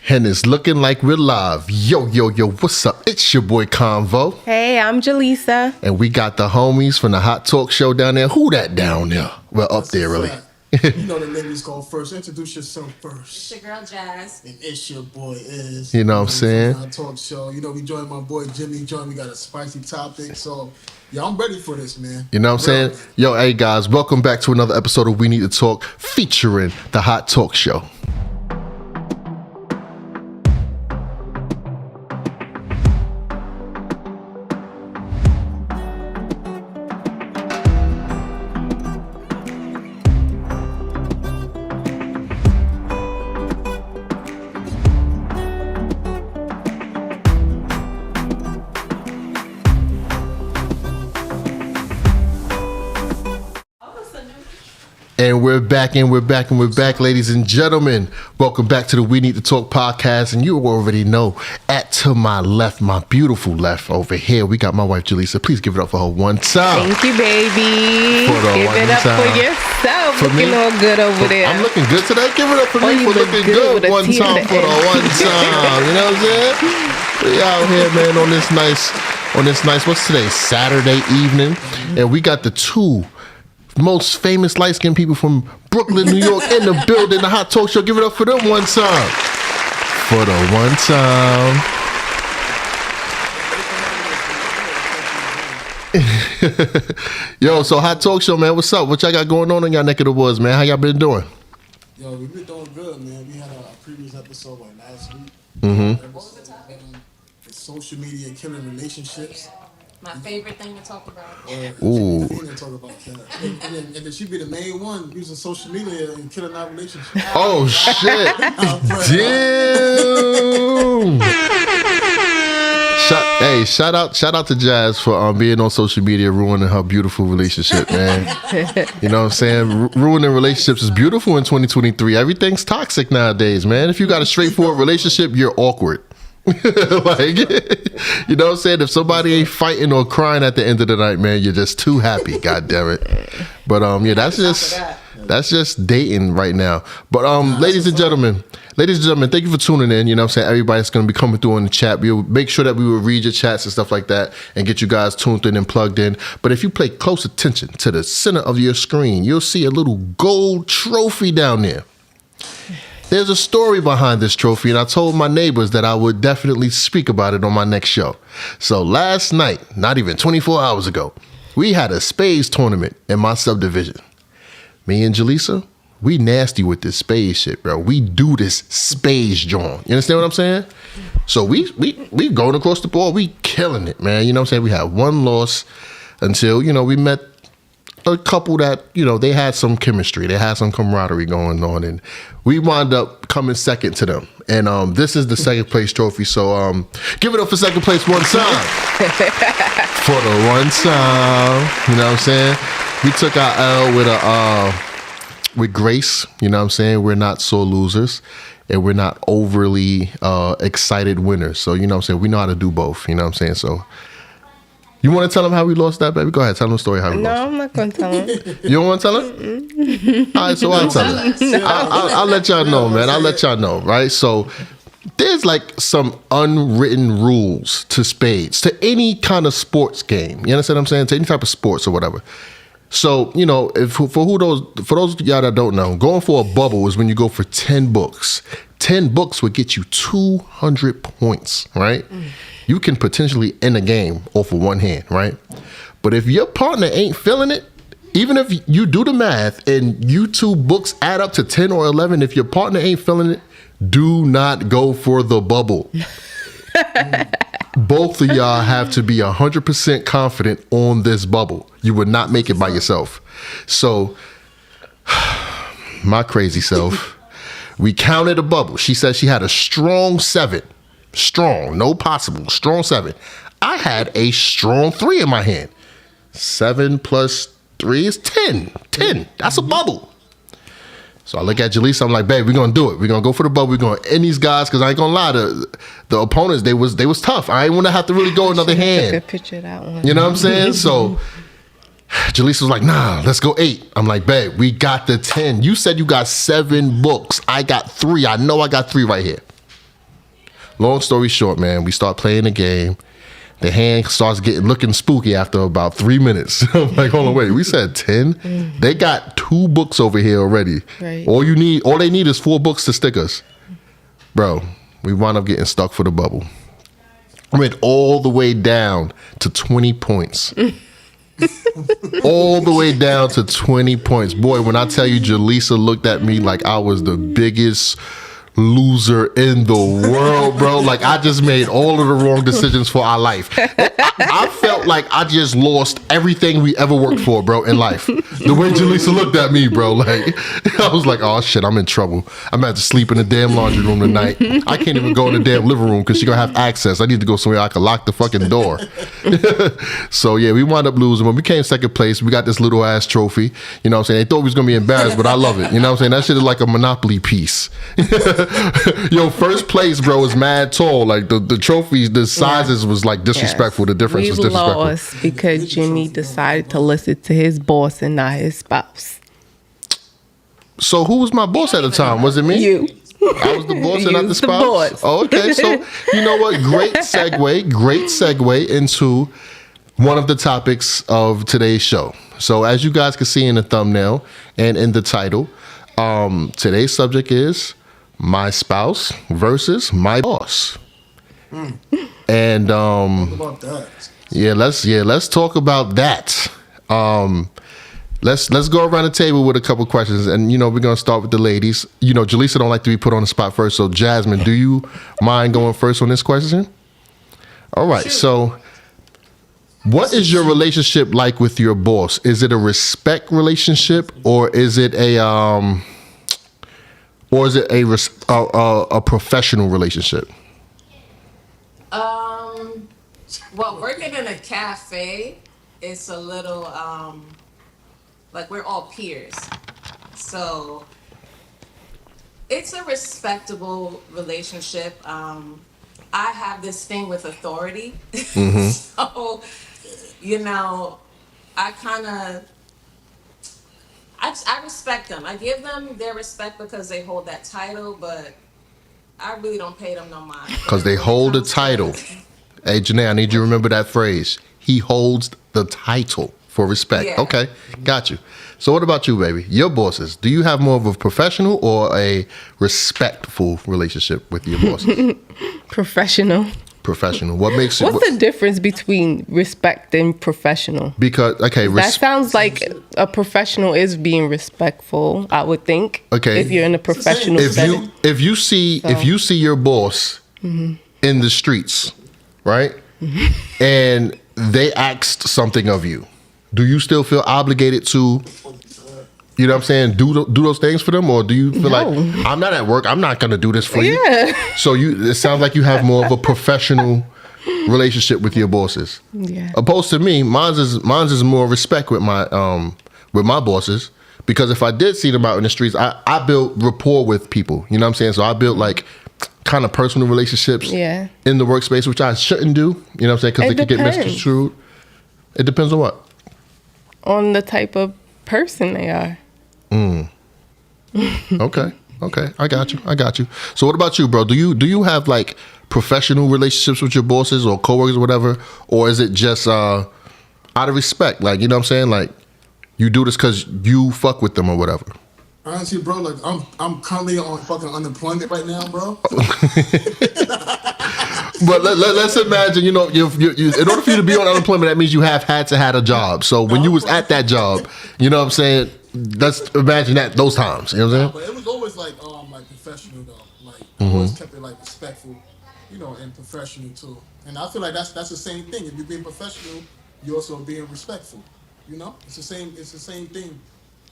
And it's looking like we're live. Yo, what's up? It's your boy Convo. Hey, I'm Jaleesa. And we got the homies from the Hot Talk Show down there. Who that down there? Well, up there, really. You know the ladies go first. Introduce yourself first. It's your girl Jazz. And it's your boy Iz. You know what I'm saying? Hot Talk Show. You know, we joined my boy Jimmy. We got a spicy topic. So, yeah, I'm ready for this, man. You know what I'm saying? Yo, hey, guys, welcome back to another episode of We Need to Talk featuring the Hot Talk Show. And we're back, ladies and gentlemen. Welcome back to the We Need to Talk podcast. And you already know, to my left, my beautiful left over here, we got my wife, Jaleesa. Please give it up for her one time. Thank you, baby. Give it up for yourself. For looking me? all good over there. I'm looking good today. Give it up for me for looking good one time for the one time. You know what I'm saying? We out here, man, on this nice, what's today? Saturday evening. And we got the two most famous light-skinned people from Brooklyn, New York in the building, the Hot Talk Show. Give it up for them one time. For the one time. Yo, so Hot Talk Show, man, what's up? What y'all got going on in y'all neck of the woods, man? How y'all been doing? Yo, we've been doing good, man. We had a previous episode last week. Mm-hmm. What was the topic? Social media killing relationships. My favorite thing to talk about. Ooh. Talk about that. And then she be the main one using social media and killing our relationship. Oh, shit. Damn. Shout out to Jazz for being on social media, ruining her beautiful relationship, man. You know what I'm saying? Ruining relationships is beautiful in 2023. Everything's toxic nowadays, man. If you got a straightforward relationship, you're awkward. Like, you know what I'm saying? If somebody ain't fighting or crying at the end of the night, man, you're just too happy. God damn it. But yeah, that's just dating right now. But ladies and gentlemen, thank you for tuning in. You know what I'm saying? Everybody's going to be coming through on the chat. We'll make sure that we will read your chats and stuff like that and get you guys tuned in and plugged in. But if you pay close attention to the center of your screen, you'll see a little gold trophy down there. There's a story behind this trophy, and I told my neighbors that I would definitely speak about it on my next show. So last night, not even 24 hours ago, we had a spades tournament in my subdivision. Me and Jaleesa, we nasty with this spades shit, bro. We do this spades joint. You understand what I'm saying? So we going across the board. We killing it, man. You know what I'm saying? We had one loss until, we met a couple that, they had some chemistry. They had some camaraderie going on, and we wound up coming second to them. And this is the second place trophy. So give it up for second place one time. For the one time. You know what I'm saying? We took our L with grace. You know what I'm saying? We're not sore losers, and we're not overly excited winners. So, you know what I'm saying? We know how to do both. You know what I'm saying? So you want to tell them how we lost that, baby? Go ahead. Tell them the story how we lost. No, I'm not going to tell them. You don't want to tell them? All right, so I'll tell them. I'll let y'all know, man. I'll let y'all know, right? So there's like some unwritten rules to spades, to any kind of sports game. You understand what I'm saying? To any type of sports or whatever. So, for those of y'all that don't know, going for a bubble is when you go for 10 books. 10 books would get you 200 points, right? You can potentially end a game off of one hand, right? But if your partner ain't feeling it, even if you do the math and you two books add up to 10 or 11, if your partner ain't feeling it, do not go for the bubble. Both of y'all have to be 100% confident on this bubble. You would not make it by yourself. So, my crazy self, we counted a bubble. She said she had a strong 7. Strong, no possible, strong 7. I had a strong 3 in my hand. 7 plus 3 is 10. 10, that's a bubble. So I look at Jaleesa, I'm like, babe, we're going to do it. We're going to go for the bubble. We're going to end these guys, because I ain't going to lie, the opponents, they was tough. I ain't want to have to really go another hand. Took a picture of that one. You know what I'm saying? So Jaleesa was like, nah, let's go 8. I'm like, babe, we got the 10. You said you got 7 books. I got 3. I know I got 3 right here. long story short, man, we start playing the game. The hand starts looking spooky after about 3 minutes. I'm like, hold on, wait. We said 10. They got 2 books over here already. Right. All they need is 4 books to stick us, bro. We wound up getting stuck for the bubble. I went all the way down to 20 points. All the way down to 20 points. Boy, when I tell you, Jaleesa looked at me like I was the biggest loser in the world, bro. Like, I just made all of the wrong decisions for our life. I felt like I just lost everything we ever worked for, bro, in life. The way Jaleesa looked at me, bro, like, I was like, oh shit, I'm in trouble. I'm gonna have to sleep in the damn laundry room tonight. I can't even go in the damn living room because she gonna have access. I need to go somewhere I can lock the fucking door. So yeah, we wound up losing. When we came second place, we got this little ass trophy. You know what I'm saying? They thought we was gonna be embarrassed, but I love it. You know what I'm saying? That shit is like a Monopoly piece. Yo, first place, bro, is mad tall. Like the trophies, the sizes was like disrespectful. The difference was disrespectful. We lost because Jimmy decided to listen to his boss and not his spouse. So who was my boss at the time? Was it me? You. I was the boss and not the The spouse? boss. Oh, okay. So, you know what? Great segue into one of the topics of today's show. So as you guys can see in the thumbnail and in the title, today's subject is my spouse versus my boss. And About that. let's talk about that. Let's go around the table with a couple questions, and you know we're gonna start with the ladies. You know, Jaleesa don't like to be put on the spot first, so Jasmine, do you mind going first on this question? All right. So, what is your relationship like with your boss? Is it a respect relationship, or is it a professional relationship? Well, working in a cafe, it's a little like we're all peers, so it's a respectable relationship. I have this thing with authority, so you know, I respect them. I give them their respect because they hold that title, but I really don't pay them no mind. Because they hold the title. Hey, Janae, I need you to remember that phrase. He holds the title for respect. Yeah. Okay, got you. So what about you, baby? Your bosses, do you have more of a professional or a respectful relationship with your bosses? Professional. Professional. What makes it... What's the difference between respect and professional? Because, okay... That sounds like a professional is being respectful, I would think. Okay. If you're in a professional setting. If you see your boss in the streets, right? And they asked something of you, do you still feel obligated to, you know what I'm saying, do those things for them? Or do you feel like, I'm not at work, I'm not going to do this for you? So it sounds like you have more of a professional relationship with your bosses. Yeah. Opposed to me, mine's is more respect with my bosses. Because if I did see them out in the streets, I built rapport with people. You know what I'm saying? So I built like kind of personal relationships in the workspace, which I shouldn't do. You know what I'm saying? Because it could get misconstrued. It depends on what? On the type of person they are. Okay. I got you. So what about you, bro? Do you have like professional relationships with your bosses or coworkers or whatever? Or is it just out of respect? Like, you know what I'm saying? Like, you do this because you fuck with them or whatever. Honestly, bro, like I'm currently on fucking unemployment right now, bro. But let's imagine, you know, you in order for you to be on unemployment, that means you have had to have a job. So when you was at that job, you know what I'm saying? Let's imagine those times. You know what I'm saying? But it was always like professional though. Like I always kept it like respectful, you know, and professional too. And I feel like that's the same thing. If you're being professional, you're also being respectful. You know, it's the same thing.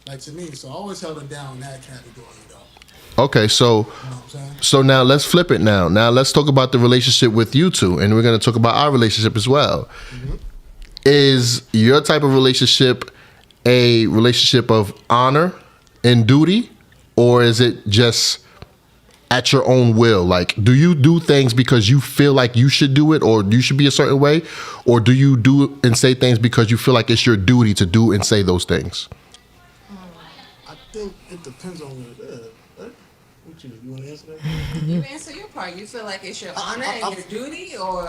Like to me, so I always held it down in that category though. Okay, so now let's flip it now. Now let's talk about the relationship with you two, and we're going to talk about our relationship as well. Is your type of relationship a relationship of honor and duty, or is it just at your own will? Like, do you do things because you feel like you should do it or you should be a certain way, or do you do and say things because you feel like it's your duty to do and say those things? I think it depends on what it is. Right? You want to You answer your part. You feel like it's your honor and your duty, or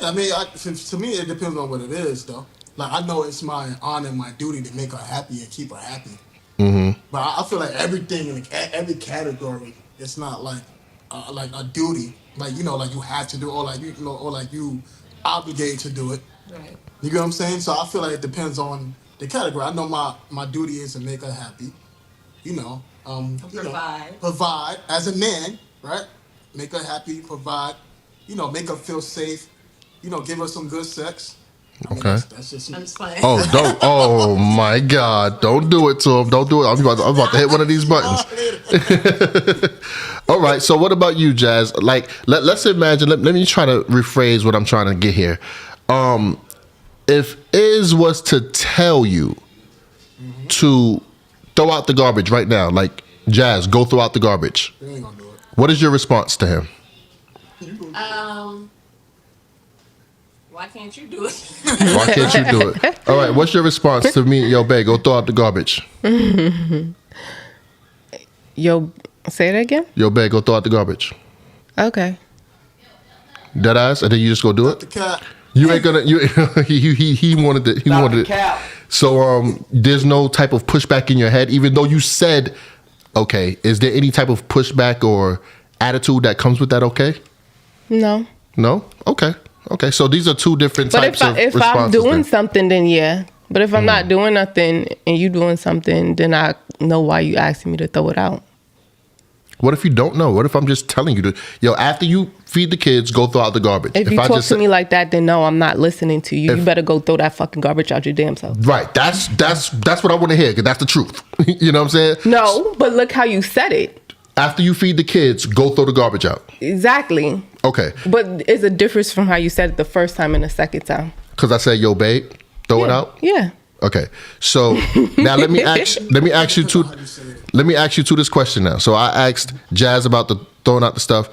I mean, to me, it depends on what it is, though. Like, I know it's my honor and my duty to make her happy and keep her happy. But I feel like everything in every category, it's not like a duty, like like you have to do, or like or like you obligated to do it. right? You get what I'm saying? So I feel like it depends on the category. I know my duty is to make her happy. Provide as a man, right? Make her happy, provide, make her feel safe, give her some good sex. I mean, Okay. that's just me. I'm just playing. Oh, don't! Oh my God! Don't do it to him! Don't do it! I'm about to hit one of these buttons. All right. So, what about you, Jazz? Like, let's imagine. Let me try to rephrase what I'm trying to get here. If Iz was to tell you to throw out the garbage right now, like, Jazz, go throw out the garbage. You ain't gonna do it. What is your response to him? Why can't you do it? Why can't you do it? All right. What's your response to me? Yo, babe, go throw out the garbage. Yo, say it again. Yo, babe, go throw out the garbage. Okay. Dead ass, and then you just go do The it. cat. You ain't gonna. He wanted it. He wanted it. So there's no type of pushback in your head, even though you said, okay. Is there any type of pushback or attitude that comes with that? Okay. No. No. Okay. Okay. So these are two different But types of if responses. I'm doing then. something, then yeah. But if I'm not doing nothing and you doing something, then I know why you asking me to throw it out. What if you don't know? What if I'm just telling you to, after you feed the kids, go throw out the garbage? If you talk to me like that, then no, I'm not listening to you. You better go throw that fucking garbage out your damn self. Right. That's what I want to hear, because that's the truth. You know what I'm saying? No, but look how you said it. After you feed the kids, go throw the garbage out. Exactly. Okay. But it's a difference from how you said it the first time and the second time. Because I said, yo, babe, throw it out? Yeah. Okay. So now let me ask you to this question now. So I asked Jazz about the throwing out the stuff.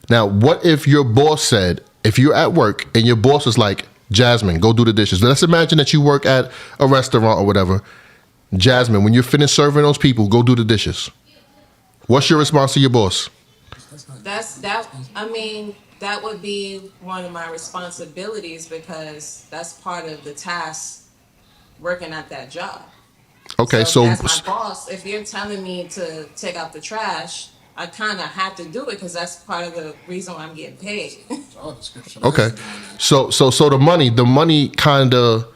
Now, what if your boss said, if you're at work and your boss is like, Jasmine, go do the dishes. Let's imagine that you work at a restaurant or whatever. Jasmine, when you're finished serving those people, go do the dishes. What's your response to your boss? That would be one of my responsibilities, because that's part of the task working at that job. Okay, so so as my boss, if you're telling me to take out the trash, I kind of have to do it, because that's part of the reason why I'm getting paid. okay, so the money kind of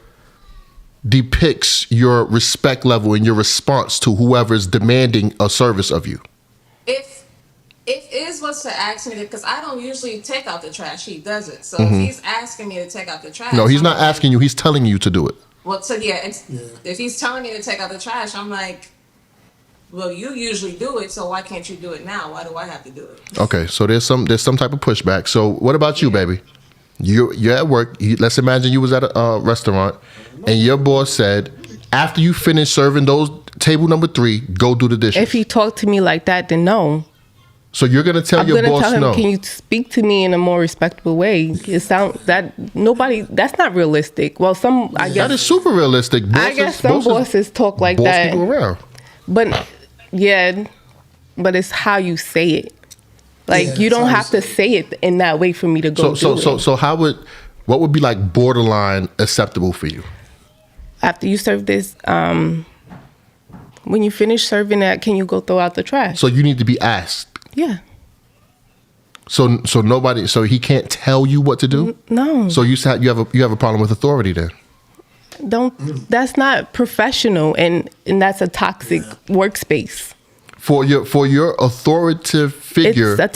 depicts your respect level and your response to whoever's demanding a service of you. If Iz was to ask me, because I don't usually take out the trash, he does it. So if he's asking me to take out the trash, no, he's not asking you. He's telling you to do it. Well, so if he's telling me to take out the trash, I'm like, well, you usually do it, so why can't you do it now? Why do I have to do it? Okay, so there's some type of pushback. So what about you, baby? You're at work. Let's imagine you was at a restaurant, and your boss said, after you finish serving those table number 3, go do the dishes. If he talked to me like that, then no. So you're gonna tell your boss tell him, no? Can you speak to me in a more respectable way? It sounds that nobody. That's not realistic. Well, I guess that is super realistic. I guess some bosses talk like that. People around. But yeah, but it's how you say it. Like you don't have to say it in that way for me to go. So what would be like borderline acceptable for you? After you serve this, when you finish serving that, can you go throw out the trash? So you need to be asked. Yeah. So he can't tell you what to do? No. So you have a problem with authority then? That's not professional, and that's a toxic workspace. For your authoritative figure, it's a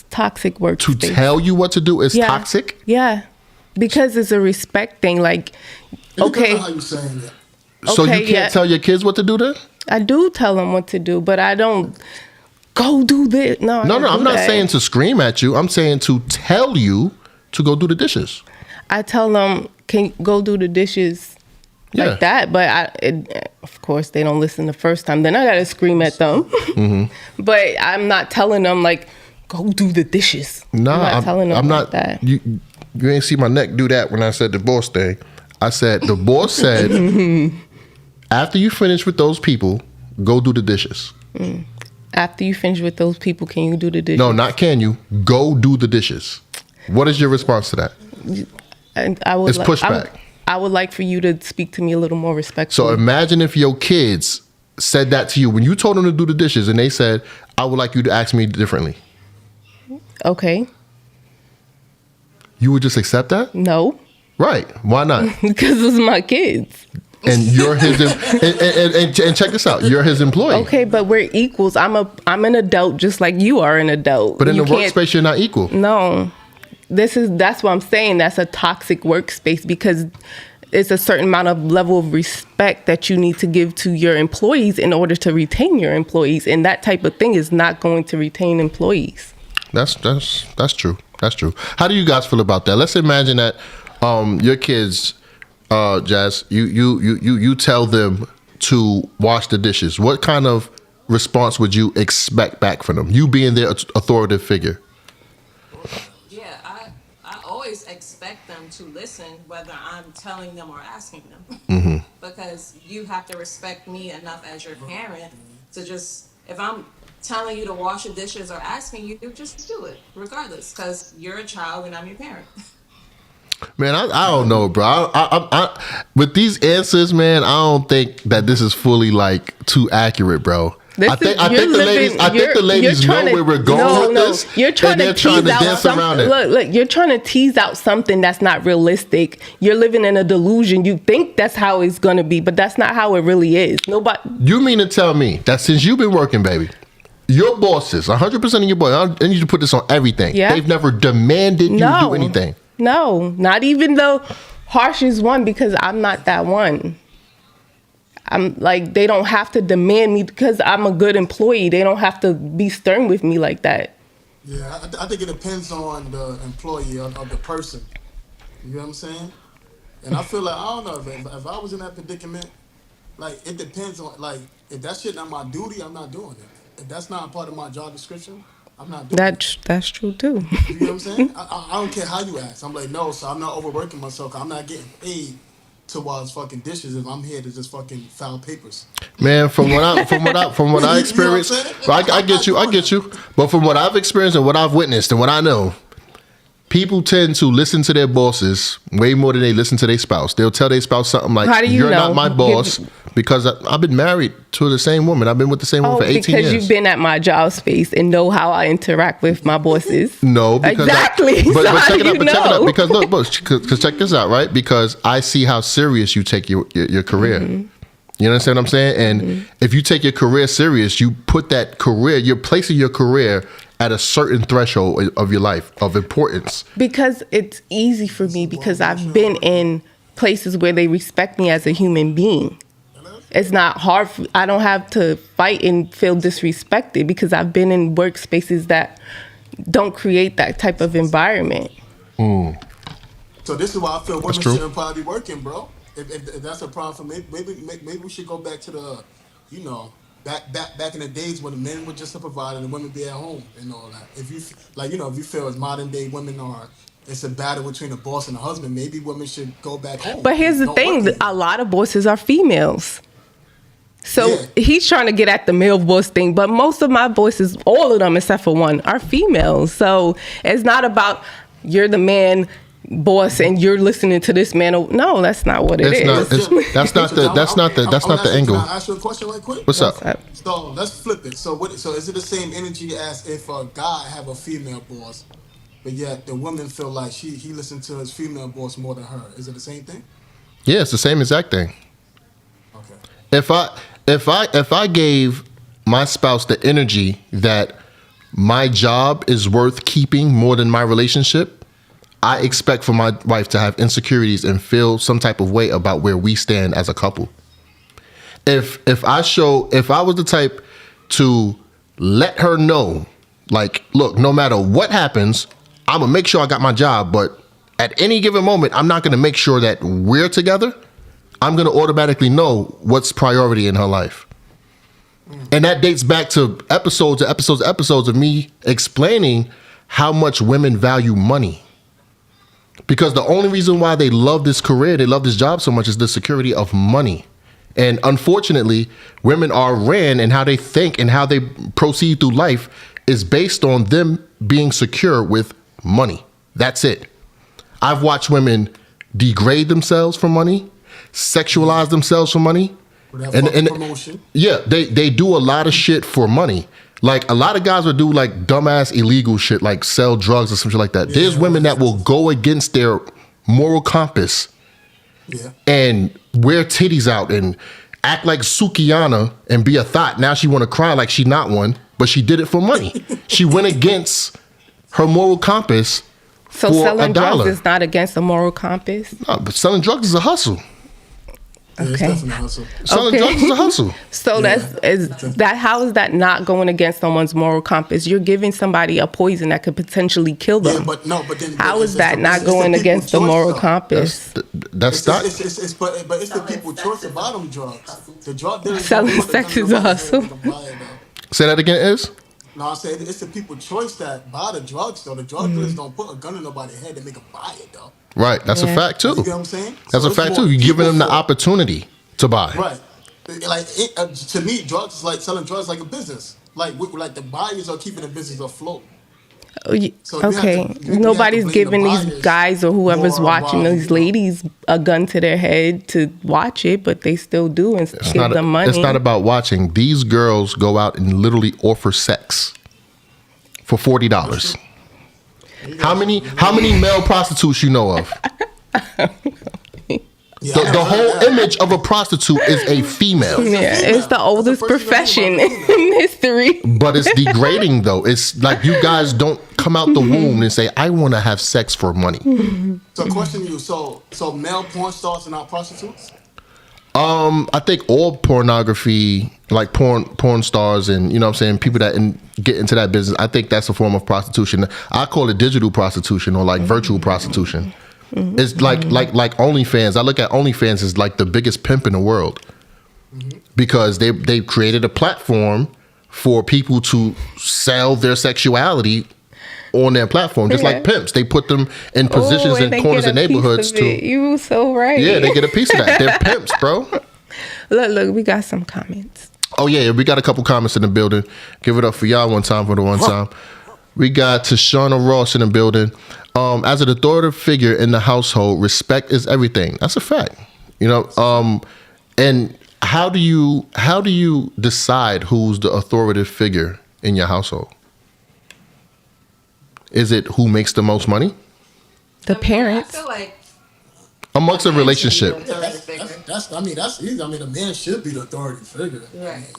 toxic workspace. To tell you what to do is toxic? Yeah. Because it's a respect thing. Like, okay. How you saying it? So you can't tell your kids what to do then? I do tell them what to do, but I don't go do this. No, I'm not saying to scream at you. I'm saying to tell you to go do the dishes. I tell them, can you go do the dishes like that? But of course, they don't listen the first time. Then I got to scream at them. Mm-hmm. But I'm not telling them, like, go do the dishes. No, I'm not telling them like that. You ain't see my neck do that when I said the boss thing. I said, the boss said, after you finish with those people, go do the dishes. After you finish with those people, can you do the dishes? No, not can you. Go do the dishes. What is your response to that? And I would It's pushback. I would like for you to speak to me a little more respectfully. So imagine if your kids said that to you when you told them to do the dishes and they said, I would like you to ask me differently. Okay. You would just accept that? No. Right. Why not? Because it's my kids. And you're his and check this out. You're his employee. Okay, but we're equals. I'm an adult just like you are an adult. But in the workspace, you're not equal. No. That's what I'm saying. That's a toxic workspace because it's a certain amount of level of respect that you need to give to your employees in order to retain your employees. And that type of thing is not going to retain employees. That's true. That's true. How do you guys feel about that? Let's imagine that your kids, Jazz, you tell them to wash the dishes. What kind of response would you expect back from them? You being their authoritative figure. Yeah, I always expect them to listen, whether I'm telling them or asking them. Mm-hmm. Because you have to respect me enough as your parent to just, if I'm telling you to wash the dishes or asking you, just do it, regardless, because you're a child and I'm your parent. Man, I don't know, bro. I with these answers, man, I don't think that this is fully like too accurate, bro. I think the ladies know where we're going with this. You're trying to tease out something. Look, you're trying to tease out something that's not realistic. You're living in a delusion. You think that's how it's gonna be, but that's not how it really is. Nobody. You mean to tell me that since you've been working, baby, your bosses, 100% of your bosses, I need you to put this on everything. Yeah. They've never demanded you do anything. No, not even the harshest one, because I'm not that one. I'm like, they don't have to demand me because I'm a good employee. They don't have to be stern with me like that. Yeah, I think it depends on the employee of the person. You know what I'm saying? And I feel like, I don't know, if I was in that predicament, like, it depends on, like, if that shit not my duty, I'm not doing it. If that's not a part of my job description, I'm not doing it. That's true, too. You know what I'm saying? I don't care how you ask. I'm like, no, so I'm not overworking myself. I'm not getting paid to wash fucking dishes if I'm here to just fucking file papers. Man, from what I experienced, I get you. But from what I've experienced and what I've witnessed and what I know, people tend to listen to their bosses way more than they listen to their spouse. They'll tell their spouse something like, "You're not my boss," because I've been married to the same woman. I've been with the same woman for 18 years. Because you've been at my job space and know how I interact with my bosses. No, because exactly. But check it out. Because look, because check this out, right? Because I see how serious you take your career. Mm-hmm. You understand what I'm saying? And if you take your career serious, you put that career, you're placing your career at a certain threshold of your life of importance. Because it's easy for me because I've been in places where they respect me as a human being. It's not hard. I don't have to fight and feel disrespected because I've been in workspaces that don't create that type of environment. Mm. So this is why I feel women shouldn't probably be working, bro. If that's a problem for me, maybe we should go back to the, back in the days when the men were just a provider and the women be at home and all that. If you if you feel as modern day women are, it's a battle between a boss and a husband, maybe women should go back home. But here's the thing: a lot of bosses are females. So he's trying to get at the male voice thing, but most of my voices, all of them except for one, are females. So it's not about you're the man boss and you're listening to this man. No, that's not what it is. That's not the angle. Can I ask you a question right quick? What's up? So let's flip it. So is it the same energy as if a guy have a female boss, but yet the woman feel like he listened to his female boss more than her? Is it the same thing? Yeah, it's the same exact thing. Okay. If I gave my spouse the energy that my job is worth keeping more than my relationship, I expect for my wife to have insecurities and feel some type of way about where we stand as a couple. If I was the type to let her know, like, look, no matter what happens, I'm gonna make sure I got my job, but at any given moment, I'm not gonna make sure that we're together. I'm going to automatically know what's priority in her life. And that dates back to episodes of me explaining how much women value money. Because the only reason why they love this career, they love this job so much is the security of money. And unfortunately, women are ran, and how they think and how they proceed through life is based on them being secure with money. That's it. I've watched women degrade themselves for money, sexualize themselves for money. And promotion. Yeah, they do a lot of shit for money. Like, a lot of guys would do like dumbass illegal shit, like sell drugs or some shit like that. There's women that will go against their moral compass and wear titties out and act like Sukiyana and be a thought. Now she want to cry like she not one, but she did it for money. She went against her moral compass. So for selling $1. drugs is not against the moral compass? No, but selling drugs is a hustle. It's Okay. definitely a hustle. Selling drugs is a hustle. So how is that not going against someone's moral compass? You're giving somebody a poison that could potentially kill them. Yeah, but then How is that not it's going the against the people's moral choice, though. compass? That's not. But it's the people's choice about them drugs. The drug dealers Selling don't put sex the is a gun in hustle. the buyer, though. Say that again, Is? No, I said it's the people's choice that buy the drugs, though. The drug dealers don't put a gun in nobody's head to make them buy it, though. Right. That's a fact too. You get what I'm saying? That's So a it's fact more too. You're giving them the people for- opportunity to buy. Right. Like to me, drugs is like selling drugs like a business. Like the buyers are keeping the business afloat. So you Okay, have to nobody's blame giving the these buyers guys or whoever's more watching about, these ladies a gun to their head to watch it, but they still do and give them money. It's not about watching. These girls go out and literally offer sex for $40. How many male prostitutes you know of? The whole image of a prostitute is a female. Yeah, it's the oldest profession in history. But it's degrading though. It's like you guys don't come out the womb and say, I want to have sex for money. So question you, so male porn stars are not prostitutes? I think all pornography, like porn stars and, you know what I'm saying, people that get into that business, I think that's a form of prostitution. I call it digital prostitution or like virtual prostitution. It's like OnlyFans. I look at OnlyFans as like the biggest pimp in the world because they created a platform for people to sell their sexuality on their platform, just like pimps. They put them in positions in corners of neighborhoods to. You were so right. Yeah, they get a piece of that. They're pimps, bro. Look, we got some comments. Oh yeah, we got a couple comments in the building. Give it up for y'all one time for the one time. We got Tashana Ross in the building. As an authoritative figure in the household, respect is everything. That's a fact. You know, and how do you decide who's the authoritative figure in your household? Is it who makes the most money? The parents. I feel like Amongst a relationship. That's easy. I mean, a man should be the authority figure. Right.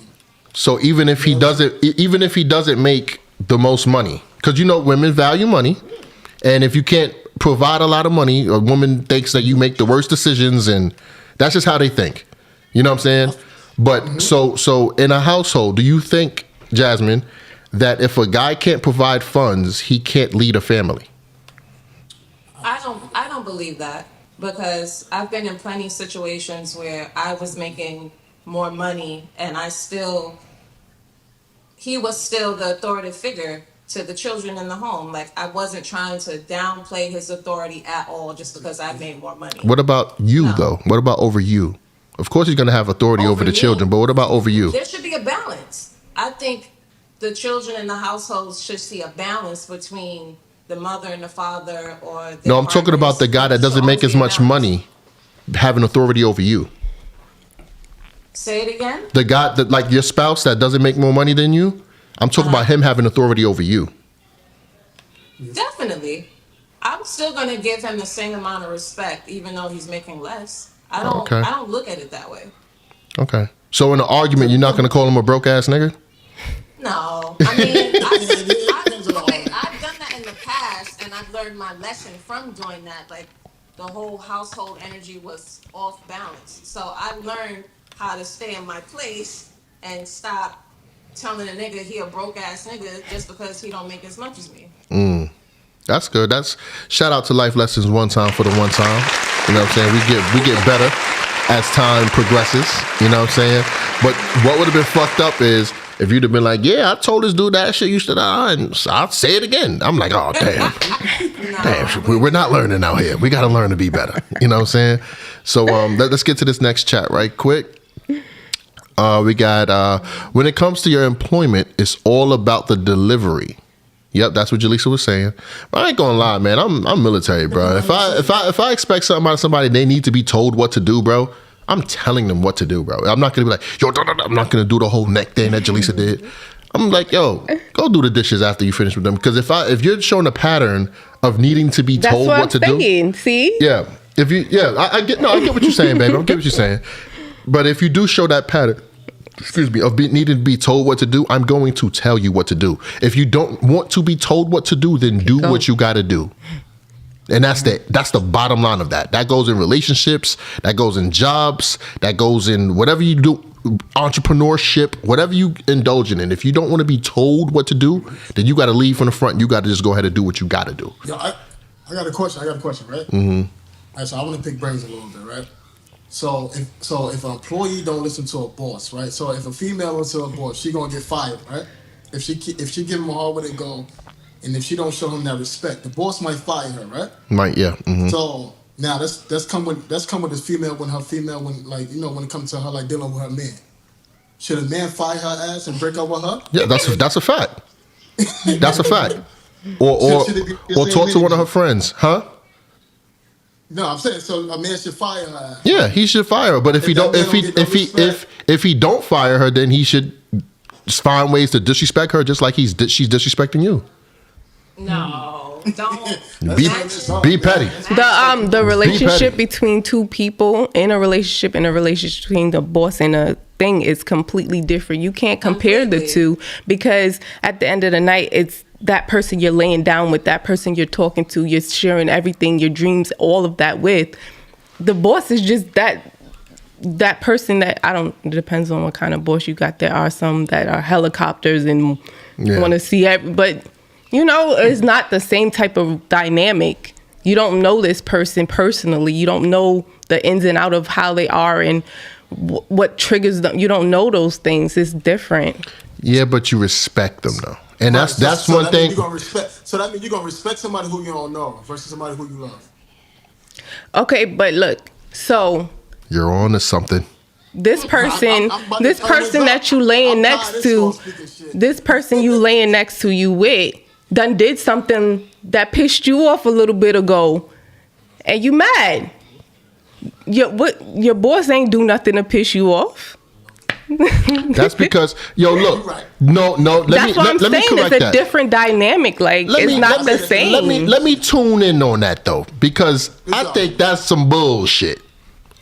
So even if he doesn't make the most money, because you know women value money, and if you can't provide a lot of money, a woman thinks that you make the worst decisions, and that's just how they think. You know what I'm saying? But so in a household, do you think, Jasmine, that if a guy can't provide funds, he can't lead a family? I don't believe that, because I've been in plenty of situations where I was making more money and he was still the authoritative figure to the children in the home. Like, I wasn't trying to downplay his authority at all just because I made more money. What about you though? What about over you? Of course he's going to have authority over the me? children, but what about over you? There should be a balance. I think the children in the households should see a balance between the mother and the father, or No, I'm talking about the guy that doesn't make as much money having authority over you. Say it again? The guy that, like your spouse that doesn't make more money than you, I'm talking about him having authority over you. Definitely. I'm still gonna give him the same amount of respect, even though he's making less. I don't look at it that way. Okay. So in an argument, you're not going to call him a broke ass nigga? No, I mean, I've done that in the past, and I've learned my lesson from doing that. Like, the whole household energy was off balance. So I learned how to stay in my place and stop telling a nigga he a broke ass nigga just because he don't make as much as me. That's good. That's shout out to Life Lessons one time for the one time. You know what I'm saying? We get better as time progresses. You know what I'm saying? But what would have been fucked up is if you'd have been like, yeah, I told this dude that shit used to die, and I'll say it again. I'm like, oh damn, damn, we're not learning out here. We got to learn to be better. You know what I'm saying? So let's get to this next chat right quick. We got when it comes to your employment, it's all about the delivery. Yep, that's what Jaleesa was saying. But I ain't gonna lie, man. I'm military, bro. If I expect something out of somebody, they need to be told what to do, bro. I'm telling them what to do, bro. I'm not gonna be like, yo, I'm not gonna do the whole neck thing that Jaleesa did. I'm like, yo, go do the dishes after you finish with them. Because if you're showing a pattern of needing to be told what to do, see, yeah. I get what you're saying, baby. I get what you're saying. But if you do show that pattern, of needing to be told what to do, I'm going to tell you what to do. If you don't want to be told what to do, then do what you got to do. And that's the bottom line of that. That goes in relationships, that goes in jobs, that goes in whatever you do, entrepreneurship, whatever you indulge in. And if you don't want to be told what to do, then you got to leave from the front. You got to just go ahead and do what you got to do. Yo, I got a question, right? Mm-hmm. All right, so I want to pick brains a little bit, right? So if an employee don't listen to a boss, right? So if a female listens to a boss, she gonna get fired, right? If she give him a hard way to go, and if she don't show him that respect, the boss might fire her, right? Might, yeah. Mm-hmm. So now that's come with this female when when it comes to her like dealing with her man. Should a man fire her ass and break up with her? Yeah, that's a fact. That's a fact. Or talk to one of her friends, huh? No, I'm saying so a man should fire her. Yeah, he should fire her. But if he don't fire her, then he should find ways to disrespect her, just like she's disrespecting you. No, don't be petty. The relationship between two people in a relationship between the boss and a thing is completely different. You can't compare the two, because at the end of the night, it's that person you're laying down with, that person you're talking to, you're sharing everything, your dreams, all of that with. The boss is just that person that it depends on what kind of boss you got. There are some that are helicopters and want to see but it's not the same type of dynamic. You don't know this person personally. You don't know the ins and out of how they are and what triggers them. You don't know those things. It's different. Yeah, but you respect them though. And that's one thing. So that means you're gonna respect somebody who you don't know versus somebody who you love. Okay, but look, so you're on to something. This person, this person that you laying next to, this person you laying next to you with, done did something that pissed you off a little bit ago, and you mad. Your boss ain't do nothing to piss you off. That's because look, right. no. Let me correct that. It's a different dynamic. It's not the same. Let me tune in on that though, because I think that's some bullshit.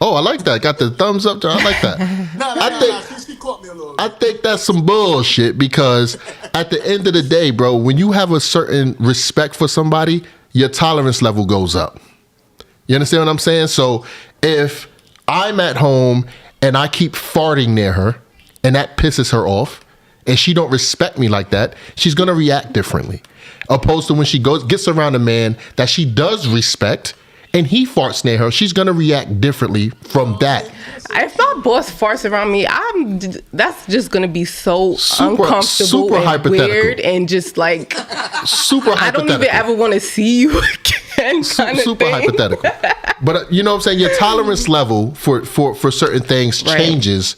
Oh, I like that. Got the thumbs up. I like that. She caught me a little bit. I think that's some bullshit, because at the end of the day, bro, when you have a certain respect for somebody, your tolerance level goes up. You understand what I'm saying? So if I'm at home and I keep farting near her and that pisses her off and she don't respect me like that, she's going to react differently. Opposed to when she gets around a man that she does respect and he farts near her, she's going to react differently from that. If my boss farts around me, that's just going to be so uncomfortable and weird and just like super hypothetical. I don't even ever want to see you again. Super hypothetical. But you know what I'm saying? Your tolerance level for certain things changes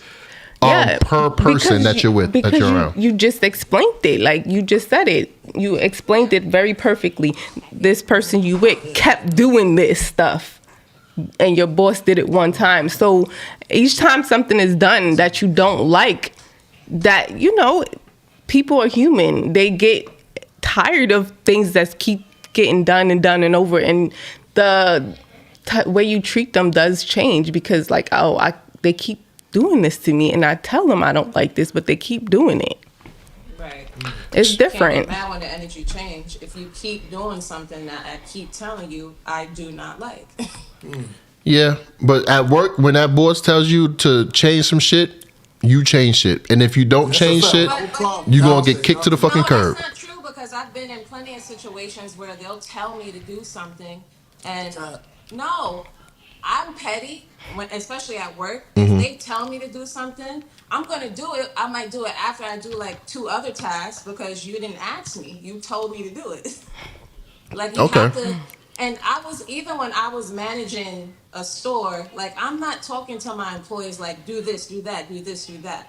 per person that you're with, that you're around. You just explained it. Like you just said it. You explained it very perfectly. This person you with kept doing this stuff, and your boss did it one time. So each time something is done that you don't like, that, people are human. They get tired of things that keep getting done and over. And the way you treat them does change, because they keep doing this to me, and I tell them I don't like this, but they keep doing it. Right. It's different. Can't get mad when the energy change. If you keep doing something that I keep telling you I do not like. Yeah, but at work, when that boss tells you to change some shit, you change shit. And if you don't change shit, you're going to get kicked to the fucking curb. That's not true, because I've been in plenty of situations where they'll tell me to do something, and no, I'm petty, especially at work. If they tell me to do something, I'm going to do it. I might do it after I do like 2 other tasks, because you didn't ask me. You told me to do it. Like you have to And even when I was managing a store, like I'm not talking to my employees like do this, do that, do this, do that.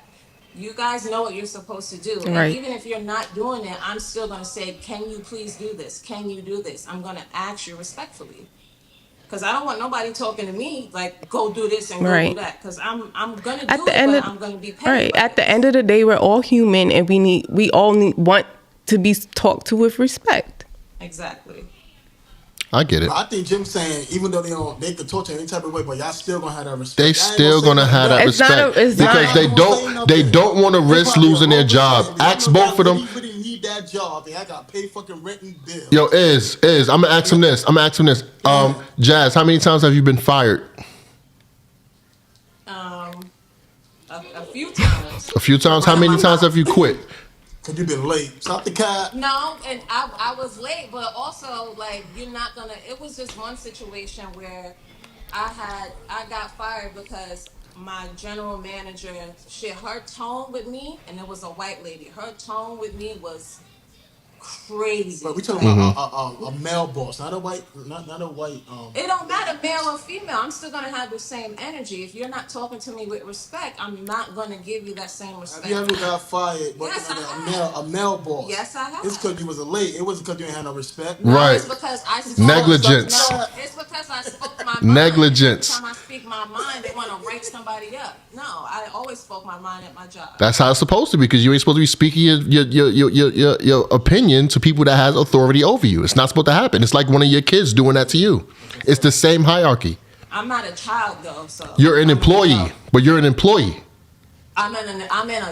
You guys know what you're supposed to do. And Right. even if you're not doing it, I'm still gonna say, can you please do this? Can you do this? I'm gonna ask you respectfully. Cause I don't want nobody talking to me like go do this and go do Right. that. Cause I'm gonna At do the it, end but of I'm gonna be paid. right. for At the it. end of the day, we're all human, and we all want to be talked to with respect. Exactly. I get it. I think Jim's saying even though they could talk to you any type of way, but y'all still gonna have that respect. They Y'all ain't still say gonna nothing have that else. It's not respect a- it's because not. they don't want to risk losing their job. Ask both of them. You really need that job, and I got to pay fucking rent and bills. Yo, I'm gonna ask him this. Jazz, how many times have you been fired? A few times. A few times. How many times have you quit? Cause you been late. Stop the cat. No, and I was late, but also like you're not gonna. It was just one situation where I got fired because my general manager, her tone with me, and it was a white lady. Her tone with me was crazy. But we talking about a male boss, not a white, not a white. It don't matter male or female. I'm still gonna have the same energy. If you're not talking to me with respect, I'm not gonna give you that same respect. Have you ever got fired working Yes, I under have. a male boss? Yes, I have. It's because you was late. It wasn't because you ain't had no respect. No, Right. it's because I spoke. Negligence. No, it's because I spoke my mind. Negligence. Every time I speak my mind, they want to rank somebody up. No, I always spoke my mind at my job. That's how it's supposed to be because you ain't supposed to be speaking your opinion to people that has authority over you. It's not supposed to happen. It's like one of your kids doing that to you. It's the same hierarchy. I'm not a child though, so You're an employee, but you're an employee. I'm an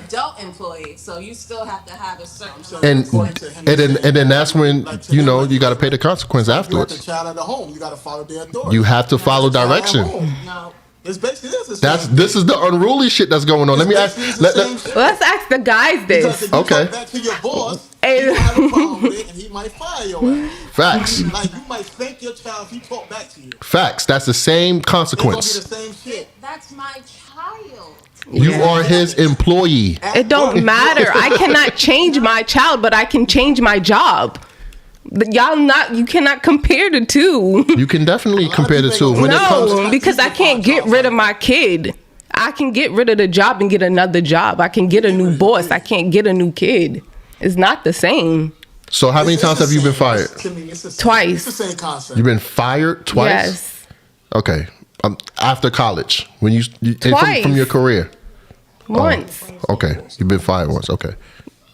adult employee, so you still have to have a certain And amount of then that's when you got to pay the consequence You're the afterwards. child at the home. You got to follow their authority. You have to follow Child at direction. home. No. It's basically this. This is the unruly shit that's going on. Let me ask. Let's ask the guys Because this. if you Okay. talk back to your boss, Hey. he might have a problem with it, and he might fire your ass. Facts. Like you might thank your child if he talk back to you. Facts. That's the same It's gonna be consequence. the same shit. That's my child. You are his employee. It don't matter. I cannot change my child, but I can change my job. You cannot compare the two. You can definitely compare the two. When it comes, No, because I can't get rid of my kid. I can get rid of the job and get another job. I can get a new boss. I can't get a new kid. It's not the same. so how many It's times the have you been same. fired? To me, it's the same. Twice. It's the same concept. You've been fired twice. Yes. Okay. After college, when you Twice. from your career. Once. Okay, you've been fired once. Okay.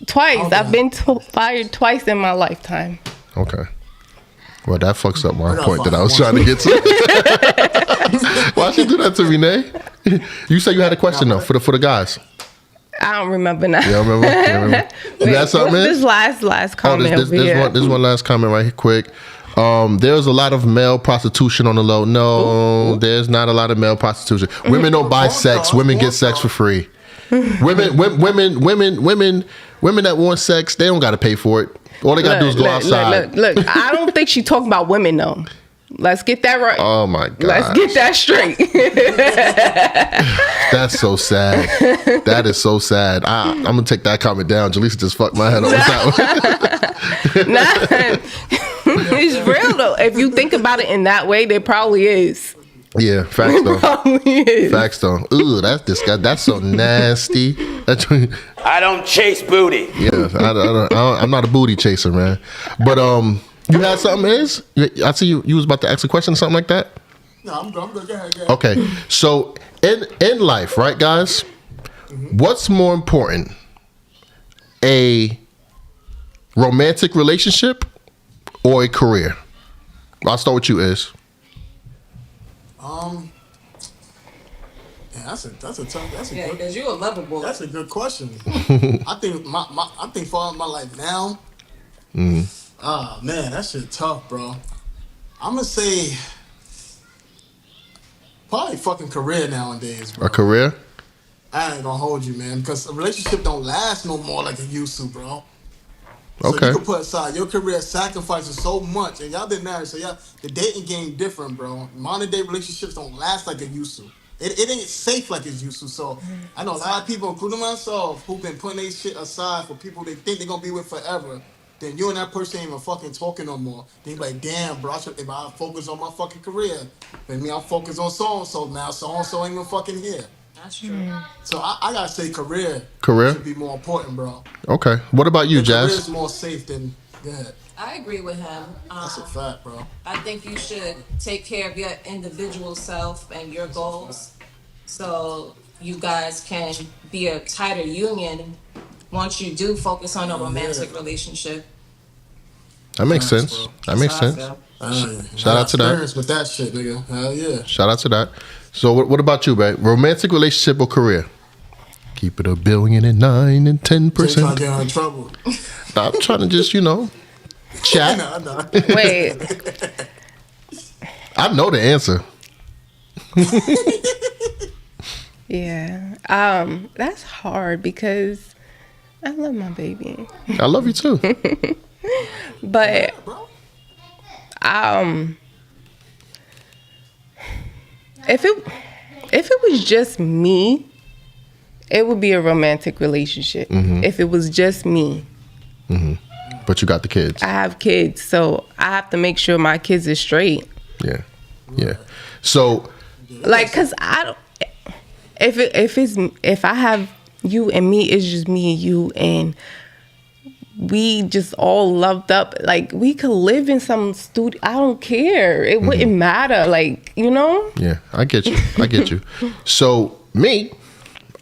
Twice. I've been fired twice in my lifetime. Okay. Well, that fucks up my got point that I was fired trying to get to. Why'd you do that to me, Nay? You said you had a question though for the guys. I don't remember now. You don't remember? You don't remember? You got something? This last comment over here. This one last comment right here, quick. There's a lot of male prostitution on the low. No, there's not a lot of male prostitution. Women don't buy sex. Women get sex for free. Women that want sex, they don't got to pay for it. All they got to do is go outside. Look, I don't think she talking about women though. Let's get that right. Oh my God. Let's get that straight. That's so sad. That is so sad. I'm gonna take that comment down. Jaleesa just fucked my head up with that one. It's real though. If you think about it in that way, there probably is. Yeah, facts though. Probably is. Facts though. Ooh, that's disgusting. That's so nasty. I don't chase booty. Yeah, I'm not a booty chaser, man. But you had something, Is? I see you was about to ask a question or something like that? No, I'm good. Go ahead. Okay. So in life, right, guys, what's more important? A romantic relationship or a career? I'll start with you, Is. Yeah, that's a Yeah, good. because you're a lover boy. That's a good question. I think for my life now. Ah man, that shit tough, bro. I'm gonna say probably fucking career nowadays, bro. A career? I ain't gonna hold you, man, because a relationship don't last no more like it used to, bro. So Okay. you can put aside your career sacrifices so much, and y'all been married, so y'all the dating game different, bro. Modern day relationships don't last like it used to. It ain't safe like it used to. So I know a lot of people, including myself, who've been putting their shit aside for people they think they're gonna be with forever. then you and that person ain't even fucking talking no more. Then you be like, damn, bro, if I focus on my fucking career, then me, I'm focused on so-and-so now. So-and-so ain't even fucking here. That's true. So I gotta say career Career? should be more important, bro. Okay. What about you, Your career Jazz? is more safe than, go ahead. I agree with him. That's a fact, bro. I think you should take care of your individual self and your goals, so you guys can be a tighter union once you do focus on a romantic relationship. That makes Thanks, sense. bro. That makes That's how I sense. feel. Shout out to that. Experience with that shit, nigga. Hell yeah. Shout out to that. So what about you, babe? Romantic relationship or career? Keep it 1 billion and 9 and 10%. Trying to get her in trouble. I'm trying to just, chat. Nah. Wait, I know the answer. yeah. That's hard because I love my baby, I love you too. but Bro. if it was just me, it would be a romantic relationship. If it was just me. But you got the kids. I have kids, so I have to make sure my kids are straight. Yeah. Yeah. So Like, cause I don't. If I have you and me, it's just me and you, and we just all loved up. Like, we could live in some studio. I don't care. It wouldn't matter. Like, yeah, I get you. So me,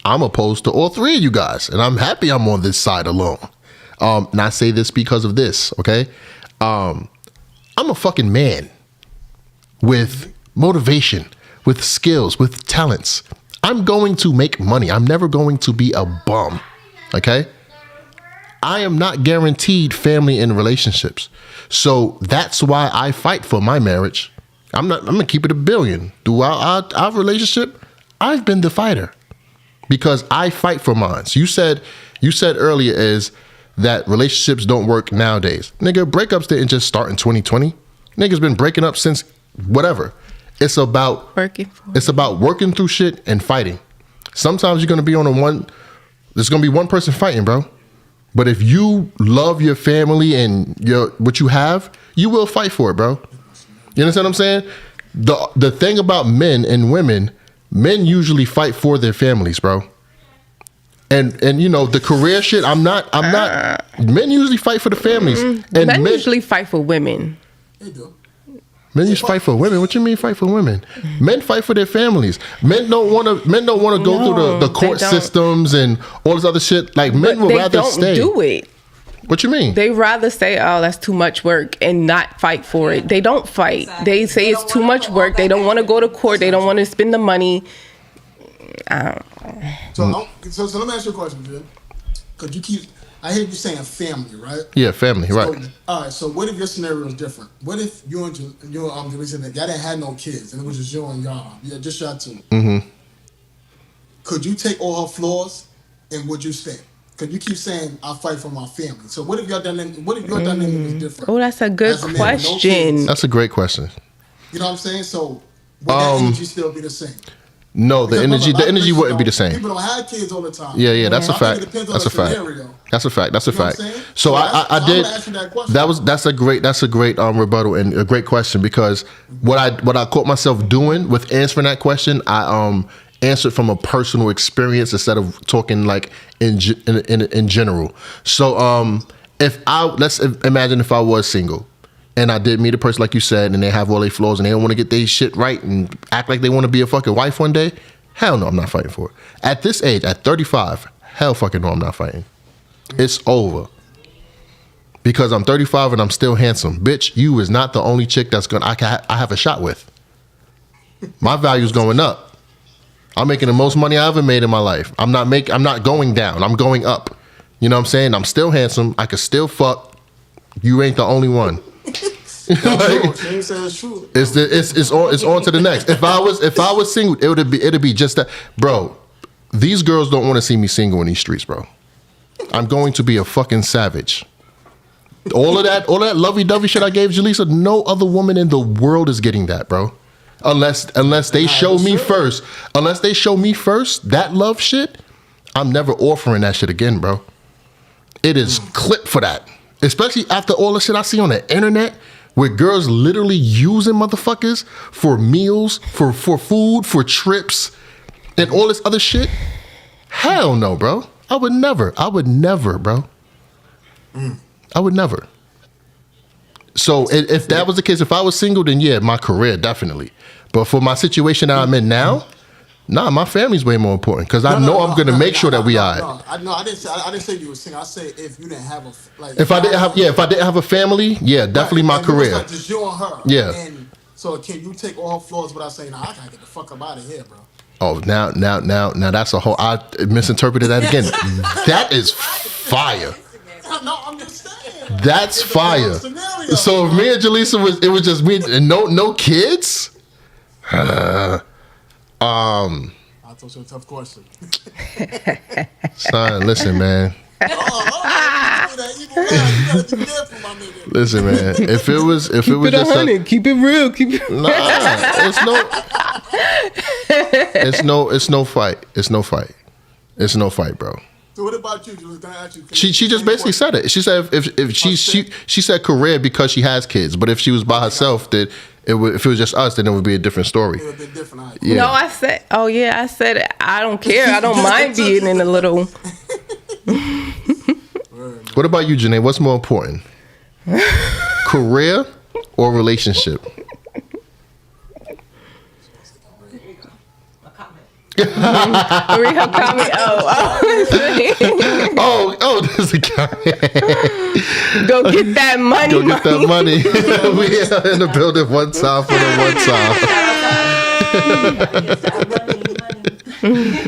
I'm opposed to all three of you guys, and I'm happy I'm on this side alone. And I say this because of this, okay? I'm a fucking man with motivation, with skills, with talents. I'm going to make money. I'm never going to be a bum, okay? I am not guaranteed family and relationships. So that's why I fight for my marriage. I'm going to keep it 1 billion. Throughout our relationship, I've been the fighter because I fight for mine. So you said earlier is that relationships don't work nowadays. Nigga, breakups didn't just start in 2020. Niggas been breaking up since whatever. It's about working through shit and fighting. Sometimes you're gonna be there's gonna be one person fighting, bro. But if you love your family and what you have, you will fight for it, bro. You understand what I'm saying? The thing about men and women, men usually fight for their families, bro. And the career shit, I'm not men usually fight for the families. And men usually fight for women. They do. Men used to fight for women. What you mean fight for women? Men fight for their families. Men don't want to go through the court systems and all this other shit. Like, men would rather stay. They don't do it. What you mean? They rather say, "Oh, that's too much work," and not fight for it. They don't fight. Exactly. They say it's too much work. They don't want to go to court. They don't want to spend the money. So let me ask you a question, Jim. Could you I hear you saying family, right? Yeah, family, right. So, all right, so what if your scenario is different? What if you and Jalisa, y'all didn't have no kids and it was just you and y'all? Yeah, just y'all two. Mm-hmm. Could you take all her flaws and would you stay? Because you keep saying I fight for my family. So what if your dynamic is different? Oh, that's a good As a man with no question. kids, That's a great question. you know what I'm saying? So would that energy still be the same? No, the energy wouldn't be the same. People don't have kids all the time. Yeah, that's a I think fact. it depends on That's the a fact. scenario. That's a fact. That's a You know what fact. I'm saying? So So I I'm did. gonna ask you that question. That's a great rebuttal and a great question because what I caught myself doing with answering that question, I answered from a personal experience instead of talking like in general. So let's imagine if I was single and I did meet a person like you said and they have all their flaws and they don't want to get their shit right and act like they want to be a fucking wife one day. Hell no, I'm not fighting for it. At this age, at 35, hell fucking no, I'm not fighting. It's over. Because I'm 35 and I'm still handsome. Bitch, you is not the only chick I have a shot with. My value's going up. I'm making the most money I ever made in my life. I'm not going down. I'm going up. You know what I'm saying? I'm still handsome. I could still fuck. You ain't the only one. It's on to the next. If I was single, it'd be just that, bro. These girls don't want to see me single in these streets, bro. I'm going to be a fucking savage. All of that lovey-dovey shit I gave Jalisa, no other woman in the world is getting that, bro. Unless they show me first. Unless they show me first that love shit, I'm never offering that shit again, bro. It is clipped for that. Especially after all the shit I see on the internet, where girls literally using motherfuckers for meals, for food, for trips, and all this other shit. Hell no, bro. I would never, bro. I would never. So if that was the case, if I was single, then yeah, my career, definitely. But for my situation that I'm in now, nah, my family's way more important because I know I'm gonna make sure that we are. No, I didn't say you were single. I said if you didn't have a if I didn't have a family, yeah, definitely my career. Like just you and her. Yeah. And so can you take all her flaws without saying, "Nah, I gotta get the fuck up out of here, bro"? Oh, now that's a whole. I misinterpreted that again. That is fire. No, I'm just saying. That's fire. Scenario, so if me and Jaleesa it was just me and no kids. I thought you a tough question. Son, listen, man. Listen, man. If it was just keep it real, keep it. Nah, it's no fight. It's no fight, bro. So what about you? Jules? Can I ask you? She just basically said it. She said if she said career because she has kids, but if she was by herself, then if it was just us, then it would be a different story. It would be different. Yeah. No, I said I don't care. I don't mind being in a little. What about you, Janae? What's more important, career or relationship? Read her comment. Oh, there's a comment. Go get that money. Go get that money. We are in the building one time for the one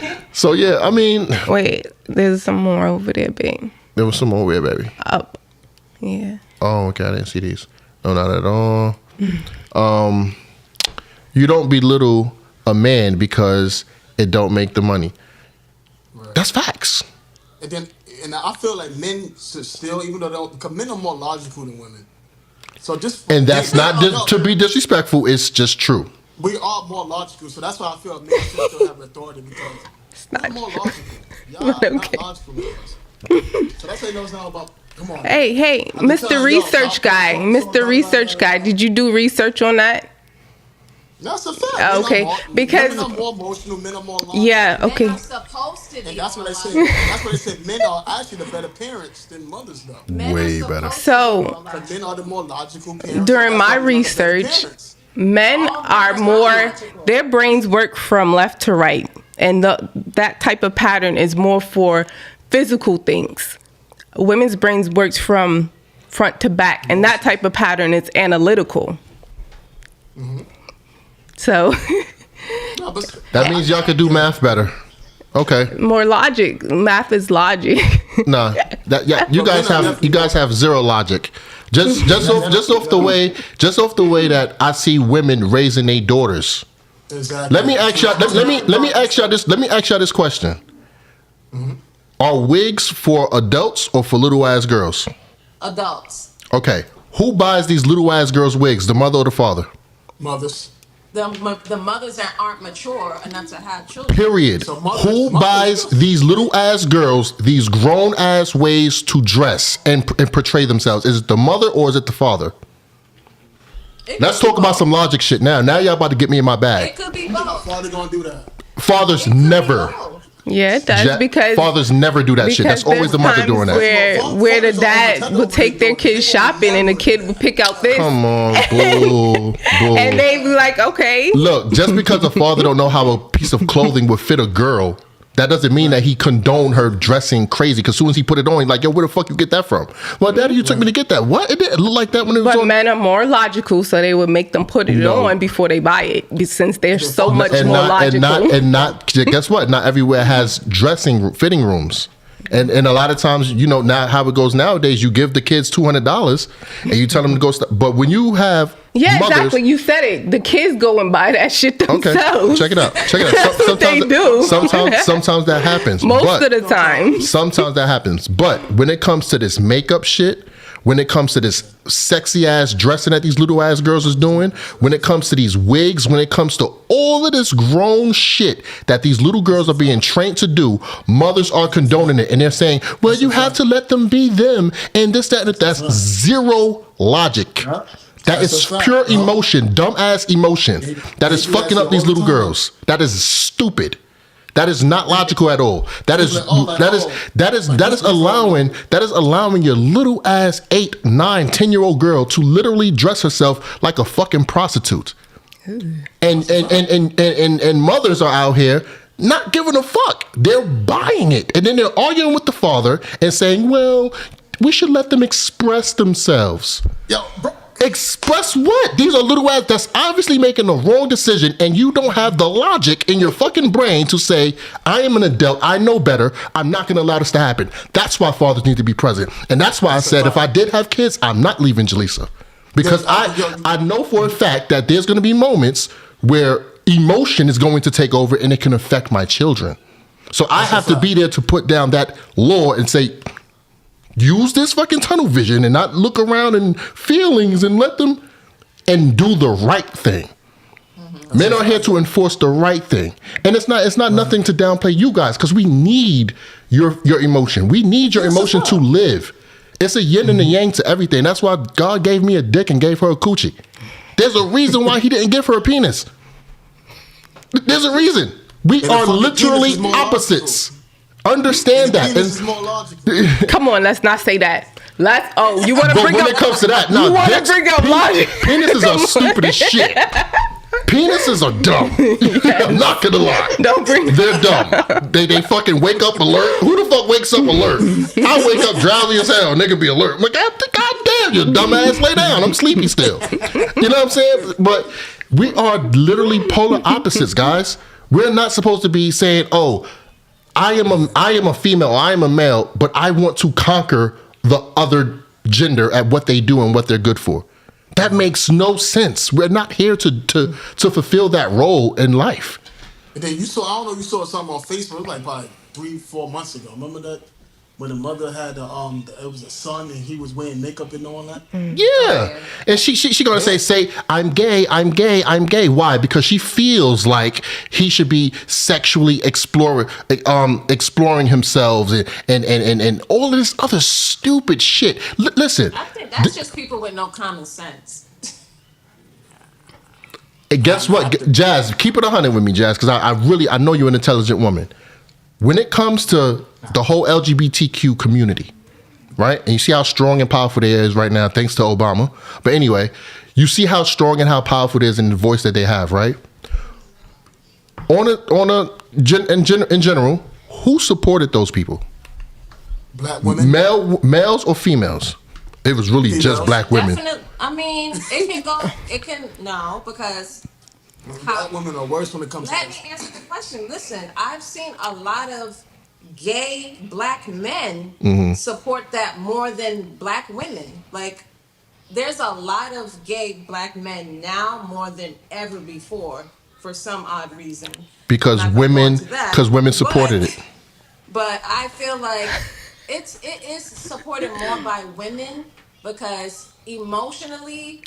time. So yeah, I mean. Wait, there's some more over there, babe. There was some more weird, baby. Up. Yeah. Oh, okay. I didn't see these. No, not at all. You don't belittle a man because it don't make the money. Right. That's facts. And I feel like men should still, even though because men are more logical than women. So that's not to be disrespectful. It's just true. We are more logical, so that's why I feel men should still have authority because we're more logical. Y'all are not logical with us. So that's how you know it's not about. Come on. Hey, Mr. Research Guy, did you do research on that? That's a fact. Okay, because men are more emotional, men are more logical. Yeah, okay. Men are supposed to be. And that's what they say. That's what they say. Men are actually the better parents than mothers, though. Way better. So men are the more logical parents. During my research, men are more. Their brains work from left to right, and that type of pattern is more for physical things. Women's brains works from front to back, and that type of pattern is analytical. Mm-hmm. So that means y'all could do math better. Okay. More logic. Math is logic. Nah, you guys have zero logic. Just off the way that I see women raising their daughters. Exactly. Let me ask y'all this question. Mm-hmm. Are wigs for adults or for little ass girls? Adults. Okay. Who buys these little ass girls wigs? The mother or the father? Mothers. The mothers that aren't mature enough to have children. Period. So who buys these little ass girls these grown ass ways to dress and portray themselves? Is it the mother or is it the father? Let's talk about some logic shit now. Now y'all about to get me in my bag. It could be both. Father gonna do that. Fathers never. Yeah, it does because fathers never do that shit. That's always the mother doing that. Where the dad will take their kids shopping and the kid will pick out this. Come on, bull. And they be like, okay. Look, just because a father don't know how a piece of clothing would fit a girl, that doesn't mean that he condoned her dressing crazy. Because as soon as he put it on, he's like, yo, where the fuck you get that from? Well, daddy, you took me to get that. What? It didn't look like that when it was on. But men are more logical, so they would make them put it on before they buy it, since they're so much more logical. And guess what? Not everywhere has fitting rooms. And a lot of times, now how it goes nowadays, you give the kids $200 and you tell them to go. But when you have mothers, exactly, you said it. The kids go and buy that shit themselves. Okay, check it out. That's what they do. Sometimes that happens. Most of the time. Sometimes that happens. But when it comes to this makeup shit, when it comes to this sexy ass dressing that these little ass girls is doing, when it comes to these wigs, when it comes to all of this grown shit that these little girls are being trained to do, mothers are condoning it. And they're saying, well, you have to let them be them and this, that, and that's zero logic. That is pure emotion, dumbass emotion. That is fucking up these little girls. That is stupid. That is not logical at all. That is allowing your little ass 8, 9, 10-year-old girl to literally dress herself like a fucking prostitute. And mothers are out here not giving a fuck. They're buying it. And then they're arguing with the father and saying, well, we should let them express themselves. Yo, bro. Express what? These are little ass that's obviously making the wrong decision, and you don't have the logic in your fucking brain to say, I am an adult, I know better, I'm not gonna allow this to happen. That's why fathers need to be present. And that's why I said if I did have kids, I'm not leaving Jaleesa. Because I know for a fact that there's gonna be moments where emotion is going to take over and it can affect my children. So I have to be there to put down that law and say, use this fucking tunnel vision and not look around in feelings and let them and do the right thing. Mm-hmm. Men are here to enforce the right thing. And it's not nothing to downplay you guys, because we need your emotion. We need your emotion to live. It's a yin and a yang to everything. That's why God gave me a dick and gave her a coochie. There's a reason why he didn't give her a penis. There's a reason. We are literally opposites. Understand that. Come on, let's not say that. You want to bring up? When it comes to that, no, you want to bring up logic? Penises are stupid as shit. Penises are dumb. I'm not gonna lie. Don't bring. They're dumb. They fucking wake up alert. Who the fuck wakes up alert? I wake up drowsy as hell. Nigga be alert. I'm like, God damn, you dumbass, lay down. I'm sleepy still. You know what I'm saying? But we are literally polar opposites, guys. We're not supposed to be saying, oh, I am a female, I am a male, but I want to conquer the other gender at what they do and what they're good for. That makes no sense. We're not here to fulfill that role in life. And then I don't know if you saw something on Facebook like probably 3-4 months ago. Remember that? When the mother had it was a son and he was wearing makeup and all that. Yeah, and she gonna say I'm gay. Why? Because she feels like he should be sexually exploring himself and all of this other stupid shit. Listen, I think that's just people with no common sense. And guess what, Jazz? Keep it 100 with me, Jazz, because I know you're an intelligent woman. When it comes to the whole LGBTQ community, right? And you see how strong and powerful it is right now, thanks to Obama. But anyway, you see how strong and how powerful it is in the voice that they have, right? In general, who supported those people? Black women. Males or females? It was really females. Just black women. Definitely. I mean, because black women are worse when it comes to Let me answer the question. Listen, I've seen a lot of gay black men support that more than black women. Like, there's a lot of gay black men now more than ever before for some odd reason. Because women supported it. But I feel like it is supported more by women because emotionally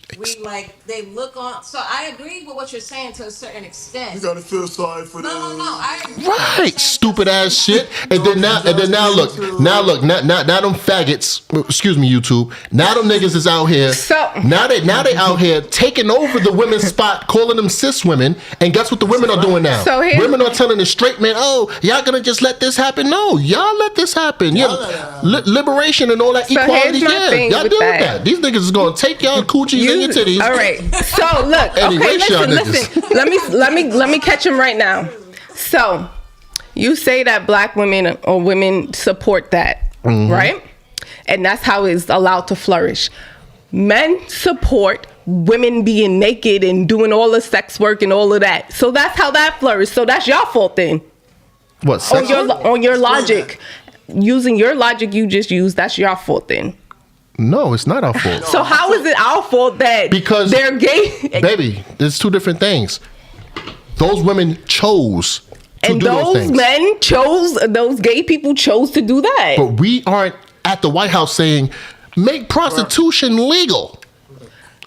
they look on. So I agree with what you're saying to a certain extent. You gotta feel sorry for them. No, I agree. Right, stupid ass shit. And then now look, now them faggots. Excuse me, YouTube. Now them niggas is out here. Now they out here taking over the women's spot, calling them cis women. And guess what the women are doing now? Women are telling the straight men, "Oh, y'all gonna just let this happen?" No, y'all let this happen. Yeah, liberation and all that equality. Yeah, y'all do that. These niggas is gonna take y'all coochies and your titties. All right. So look. Anyway, listen. Let me catch him right now. So you say that black women or women support that, right? And that's how it's allowed to flourish. Men support women being naked and doing all the sex work and all of that. So that's how that flourished. So that's your fault then. What? Sex on your logic, using your logic you just used, that's your fault then. No, it's not our fault. So how is it our fault that because they're gay? Baby, there's two different things. Those women chose to do those things. Those gay people chose to do that. But we aren't at the White House saying, make prostitution legal.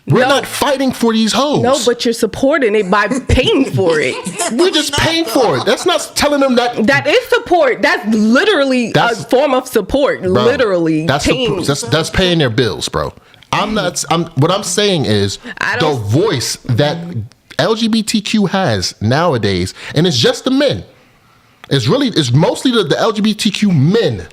We're not fighting for these hoes. No, but you're supporting it by paying for it. We're just paying for it. That's not telling them that. That is support. That's literally a form of support. Bro, literally, that's paying their bills, bro. What I'm saying is the voice that LGBTQ has nowadays, and it's just the men. It's mostly the LGBTQ men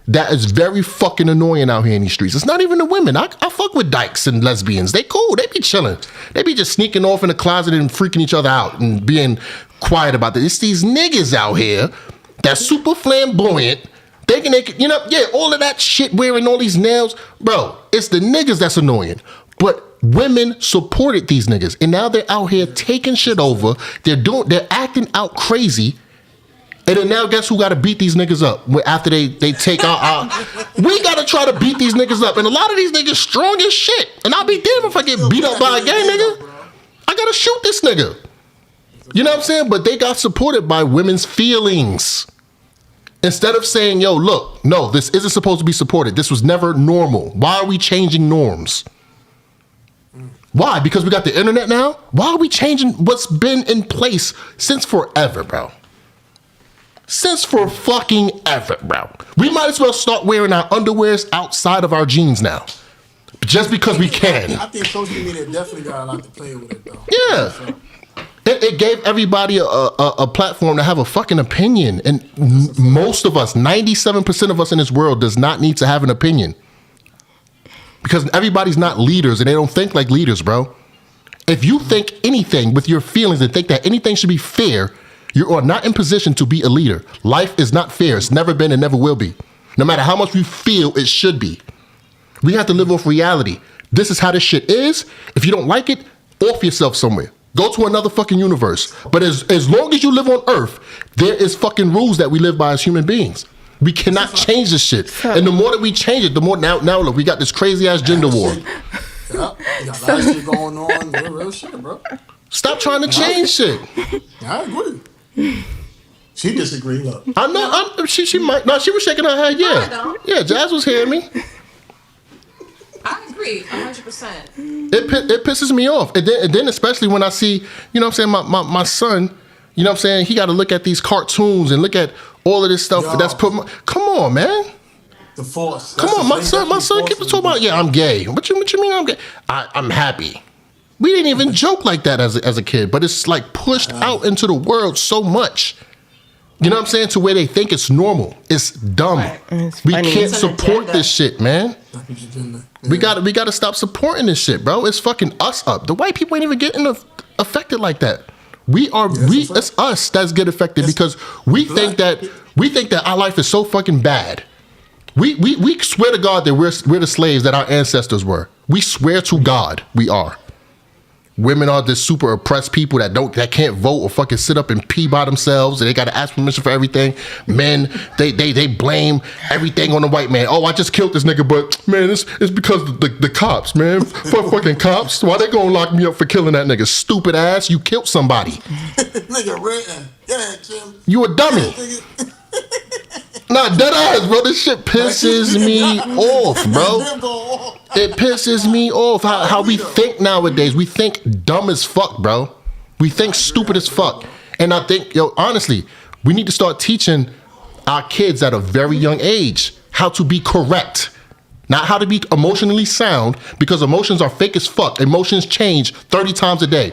that is very fucking annoying out here in these streets. It's not even the women. I fuck with dykes and lesbians. They cool. They be chilling. They be just sneaking off in the closet and freaking each other out and being quiet about this. It's these niggas out here that's super flamboyant, thinking they can, all of that shit, wearing all these nails. Bro, it's the niggas that's annoying. But women supported these niggas. And now they're out here taking shit over. They're acting out crazy. And then now guess who got to beat these niggas up after they take our we got to try to beat these niggas up. And a lot of these niggas strong as shit. And I'll be damned if I get beat up by a gay nigga. I got to shoot this nigga. You know what I'm saying? But they got supported by women's feelings. Instead of saying, yo, look, no, this isn't supposed to be supported. This was never normal. Why are we changing norms? Why? Because we got the internet now? Why are we changing what's been in place since forever, bro? Since for fucking ever, bro. We might as well start wearing our underwears outside of our jeans now. Just because we can. I think social media definitely got a lot to play with it, though. Yeah. It gave everybody a platform to have a fucking opinion. And most of us, 97% of us in this world does not need to have an opinion. Because everybody's not leaders and they don't think like leaders, bro. If you think anything with your feelings and think that anything should be fair, you are not in position to be a leader. Life is not fair. It's never been and never will be. No matter how much we feel it should be. We have to live off reality. This is how this shit is. If you don't like it, off yourself somewhere. Go to another fucking universe. But as long as you live on Earth, there is fucking rules that we live by as human beings. We cannot change this shit. And the more that we change it, the more now look, we got this crazy ass gender war. Yeah, you got a lot of shit going on. Real shit, bro. Stop trying to change shit. I agree. She disagreed. Look, I'm not. She might. No, she was shaking her head. Yeah, No, yeah. Jazz was hearing me. I agree, 100%. It pisses me off, and then especially when I see, you know what I'm saying, my son, you know what I'm saying, he got to look at these cartoons and look at all of this stuff that's put. Come on, man. The force. Come on, my son keeps talking about, yeah, I'm gay. What you mean I'm gay? I'm happy. We didn't even joke like that as a kid, but it's like pushed out into the world so much. You know what I'm saying? To where they think it's normal. It's dumb. It's we funny. can't support this shit, man. Yeah. We gotta stop supporting this shit, bro. It's fucking us up. The white people ain't even getting affected like that. It's us that's get affected because we think that our life is so fucking bad. We swear to God that we're the slaves that our ancestors were. We swear to God we are. Women are this super oppressed people that can't vote or fucking sit up and pee by themselves and they gotta ask permission for everything. Men, they blame everything on the white man. Oh, I just killed this nigga, but man, it's because the cops, man. Fuck fucking cops. Why they gonna lock me up for killing that nigga? Stupid ass, you killed somebody. Nigga, written. Yeah, Jim. You a dummy. Nah, dead ass, bro. This shit pisses me off, bro. It pisses me off how we think nowadays. We think dumb as fuck, bro. We think stupid as fuck. And I think, honestly, we need to start teaching our kids at a very young age how to be correct. Not how to be emotionally sound, because emotions are fake as fuck. Emotions change 30 times a day.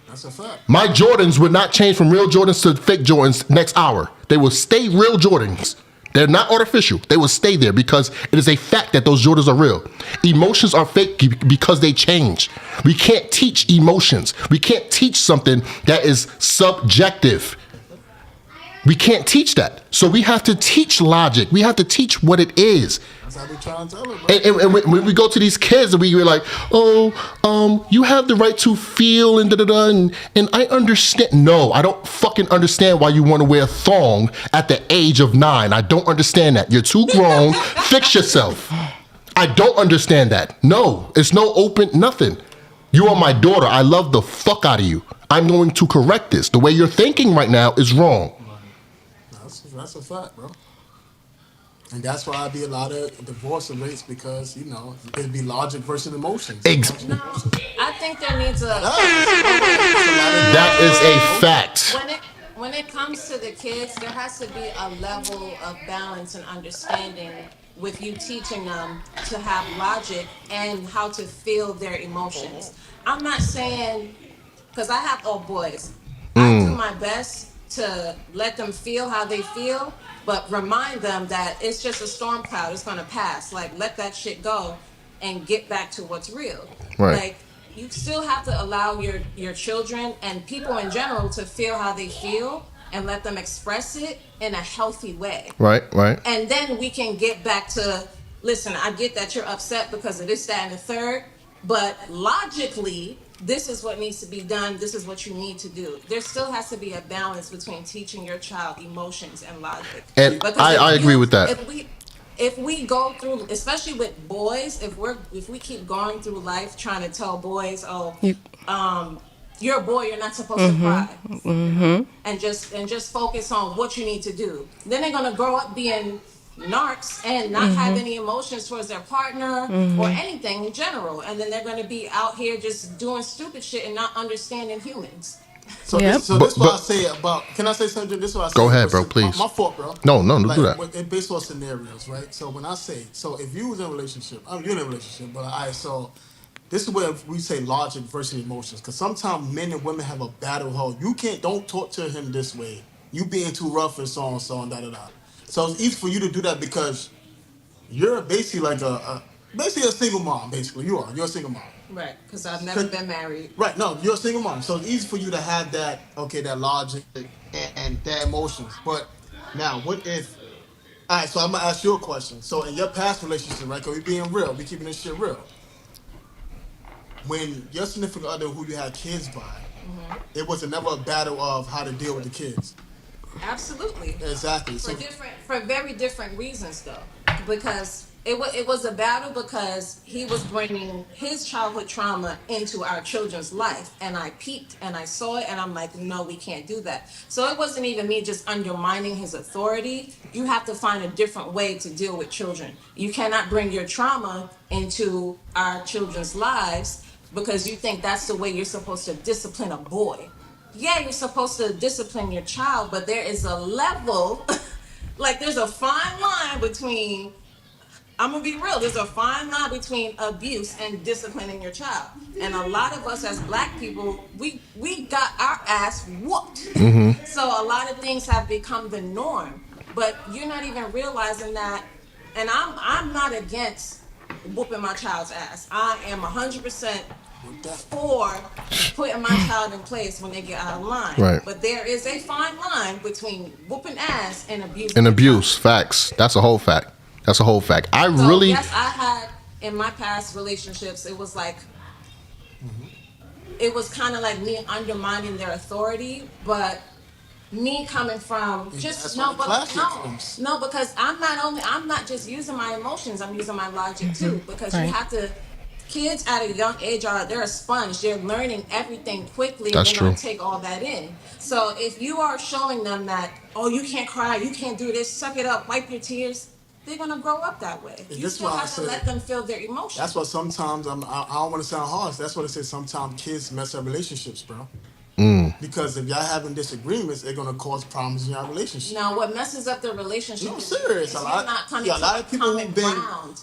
That's a fact. My Jordans would not change from real Jordans to fake Jordans next hour. They will stay real Jordans. They're not artificial. They will stay there because it is a fact that those Jordans are real. Emotions are fake because they change. We can't teach emotions. We can't teach something that is subjective. We can't teach that. So we have to teach logic. We have to teach what it is. That's how we try and tell it, bro. And when we go to these kids and we're like, you have the right to feel and da-da-da, and I understand. No, I don't fucking understand why you want to wear a thong at the age of 9. I don't understand that. You're too grown. Fix yourself. I don't understand that. No, it's no open, nothing. You are my daughter. I love the fuck out of you. I'm going to correct this. The way you're thinking right now is wrong. That's a fact, bro. And that's why I'd be a lot of divorce rates because, it'd be logic versus emotions. No, I think there needs a. It's a lot of That logic is versus a emotion. fact. When it comes to the kids, there has to be a level of balance and understanding with you teaching them to have logic and how to feel their emotions. I'm not saying because I have all boys. I do my best to let them feel how they feel, but remind them that it's just a storm cloud. It's gonna pass. Like let that shit go and get back to what's real. Right. Like you still have to allow your children and people in general to feel how they feel and let them express it in a healthy way. Right. And then we can get back to listen, I get that you're upset because of this, that, and the third, but logically, this is what needs to be done. This is what you need to do. There still has to be a balance between teaching your child emotions and logic. And Because I agree with that. if we go through, especially with boys, if we keep going through life trying to tell boys, you're a boy, you're not supposed to cry, and just focus on what you need to do, then they're gonna grow up being narcs and not have any emotions towards their partner or anything in general, and then they're gonna be out here just doing stupid shit and not understanding humans. So Yep. this is what I say about. Can I say something? This is what I say. Go ahead, bro, please. My fault, bro. No, don't do that. In based on scenarios, right? So when I say, if you was in a relationship, you're in a relationship, but so this is where we say logic versus emotions, because sometimes men and women have a battle. You don't talk to him this way. You being too rough and so on, da da da. So it's easy for you to do that because you're basically like basically a single mom. Basically, you're a single mom. Right, because I've never been married. Right, no, you're a single mom, so it's easy for you to have that, that logic and that emotions. But now, what if? All right, so I'm gonna ask you a question. So in your past relationship, right? Cause we being real, we keeping this shit real. When your significant other, who you had kids by, it was never a battle of how to deal with the kids. Absolutely. Exactly. For very different reasons though, because it was a battle because he was bringing his childhood trauma into our children's life, and I peeped and I saw it, and I'm like, no, we can't do that. So it wasn't even me just undermining his authority. You have to find a different way to deal with children. You cannot bring your trauma into our children's lives because you think that's the way you're supposed to discipline a boy. Yeah, you're supposed to discipline your child, but there is a level, like there's a fine line between, I'm gonna be real, there's a fine line between abuse and disciplining your child. And a lot of us as black people, we got our ass whooped. So a lot of things have become the norm, but you're not even realizing that, and I'm not against whooping my child's ass. I am 100% for putting my child in place when they get out of line. Right. But there is a fine line between whooping ass and abuse. And abuse, facts. That's a whole fact. Yes, I had in my past relationships, it was like, it was kind of like me undermining their authority, but me coming from because I'm not just using my emotions, I'm using my logic too, because you have to. Kids at a young age they're a sponge. They're learning everything quickly, and they're gonna take all that in. So if you are showing them that, you can't cry, you can't do this, suck it up, wipe your tears, they're gonna grow up that way. You still have to let them feel their emotions. That's why sometimes I don't want to sound harsh. That's what I say. Sometimes kids mess up relationships, bro. Because if y'all having disagreements, they're gonna cause problems in your relationship. Now, what messes up the relationship? No, serious. A lot of people who've been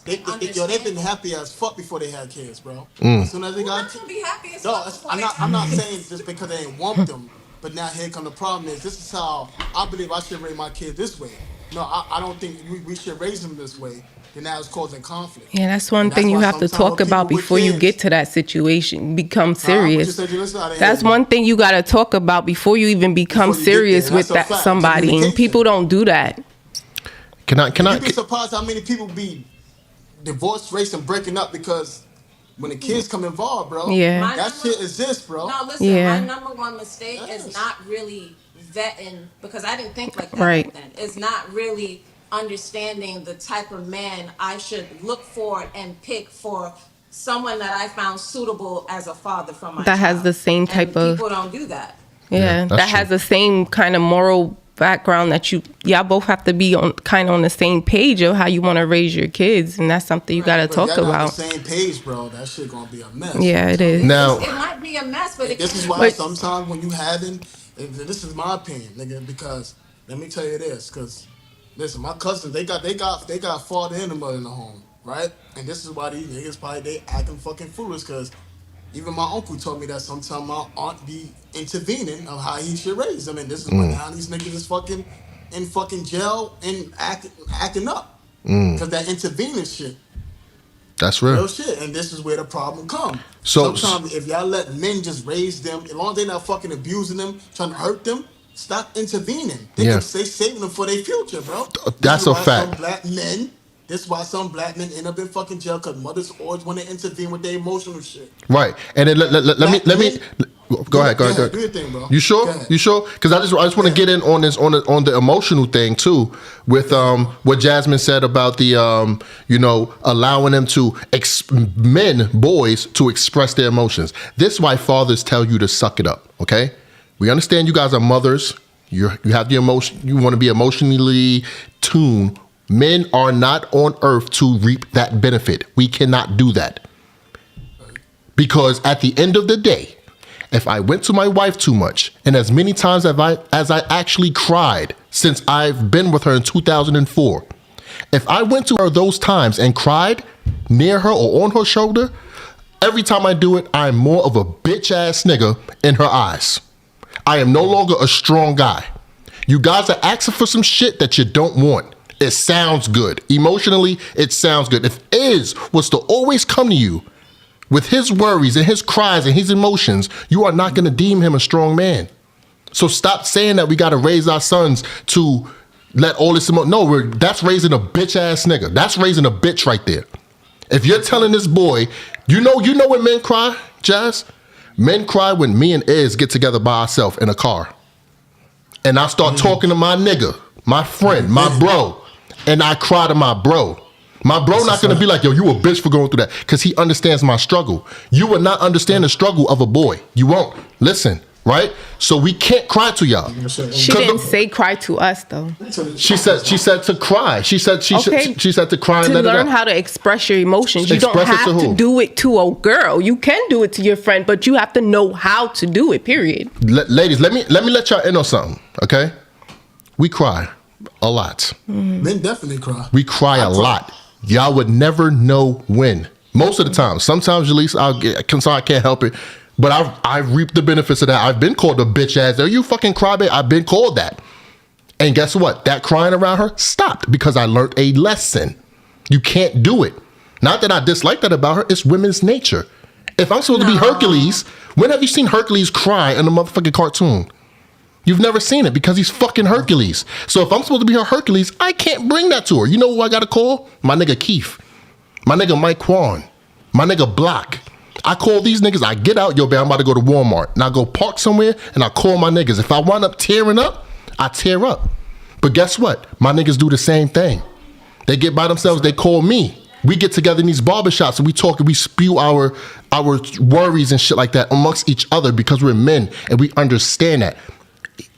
they've been happy as fuck before they had kids, bro. As soon as they got kids, be happy as fuck. I'm not saying just because they ain't want them, but now here come the problem is this is how I believe I should raise my kids this way. No, I don't think we should raise them this way. And now it's causing conflict. Yeah, that's one thing you have to talk about before you get to that situation. Become serious. That's one thing you got to talk about before you even become serious with that somebody. And people don't do that. Can I? You'd be surprised how many people be divorce rates and breaking up because when the kids come involved, bro. Yeah. That shit exists, bro. No, listen. My number one mistake is not really vetting, because I didn't think like that back then. It's not really understanding the type of man I should look for and pick for someone that I found suitable as a father for my child. That has the same type of... People don't do that. Yeah, that has the same kind of moral background that y'all both have to be on kind of on the same page of how you want to raise your kids, and that's something you got to talk y'all about. Not the same page, bro. That shit gonna be a mess. Yeah, it is. Now, it might be a mess, but this is why sometimes when you having, this is my opinion, nigga, because let me tell you this, because listen, my cousins, they got father and a mother in the home, right? And this is why these niggas probably they acting fucking foolish, because even my uncle told me that sometimes my aunt be intervening of how he should raise them, and this is why now these niggas is fucking in fucking jail and acting up, because that intervening shit. That's real. Real shit, and this is where the problem comes. So sometimes if y'all let men just raise them, as long as they're not fucking abusing them, trying to hurt them, stop intervening. They saving them for their future, bro. That's a fact. This is why some black men end up in fucking jail, because mothers always want to intervene with their emotional shit. Right, and then let me go ahead. Do your thing, bro. You sure? You sure? Because I just want to get in on this on the emotional thing too, with what Jasmine said about the allowing them to boys to express their emotions. This is why fathers tell you to suck it up. Okay, we understand you guys are mothers. You have the emotion. You want to be emotionally tuned. Men are not on earth to reap that benefit. We cannot do that. Because at the end of the day, if I went to my wife too much, and as many times as I actually cried since I've been with her in 2004, if I went to her those times and cried near her or on her shoulder, every time I do it, I'm more of a bitch ass nigga in her eyes. I am no longer a strong guy. You guys are asking for some shit that you don't want. It sounds good. Emotionally, it sounds good. If Iz was to always come to you with his worries and his cries and his emotions, you are not going to deem him a strong man. So stop saying that we got to raise our sons to let all this No, that's raising a bitch ass nigga. That's raising a bitch right there. If you're telling this boy, you know when men cry, Jazz? Men cry when me and Iz get together by ourselves in a car. And I start talking to my nigga, my friend, my bro. And I cry to my bro. My bro not going to be like, yo, you a bitch for going through that. Because he understands my struggle. You will not understand the struggle of a boy. You won't. Listen, right? So we can't cry to y'all. She didn't say cry to us, though. She said to cry. She said to cry and to let it out. learn how to express your emotions. You don't have to do it to a girl. You can do it to your friend, but you have to know how to do it, period. Ladies, let me let y'all in on something, okay? We cry. A lot. Men definitely cry. We cry a lot. Y'all would never know when. Most of the time. Sometimes, at least, I can't help it. But I reap the benefits of that. I've been called a bitch ass. Are you fucking crybaby? I've been called that. And guess what? That crying around her stopped because I learned a lesson. You can't do it. Not that I dislike that about her. It's women's nature. If I'm supposed to be Hercules, when have you seen Hercules cry in a motherfucking cartoon? You've never seen it because he's fucking Hercules. So if I'm supposed to be her Hercules, I can't bring that to her. You know who I got to call? My nigga Keith. My nigga Mike Quan. My nigga Block. I call these niggas. I get out, yo, babe, I'm about to go to Walmart. And I go park somewhere and I call my niggas. If I wind up tearing up, I tear up. But guess what? My niggas do the same thing. They get by themselves. They call me. We get together in these barbershops and we talk and we spew our worries and shit like that amongst each other because we're men and we understand that.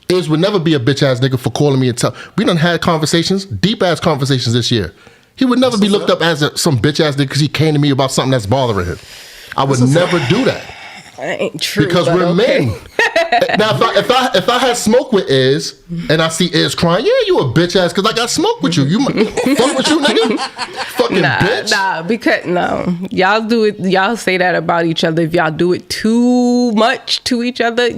Iz would never be a bitch ass nigga for calling me and tell. We done had conversations, deep ass conversations this year. He would never be looked up as some bitch ass nigga because he came to me about something that's bothering him. I would never do that. That ain't true. Because we're men. Now, if I had smoke with Iz and I see Iz crying, yeah, you a bitch ass because I got smoke with you. You fuck with you, nigga? Fucking bitch. Because y'all do it. Y'all say that about each other. If y'all do it too much to each other.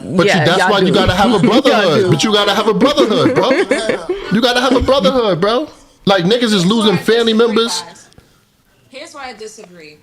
But that's why you gotta have a brotherhood. But you gotta have a brotherhood, bro. You gotta have a brotherhood, bro. Like niggas is losing family members. Here's why I disagree.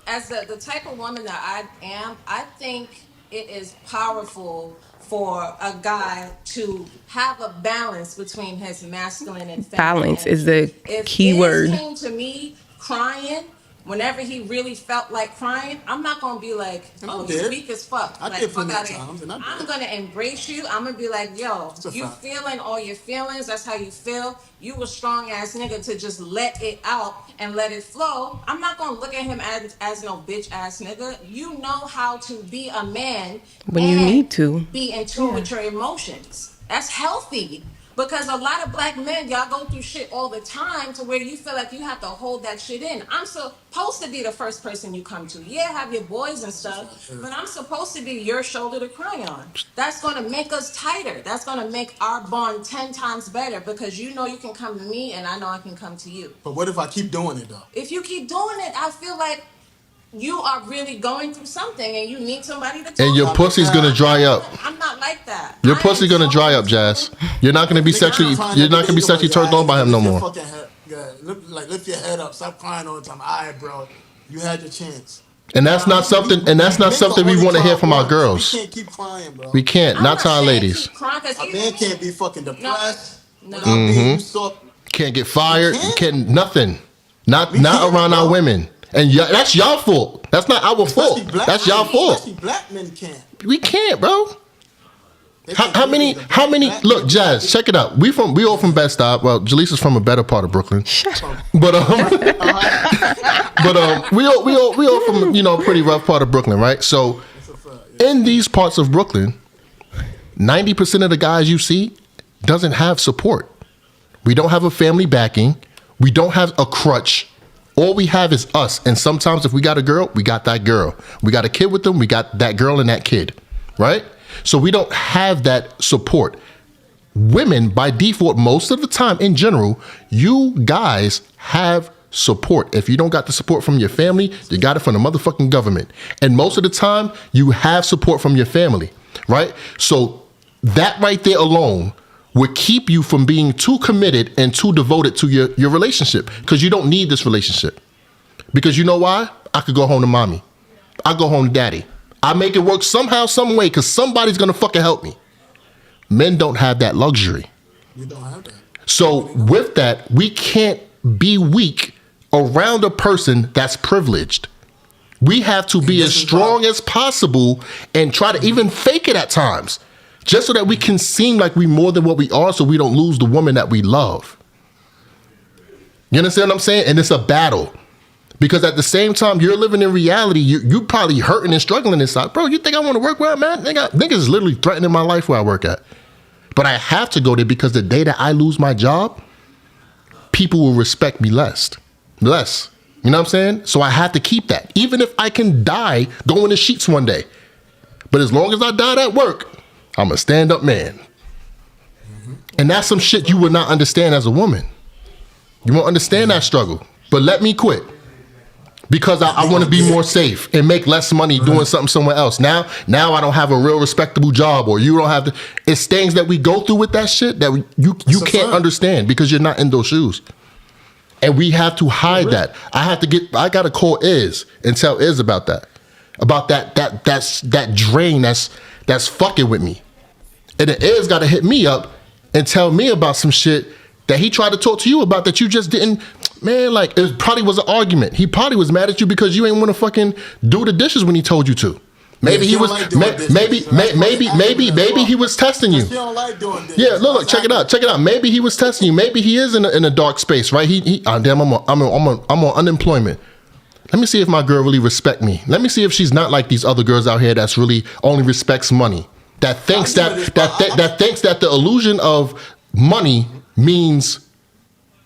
As the type of woman that I am, I think it is powerful for a guy to have a balance between his masculine and feminine. Balance is the key word. If he came to me crying whenever he really felt like crying, I'm not gonna be like, oh, you're weak as fuck. I Like, did fuck plenty out of of times, here. and I did. I'm gonna embrace you. I'm gonna be like, yo, you fact. feeling all your feelings. That's how you feel. You a strong ass nigga to just let it out and let it flow. I'm not gonna look at him as no bitch ass nigga. You know how to be a man when you need to be in tune with your emotions. That's healthy. Because a lot of black men, y'all go through shit all the time to where you feel like you have to hold that shit in. I'm supposed to be the first person you come to. Yeah, have your boys and stuff, but I'm supposed to be your shoulder to cry on. That's going to make us tighter. That's going to make our bond 10 times better because you know you can come to me and I know I can come to you. But what if I keep doing it, though? If you keep doing it, I feel like you are really going through something and you need somebody to talk to. And your pussy's gonna dry up. I'm not like that. Your pussy's gonna dry up, Jazz. You're not gonna be sexually. You're not gonna be sexually turned on by him no more. Lift your head up. Stop crying all the time. All right, bro. You had your chance. And that's not something. And that's not something we want to hear from our girls. We can't keep crying, bro. We can't. Not to our ladies. A man can't be fucking depressed. No. Can't get fired. Can't nothing. Not around our women. And that's y'all fault. That's not our fault. That's y'all fault. Especially black men can't. We can't, bro. How many? Look, Jazz, check it out. We all from Bed-Stuy. Well, Jaleesa's from a better part of Brooklyn. But we all from a pretty rough part of Brooklyn, right? So, in these parts of Brooklyn, 90% of the guys you see doesn't have support. We don't have a family backing. We don't have a crutch. All we have is us. And sometimes if we got a girl, we got that girl. We got a kid with them, we got that girl and that kid, right? So we don't have that support. Women, by default, most of the time in general, you guys have support. If you don't got the support from your family, you got it from the motherfucking government. And most of the time, you have support from your family, right? So that right there alone would keep you from being too committed and too devoted to your relationship, because you don't need this relationship. Because you know why? I could go home to mommy. I go home to daddy. I make it work somehow, some way, because somebody's going to fucking help me. Men don't have that luxury. You don't have that. So with that, we can't be weak around a person that's privileged. We have to be as strong as possible and try to even fake it at times, just so that we can seem like we more than what we are, so we don't lose the woman that we love. You understand what I'm saying? And it's a battle. Because at the same time, you're living in reality, you probably hurting and struggling inside. Bro, you think I want to work where I'm at? Niggas is literally threatening my life where I work at. But I have to go there because the day that I lose my job, people will respect me less. You know what I'm saying? So I have to keep that. Even if I can die going to Sheets one day. But as long as I die at work, I'm a stand-up man. And that's some shit you would not understand as a woman. You won't understand that struggle. But let me quit. Because I want to be more safe and make less money doing something somewhere else. Now I don't have a real respectable job, or you don't have the. It's things that we go through with that shit that you can't understand because you're not in those shoes. And we have to hide that. I got to call Iz and tell Iz about that. About that drain that's fucking with me. And then Iz got to hit me up and tell me about some shit that he tried to talk to you about that you just didn't. Man, like, it probably was an argument. He probably was mad at you because you ain't want to fucking do the dishes when he told you to. Maybe he was, maybe he was testing you. Yeah, look, check it out. Maybe he was testing you. Maybe he is in a dark space, right? I'm on unemployment. Let me see if my girl really respect me. Let me see if she's not like these other girls out here that's really only respects money. That thinks that the illusion of money means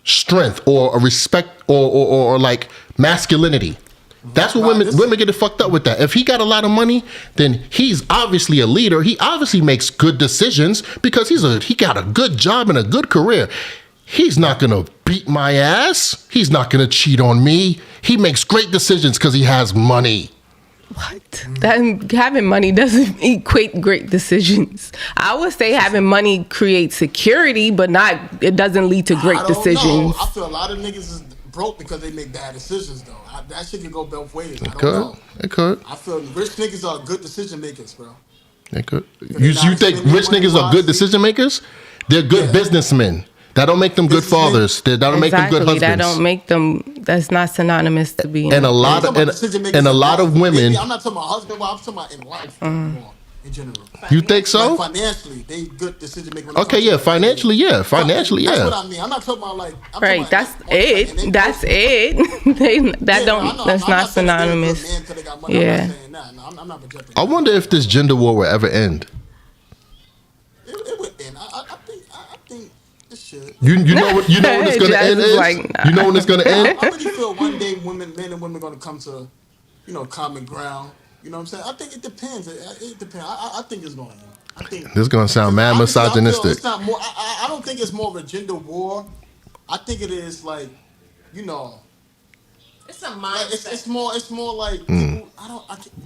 strength or a respect or like masculinity. That's what women get it fucked up with that. If he got a lot of money, then he's obviously a leader. He obviously makes good decisions because he got a good job and a good career. He's not gonna beat my ass. He's not gonna cheat on me. He makes great decisions because he has money. What? That having money doesn't equate great decisions. I would say having money creates security, but it doesn't lead to great decisions. Know. I feel a lot of niggas is broke because they make bad decisions, though. That shit can go both ways. It could. I feel rich niggas are good decision makers, bro. They could. You think rich niggas are good decision makers? They're good businessmen. That don't make them good fathers. That don't make them good husbands. That don't make them. That's not synonymous to being. And a lot of women. I'm not talking about husband. I'm talking about in life. In general. You think so? Like financially, they good decision makers. Okay, yeah, financially, yeah. That's what I mean. I'm not talking about like. Right, that's it. That's it. That's not synonymous. Yeah. I'm not projecting. I wonder if this gender war will ever end. It would end. I think it should. You know when it's gonna end is? You know when it's gonna end? I really feel one day men and women are gonna come to, common ground. You know what I'm saying? I think it depends. It depends. I think it's going to. I think this is going to sound mad misogynistic. It's not more. I don't think it's more of a gender war. I think it is like, it's a mindset. It's more like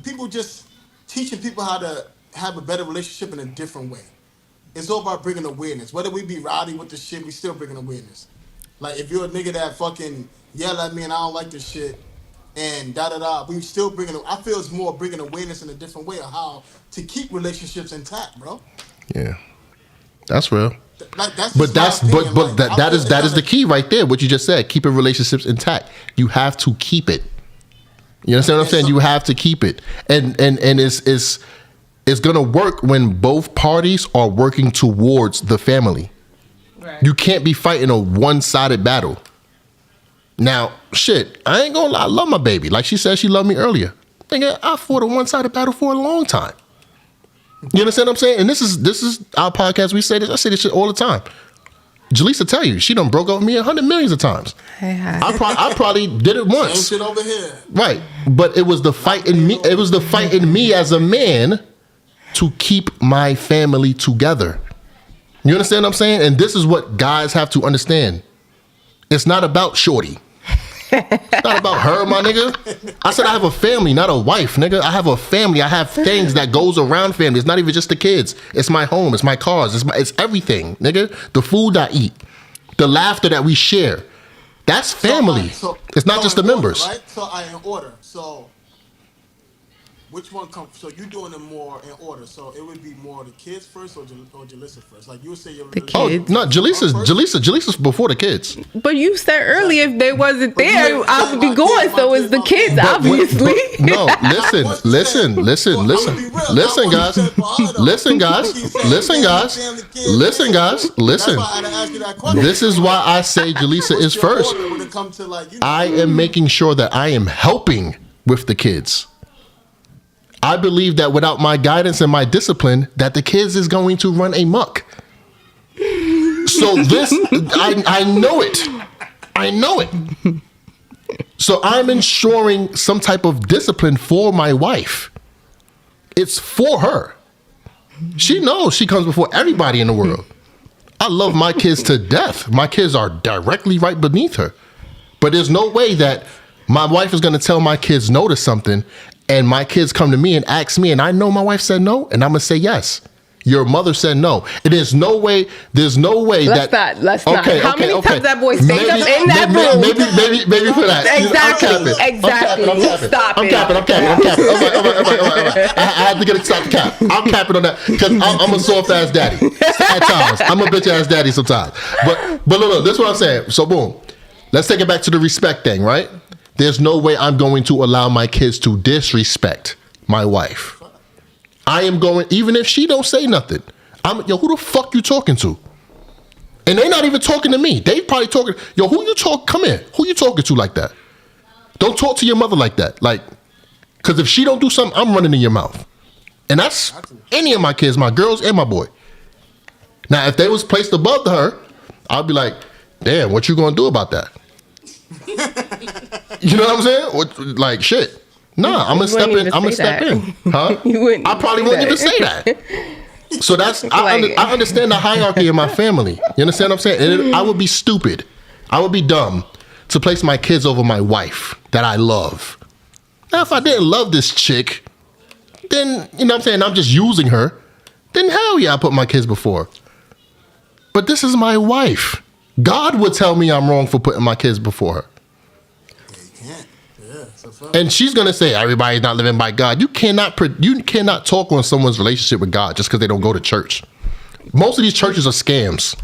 people just teaching people how to have a better relationship in a different way. It's all about bringing awareness. Whether we be rowdy with the shit, we still bringing awareness. Like if you're a nigga that fucking yell at me and I don't like this shit. And we still I feel it's more bringing awareness in a different way of how to keep relationships intact, bro. Yeah, that's real. That is the key right there. What you just said, keeping relationships intact. You have to keep it. You understand what I'm saying? You have to keep it, and it's gonna work when both parties are working towards the family. Right. You can't be fighting a one-sided battle. Now, shit, I ain't gonna lie, I love my baby. Like she said, she loved me earlier. Nigga, I fought a one-sided battle for a long time. You understand what I'm saying? And this is our podcast. We say this. I say this shit all the time. Jaleesa tell you, she done broke up with me 100 millions of times. I probably did it once. Same shit over here. Right, but it was the fight in me. It was the fight in me as a man to keep my family together. You understand what I'm saying? And this is what guys have to understand. It's not about shorty. It's not about her, my nigga. I said I have a family, not a wife, nigga. I have a family. I have things that goes around family. It's not even just the kids. It's my home. It's my cars. It's everything, nigga. The food I eat, the laughter that we share. That's family. It's not just the members. Right? So in order. So which one comes? So you doing them more in order. So it would be more the kids first or Jaleesa first. Like you would say the kids. Oh no, Jaleesa's before the kids. But you said earlier if they wasn't there, I would be going. So it's the kids, obviously. No, listen, guys. This is why I say Jaleesa is first. I am making sure that I am helping with the kids. I believe that without my guidance and my discipline, that the kids is going to run amok. So this, I know it. I know it. So I'm ensuring some type of discipline for my wife. It's for her. She knows she comes before everybody in the world. I love my kids to death. My kids are directly right beneath her. But there's no way that my wife is going to tell my kids no to something and my kids come to me and ask me and I know my wife said no and I'm going to say yes. Your mother said no. There's no way let's that... Let's not. How many times that boy stayed up in that room? Maybe for that. Exactly. Stop it. I'm capping. All right. I had to get a stop cap. I'm capping on that because I'm a soft ass daddy at times. I'm a bitch ass daddy sometimes. But look, this is what I'm saying. So boom, let's take it back to the respect thing, right? There's no way I'm going to allow my kids to disrespect my wife. I am going, even if she don't say nothing. Who the fuck you talking to? And they not even talking to me. They probably talking, come here. Who you talking to like that? Don't talk to your mother like that. Like, because if she don't do something, I'm running in your mouth. And that's any of my kids, my girls and my boy. Now, if they was placed above her, I'd be like, damn, what you gonna do about that? You know what I'm saying? Like, shit. Nah, I'm gonna step in. Huh? I probably wouldn't even say that. So that's I understand the hierarchy in my family. You understand what I'm saying? And I would be stupid. I would be dumb to place my kids over my wife that I love. Now, if I didn't love this chick, then you know what I'm saying, I'm just using her. Then hell yeah, I put my kids before. But this is my wife. God would tell me I'm wrong for putting my kids before her. And she's gonna say everybody's not living by God. You cannot talk on someone's relationship with God just because they don't go to church. Most of these churches are scams.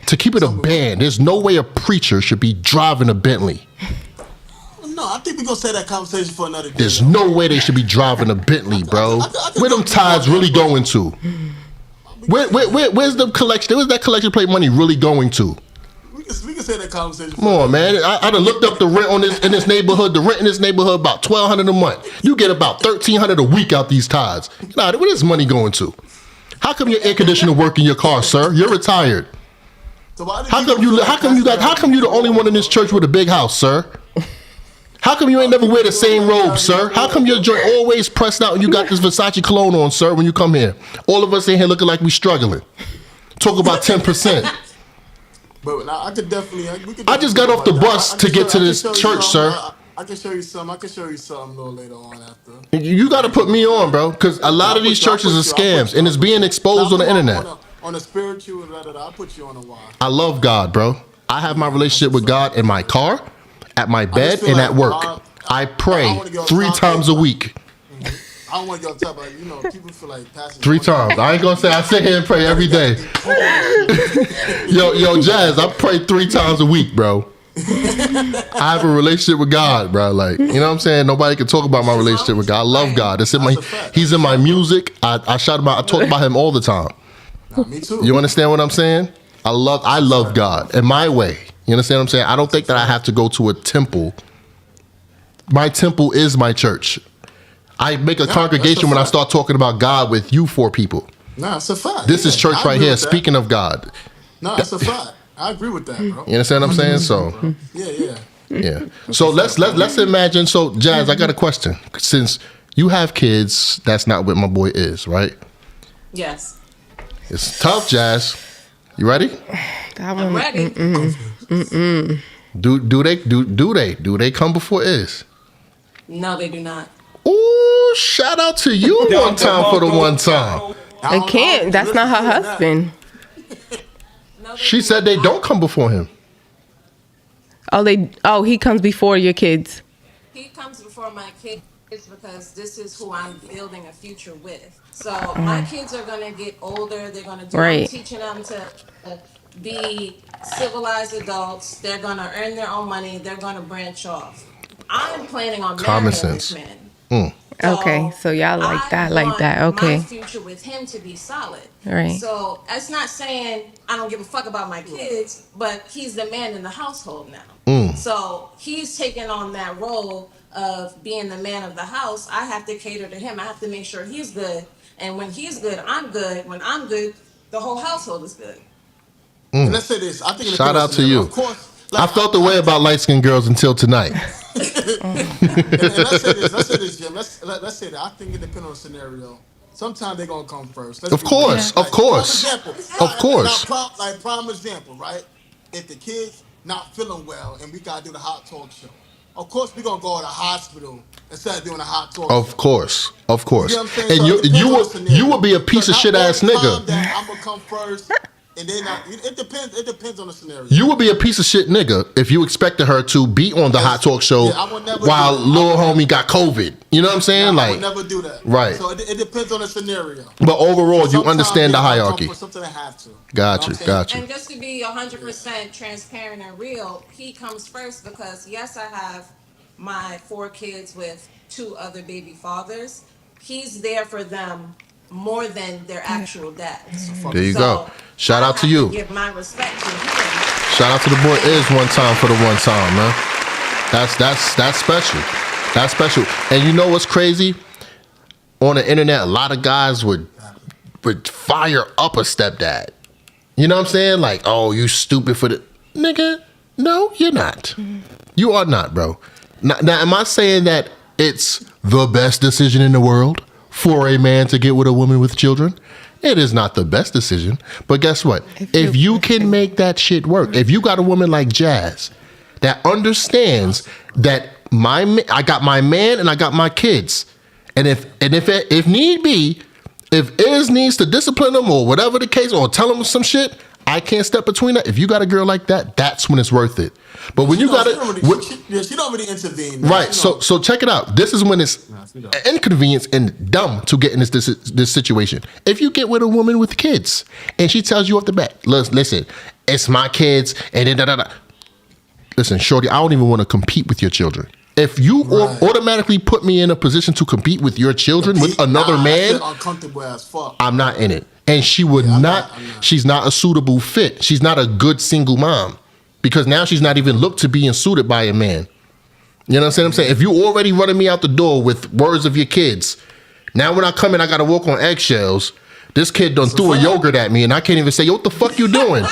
To keep it a band, there's no way a preacher should be driving a Bentley. No, I think we're going to say that conversation for another day. There's no way they should be driving a Bentley, bro. Where them tithes really going to? Where's the collection? Where's that collection plate money really going to? We can say that conversation. Come on, man. I done looked up the rent in this neighborhood. The rent in this neighborhood about $1,200 a month. You get about $1,300 a week out these tithes. Nah, where is money going to? How come your air conditioner work in your car, sir? You're retired. So How come you the only one in this church with a big house, sir? How come you ain't never wear the same robe, sir? How come your joint always pressed out and you got this Versace cologne on, sir, when you come here? All of us in here looking like we struggling. Talk about 10%. But I could definitely. I just got off the bus to get to this church, sir. I can show you some. I can show you something a little later on after. You got to put me on, bro, because a lot of these churches are scams and it's being exposed on the internet. On a spiritual, I'll put you on a while. I love God, bro. I have my relationship with God in my car, at my bed, and at work. I pray 3 times a week. I don't want to go top, but people feel like passing. 3 times. I ain't gonna say I sit here and pray every day. yo, Jazz, I pray 3 times a week, bro. I have a relationship with God, bro. Like, you know what I'm saying? Nobody can talk about my relationship with God. I love God. He's in my music. I shout about. I talk about him all the time. Me too. You understand what I'm saying? I love God in my way. You understand what I'm saying? I don't think that I have to go to a temple. My temple is my church. I make a congregation when I start talking about God with you 4 people. Nah, it's a fact. This is church right here, speaking of God. No, it's a fact. I agree with that, bro. You understand what I'm saying? So Yeah. So let's imagine. So Jazz, I got a question. Since you have kids, that's not what my boy is, right? Yes. It's tough, Jazz. You ready? I'm ready. Do they come before Is? No, they do not. Ooh, shout out to you one time for the one time. They can't. That's not her husband. No, She said they don't come before him. He comes before your kids. He comes before my kids because this is who I'm building a future with. So my kids are gonna get older. They're gonna do. Right. I'm teaching them to be civilized adults. They're gonna earn their own money. They're gonna branch off. I'm planning on Common marrying sense. this man. Okay, so y'all like that. Okay. My future with him to be solid. Right. So that's not saying I don't give a fuck about my kids, but he's the man in the household now. So he's taking on that role of being the man of the house. I have to cater to him. I have to make sure he's good. And when he's good, I'm good. When I'm good, the whole household is good. And let's say this. I think Shout out to you. Of course, I felt the way about light-skinned girls until tonight. and let's say this, Jim. Let's say that. I think it depends on the scenario. Sometimes they're gonna come first. Of course. Prime example, right? If the kid's not feeling well and we gotta do the hot talk show, of course we're gonna go to the hospital instead of doing a hot talk show. Of course. You know what I'm saying? And So you would be a piece of shit ass nigga. I'm gonna come first. And then it depends on the scenario. You would be a piece of shit nigga if you expected her to be on the hot talk show while little homie got COVID. You know what I'm saying? I would never do that. Right. So it depends on the scenario. But overall, you understand the hierarchy. Something I have to. Got you. And just to be 100% transparent and real, he comes first because yes, I have my 4 kids with 2 other baby fathers. He's there for them more than their actual dads. There you go. Shout out to you. Give my respect to him. Shout out to the boy Is one time for the one time, man. That's special. That's special. And you know what's crazy? On the internet, a lot of guys would fire up a stepdad. You know what I'm saying? Like, oh, you stupid for the nigga. No, you're not. You are not, bro. Now, am I saying that it's the best decision in the world for a man to get with a woman with children? It is not the best decision, but guess what? If you can make that shit work, if you got a woman like Jazz that understands that I got my man and I got my kids, and if need be, if Iz needs to discipline them or whatever the case, or tell them some shit, I can't step between that. If you got a girl like that, that's when it's worth it. But when she don't really intervene. Right. So check it out. This is when it's inconvenience and dumb to get in this situation. If you get with a woman with kids and she tells you off the bat, listen, it's my kids, and then da-da-da. Listen, shorty, I don't even want to compete with your children. If you automatically put me in a position to compete with your children with another man, uncomfortable as fuck. I'm not in it. And she would not, she's not a suitable fit. She's not a good single mom because now she's not even looked to being suited by a man. You know what I'm saying? If you already running me out the door with words of your kids, now when I come in, I got to walk on eggshells. This kid done threw a yogurt at me and I can't even say, yo, what the fuck you doing?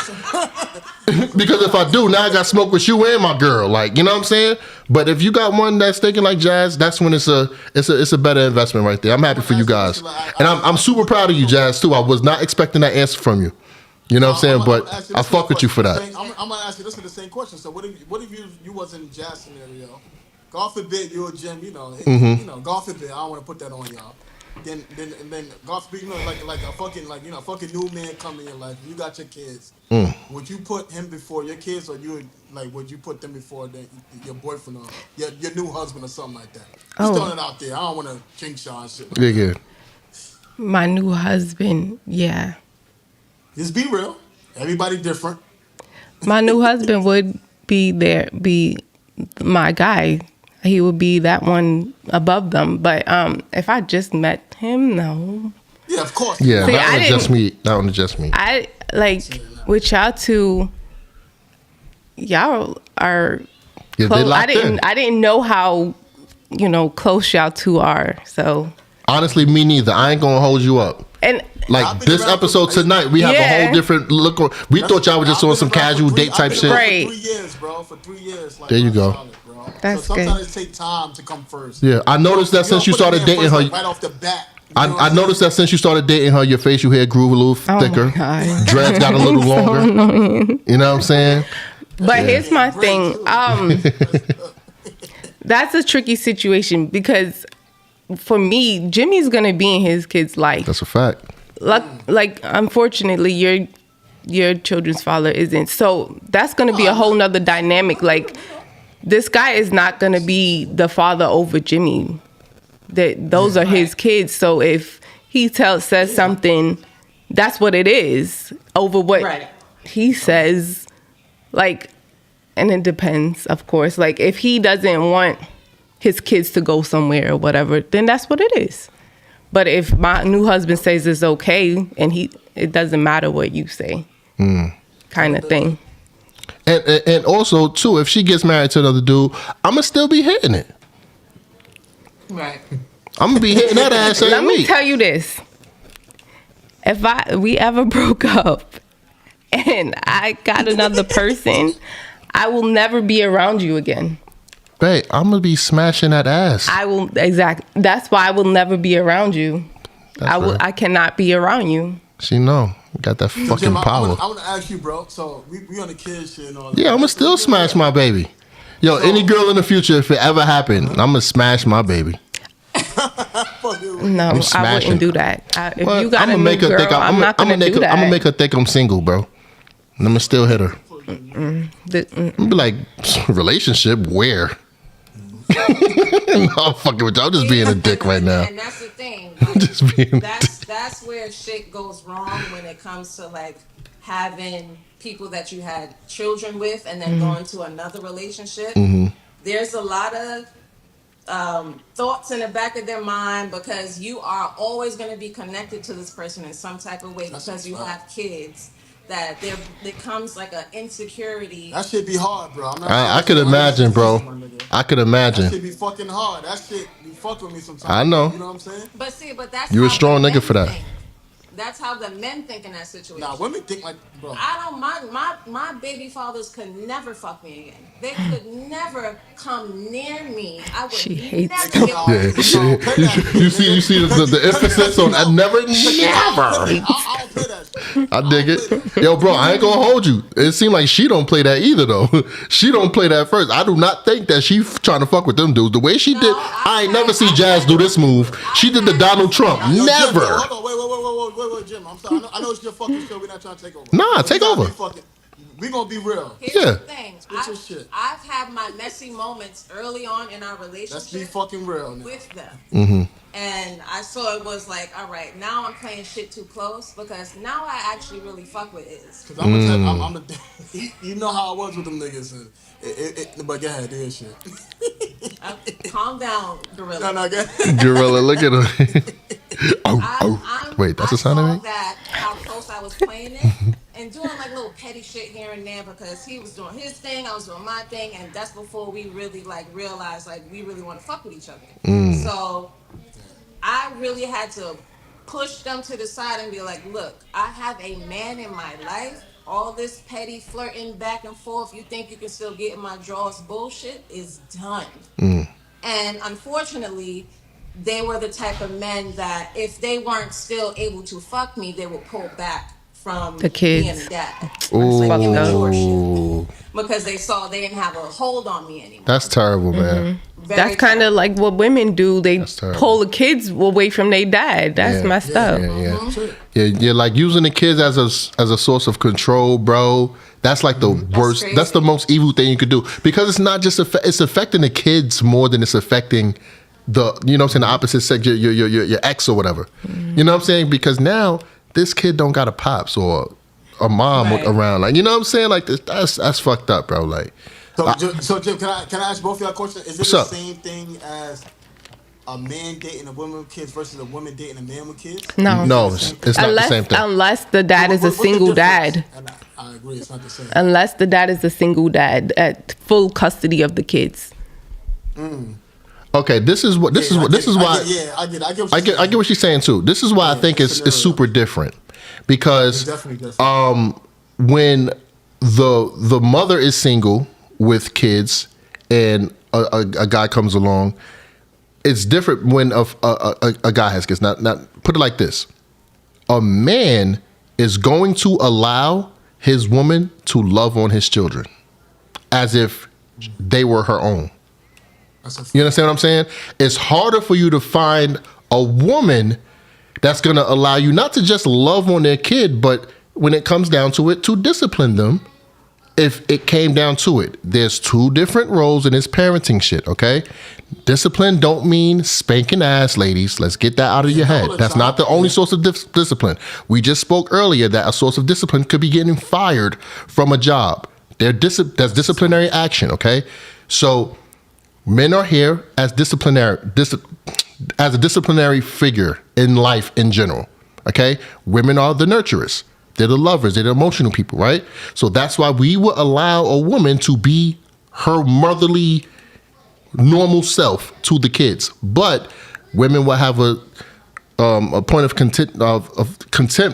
Because if I do, now I got smoke with you and my girl. Like, you know what I'm saying? But if you got one that's thinking like Jazz, that's when it's a better investment right there. I'm happy for you guys. And I'm super proud of you, Jazz, too. I was not expecting that answer from you. You know what I'm saying? But I fuck with you for that. I'm going to ask you this is the same question. So what if you was in Jazz scenario? God forbid you or Jim, you know, God forbid, I don't want to put that on y'all. Then God forbid, like a fucking fucking new man come in your life. You got your kids. Would you put him before your kids, or would you put them before your boyfriend or your new husband or something like that? Just throwing it out there. I don't want to jinx y'all and shit. Yeah. My new husband, yeah. Just be real. Everybody different. My new husband would be my guy. He would be that one above them. But if I just met him, no. Yeah, of course. Yeah, that one is just me. I like with y'all two. Y'all are close. I didn't know how close y'all two are. So honestly, me neither. I ain't gonna hold you up. And like this episode tonight, we have a whole different look. We thought y'all were just on some casual date type shit. Right. For 3 years, bro. For 3 years. Like, there you go. Solid, bro. That's so sometimes good. it takes time to come first. Yeah, I noticed that since you started dating her. Right off the bat. I noticed that since you started dating her, your facial hair grew a little thicker. Dreads got a little longer. You know what I'm saying? But here's my thing. That's a tricky situation because for me, Jimmy's gonna be in his kid's life. That's a fact. Like unfortunately, your children's father isn't. So that's gonna be a whole nother dynamic. Like this guy is not gonna be the father over Jimmy. Those are his kids. So if he says something, that's what it is over what he says. Like, and it depends, of course. Like if he doesn't want his kids to go somewhere or whatever, then that's what it is. But if my new husband says it's okay, and it doesn't matter what you say, kind of thing. And also too, if she gets married to another dude, I'ma still be hitting it. Right. I'm gonna be hitting that ass. Let me tell you this: if we ever broke up and I got another person, I will never be around you again. Babe, I'm gonna be smashing that ass. I will exactly. That's why I will never be around you. I cannot be around you. She know. Got that fucking Jim, power. I want to ask you, bro. So we on the kids shit and all that. Yeah, I'm gonna still smash my baby. Yo, any girl in the future, if it ever happened, I'm gonna smash my baby. No, I wouldn't do that. If you got a new girl, I'm not gonna do that. I'm gonna make her think I'm single, bro. And I'm gonna still hit her. I'm gonna be like, relationship where? No, I'm fucking with you. I'm just being a dick right now. And that's the thing. Like, just being that's where shit goes wrong when it comes to like having people that you had children with and then going to another relationship. There's a lot of thoughts in the back of their mind because you are always going to be connected to this person in some type of way because you have kids. That there comes like an insecurity. That shit be hard, bro. I could imagine, bro. I could imagine. That shit be fucking hard. That shit be fucking with me sometimes. I know. You know what I'm saying? But that's you a strong nigga for that. That's how the men think in that situation. Nah, women think like, bro. I don't. My baby fathers could never fuck me again. They could never come near me. I would. She hates never them. get You see the emphasis on I never. I'll play that shit. I dig it. Yo, bro, I ain't gonna hold you. It seemed like she don't play that either, though. She don't play that first. I do not think that she trying to fuck with them dudes. The way she did, I ain't never see Jazz do this move. She did the Donald Trump. Yo, Never. Jim, hold on, wait, Jim. I'm sorry. I know it's your fucking show. We're not trying to take over. Nah, take over. We gonna be real. Here's Yeah. the thing. I've had my messy moments early on in our relationship. Let's be fucking real now. With them. And I saw it was like, all right, now I'm playing shit too close because now I actually really fuck with Iz. Cause I'm a you know how I was with them niggas. But go ahead, do your shit. Calm down, Gorilla. No, go ahead. Gorilla, look at him. Wait, that's the sound of it? I saw that, how close I was playing it, and doing like little petty shit here and there because he was doing his thing, I was doing my thing, and that's before we really like realized like we really want to fuck with each other. So I really had to push them to the side and be like, look, I have a man in my life. All this petty flirting back and forth, you think you can still get in my drawers bullshit is done. And unfortunately, they were the type of men that if they weren't still able to fuck me, they would pull back from the kids. being a dad. Like immature shit. Because they saw they didn't have a hold on me anymore. That's terrible, man. That's kind of like what women do. They pull the kids away from their dad. That's messed up. Yeah, like using the kids as a source of control, bro. That's like the worst. Crazy. That's the most evil thing you could do because it's not just it's affecting the kids more than it's affecting the, you know what I'm saying, the opposite sex, your ex or whatever. You know what I'm saying? Because now this kid don't got a pops or a mom around. Like, you know what I'm saying? Like that's fucked up, bro. Like. So Jim, can I ask both of y'all a question? Is it the same thing as a man dating a woman with kids versus a woman dating a man with kids? No, it's not the same thing. Unless the dad is a single dad. I agree, it's not the same. Unless the dad is a single dad at full custody of the kids. Okay, this is why I get what she's saying too. This is why I think it's super different because when the mother is single with kids and a guy comes along, it's different when a guy has kids. Not put it like this: a man is going to allow his woman to love on his children as if they were her own. You understand what I'm saying? It's harder for you to find a woman that's going to allow you not to just love on their kid, but when it comes down to it, to discipline them. If it came down to it, there's two different roles in this parenting shit, okay? Discipline don't mean spanking ass, ladies. Let's get that out of your head. That's not the only source of discipline. We just spoke earlier that a source of discipline could be getting fired from a job. That's disciplinary action, okay? So men are here as a disciplinary figure in life in general, okay? Women are the nurturers. They're the lovers. They're the emotional people, right? So that's why we will allow a woman to be her motherly, normal self to the kids. But women will have a point of contempt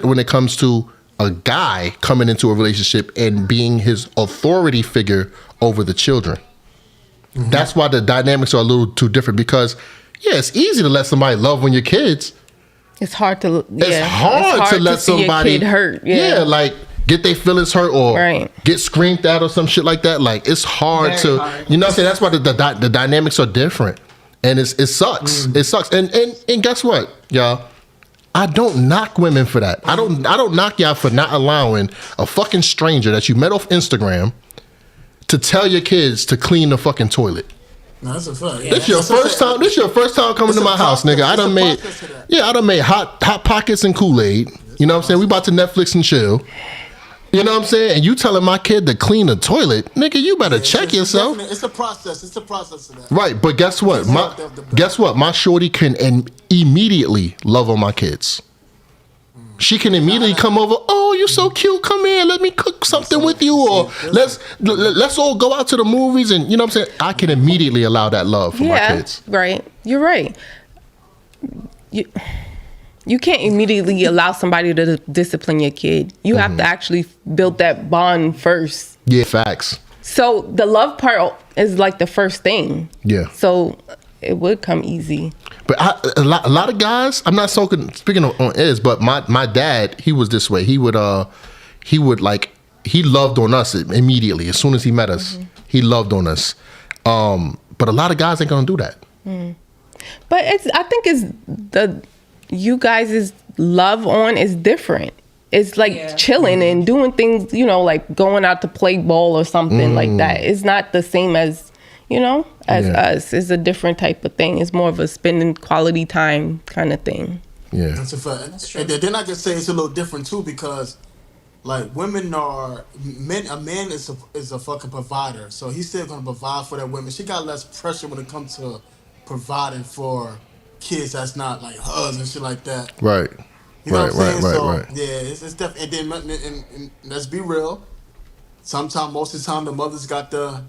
when it comes to a guy coming into a relationship and being his authority figure over the children. That's why the dynamics are a little too different because, it's easy to let somebody love on your kids. It's hard to let somebody kid hurt. Like get their feelings hurt or get screamed at or some shit like that. Like it's hard you know what I'm saying? That's why the dynamics are different. And it sucks. It sucks. And guess what, y'all? I don't knock women for that. I don't knock y'all for not allowing a fucking stranger that you met off Instagram to tell your kids to clean the fucking toilet. No, that's a fact. This your first time coming to my house, nigga. I done made hot pockets and Kool-Aid. You know what I'm saying? We about to Netflix and chill. You know what I'm saying? And you telling my kid to clean the toilet, nigga, you better check yourself. It's a process. It's a process of that. Right, but guess what? My shorty can immediately love on my kids. She can immediately come over. Oh, you're so cute. Come here. Let me cook something with you. Or let's all go out to the movies. And you know what I'm saying? I can immediately allow that love for my kids. Right. You're right. You can't immediately allow somebody to discipline your kid. You have to actually build that bond first. Yeah, facts. So the love part is like the first thing. Yeah. So it would come easy. But a lot of guys, I'm not speaking on Iz, but my dad, he was this way. He loved on us immediately. As soon as he met us, he loved on us. But a lot of guys ain't gonna do that. But I think you guys' love on is different. It's like chilling and doing things, like going out to play ball or something like that. It's not the same as, you know, as us. It's a different type of thing. It's more of a spending quality time kind of thing. Yeah. That's a fact. That's true. And then I can say it's a little different too because, like, a man is a fucking provider, so he's still gonna provide for that woman. She got less pressure when it comes to providing for kids that's not like hers and shit like that. Right. You know what I'm saying? Right. Yeah, it's definitely. And then and let's be real. Sometimes, most of the time, the mother's got the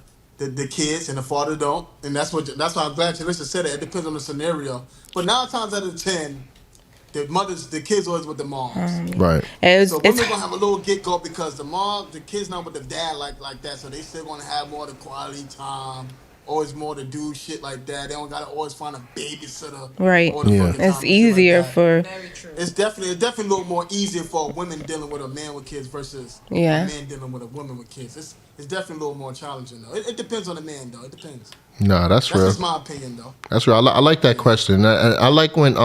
kids and the father don't, and that's why I'm glad Teresa said it. It depends on the scenario, but 9 times out of 10. The kids always with the moms. Right. So women gonna have a little get go because the kids not with the dad like that. So they still gonna have more of the quality time. Always more to do shit like that. They don't gotta always find a babysitter. Right. It's easier for. Very true. It's definitely a little more easier for a woman dealing with a man with kids versus a man dealing with a woman with kids. It's definitely a little more challenging though. It depends on the man though. It depends. Nah, that's real. That's just my opinion though. That's real. I like that question. I like when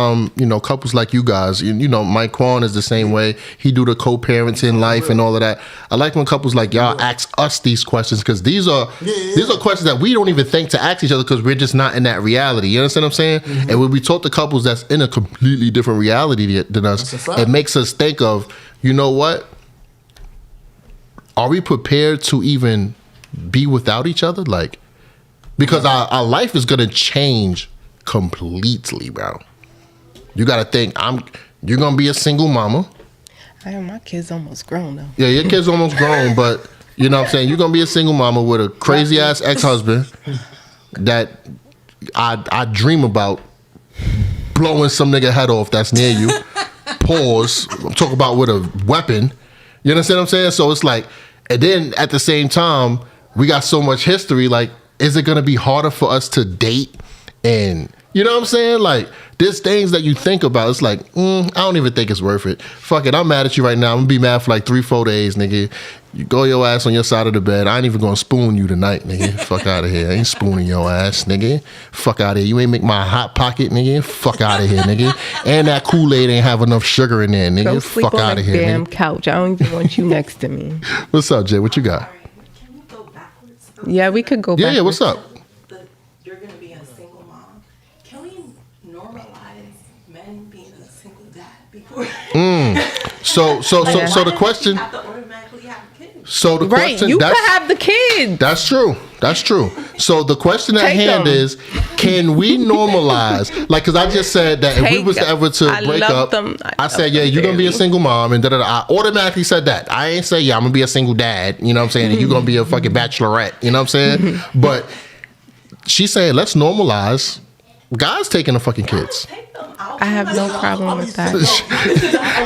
couples like you guys, Mike Quan is the same way. He do the co-parenting life and all of that. I like when couples like y'all ask us these questions because these are questions that we don't even think to ask each other because we're just not in that reality. You understand what I'm saying? Mm-hmm. And when we talk to couples that's in a completely different reality than us, it makes us think of, you know what? Are we prepared to even be without each other? Like, because our life is gonna change completely, bro. You gotta think you're gonna be a single mama. My kid's almost grown though. Yeah, your kid's almost grown, but you know what I'm saying? You're gonna be a single mama with a crazy ass ex-husband that I dream about blowing some nigga head off that's near you. Pause. I'm talking about with a weapon. You understand what I'm saying? So it's like, and then at the same time, we got so much history, like, is it going to be harder for us to date? And you know what I'm saying? Like, there's things that you think about. It's like, I don't even think it's worth it. Fuck it. I'm mad at you right now. I'm going to be mad for like 3-4 days, nigga. You go your ass on your side of the bed. I ain't even going to spoon you tonight, nigga. Fuck out of here. I ain't spooning your ass, nigga. Fuck out of here. You ain't make my hot pocket, nigga. Fuck out of here, nigga. And that Kool-Aid ain't have enough sugar in there, nigga. Go sleep Fuck on out the of here, damn nigga. couch. I don't even want you next to me. What's up, Jay? What you got? Can we go backwards? Yeah, we could go back. Yeah, what's up? You're going to be a single mom. Can we normalize men being a single dad before? So the question. You have to automatically have kids. So the Right, question. you could have the kid. That's true. So the question at hand is, can we normalize? Like, because I just said that if we was ever to break up, I said, yeah, you're going to be a single mom. And I automatically said that. I ain't say, yeah, I'm going to be a single dad. You know what I'm saying? And you're going to be a fucking bachelorette. You know what I'm saying? But she's saying, let's normalize guys taking the fucking kids. I have no problem with that.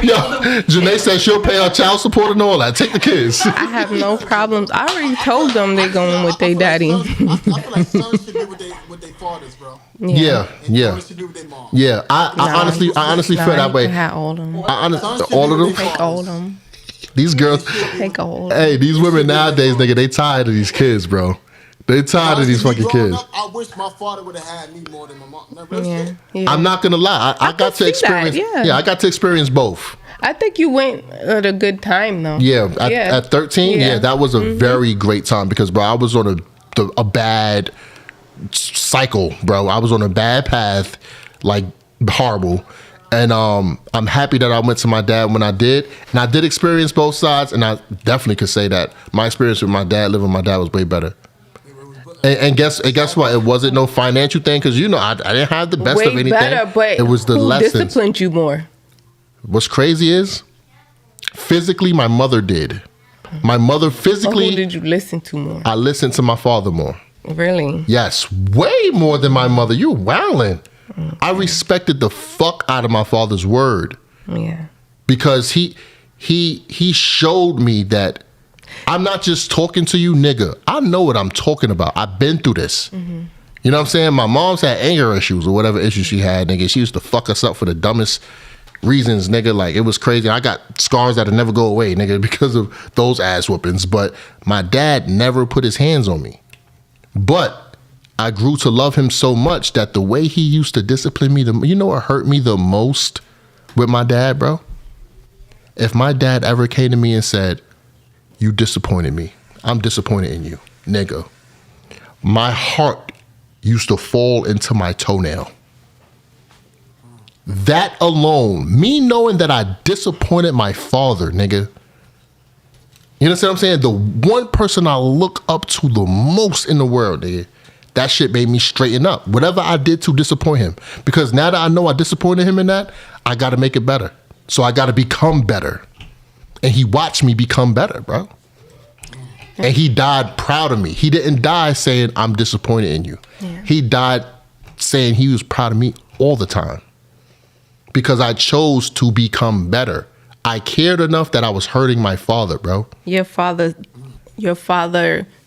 Yo, Janae said she'll pay her child support and all that. Take the kids. I have no problems. I already told them they're going with their daddy. I feel like sons should be with their fathers, bro. Yeah. Daughters should be with their mom. Yeah, I honestly feel that way. All of them. All of them. Take all of them. These girls. Take all. Hey, these women nowadays, nigga, they tired of these kids, bro. They tired of these fucking kids. I wish my father would have had me more than my mom. Yeah. I'm not gonna lie. I got to experience. That, I got to experience both. I think you went at a good time though. Yeah, at 13, that was a very great time because, bro, I was on a bad cycle, bro. I was on a bad path, like horrible. And I'm happy that I went to my dad when I did. And I did experience both sides, and I definitely could say that my experience with my dad, living with my dad, was way better. And guess what? It wasn't no financial thing because I didn't have the best of anything. Better, but it was the who lessons. Disciplined you more? What's crazy is, physically, my mother did. My mother physically. Who did you listen to more? I listened to my father more. Really? Yes, way more than my mother. You're wildin'. Okay. I respected the fuck out of my father's word. Yeah. Because he showed me that I'm not just talking to you, nigga. I know what I'm talking about. I've been through this. Mm-hmm. You know what I'm saying? My mom's had anger issues or whatever issues she had, nigga. She used to fuck us up for the dumbest reasons, nigga. Like, it was crazy. I got scars that'll never go away, nigga, because of those ass whoopings. But my dad never put his hands on me. But I grew to love him so much that the way he used to discipline me, you know what hurt me the most with my dad, bro? If my dad ever came to me and said, "You disappointed me. I'm disappointed in you, nigga. my heart used to fall into my toenail. That alone, me knowing that I disappointed my father, nigga. You understand what I'm saying? The one person I look up to the most in the world, nigga. That shit made me straighten up. Whatever I did to disappoint him. Because now that I know I disappointed him in that, I got to make it better. So I got to become better. And he watched me become better, bro. And he died proud of me. He didn't die saying, I'm disappointed in you. Yeah. He died saying he was proud of me all the time. Because I chose to become better. I cared enough that I was hurting my father, bro. Your father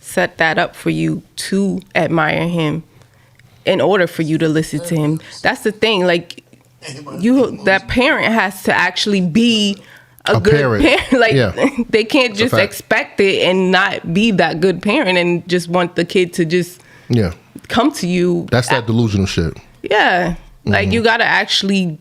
set that up for you to admire him in order for you to listen to him. That's the thing. Like, that parent has to actually be a good parent. Like, yeah. They can't just expect it and not be that good parent and just want the kid to just come to you. That's that delusional shit. Yeah. Like, you got to actually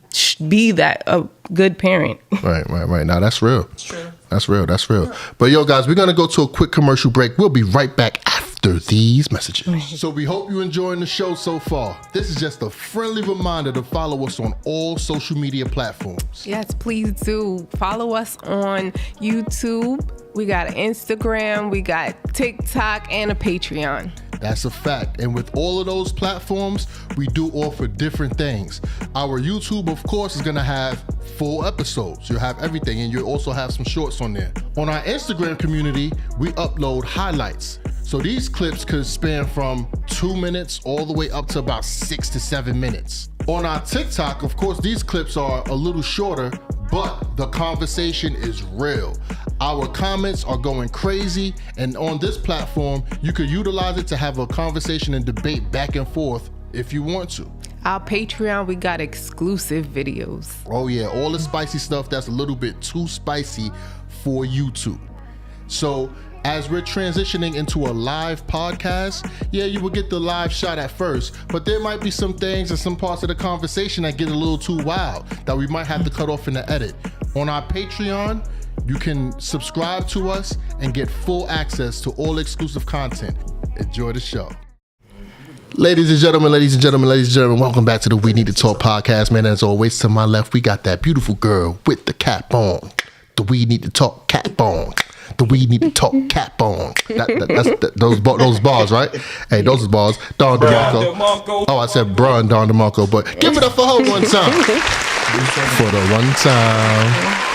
be that a good parent. Right. Now, that's real. It's true. That's real. But, yo, guys, we're going to go to a quick commercial break. We'll be right back after these messages. So we hope you're enjoying the show so far. This is just a friendly reminder to follow us on all social media platforms. Yes, please do. Follow us on YouTube. We got an Instagram. We got TikTok and a Patreon. That's a fact. And with all of those platforms, we do offer different things. Our YouTube, of course, is going to have full episodes. You'll have everything, and you'll also have some shorts on there. On our Instagram community, we upload highlights. So these clips could span from 2 minutes all the way up to about 6 to 7 minutes. On our TikTok, of course, these clips are a little shorter, but the conversation is real. Our comments are going crazy, and on this platform, you could utilize it to have a conversation and debate back and forth if you want to. Our Patreon, we got exclusive videos. Oh yeah, all the spicy stuff that's a little bit too spicy for YouTube. So as we're transitioning into a live podcast, yeah, you will get the live shot at first, but there might be some things and some parts of the conversation that get a little too wild that we might have to cut off in the edit. On our Patreon, you can subscribe to us and get full access to all exclusive content. Enjoy the show. Ladies and gentlemen, welcome back to the We Need to Talk podcast, man. As always, to my left, we got that beautiful girl with the cap on. The We Need to Talk cap on. The We Need to Talk cap on. Those bars, right? Hey, those are bars. Don DeMarco. Oh, I said Brian Don DeMarco, but give it up for her one time. For the one time.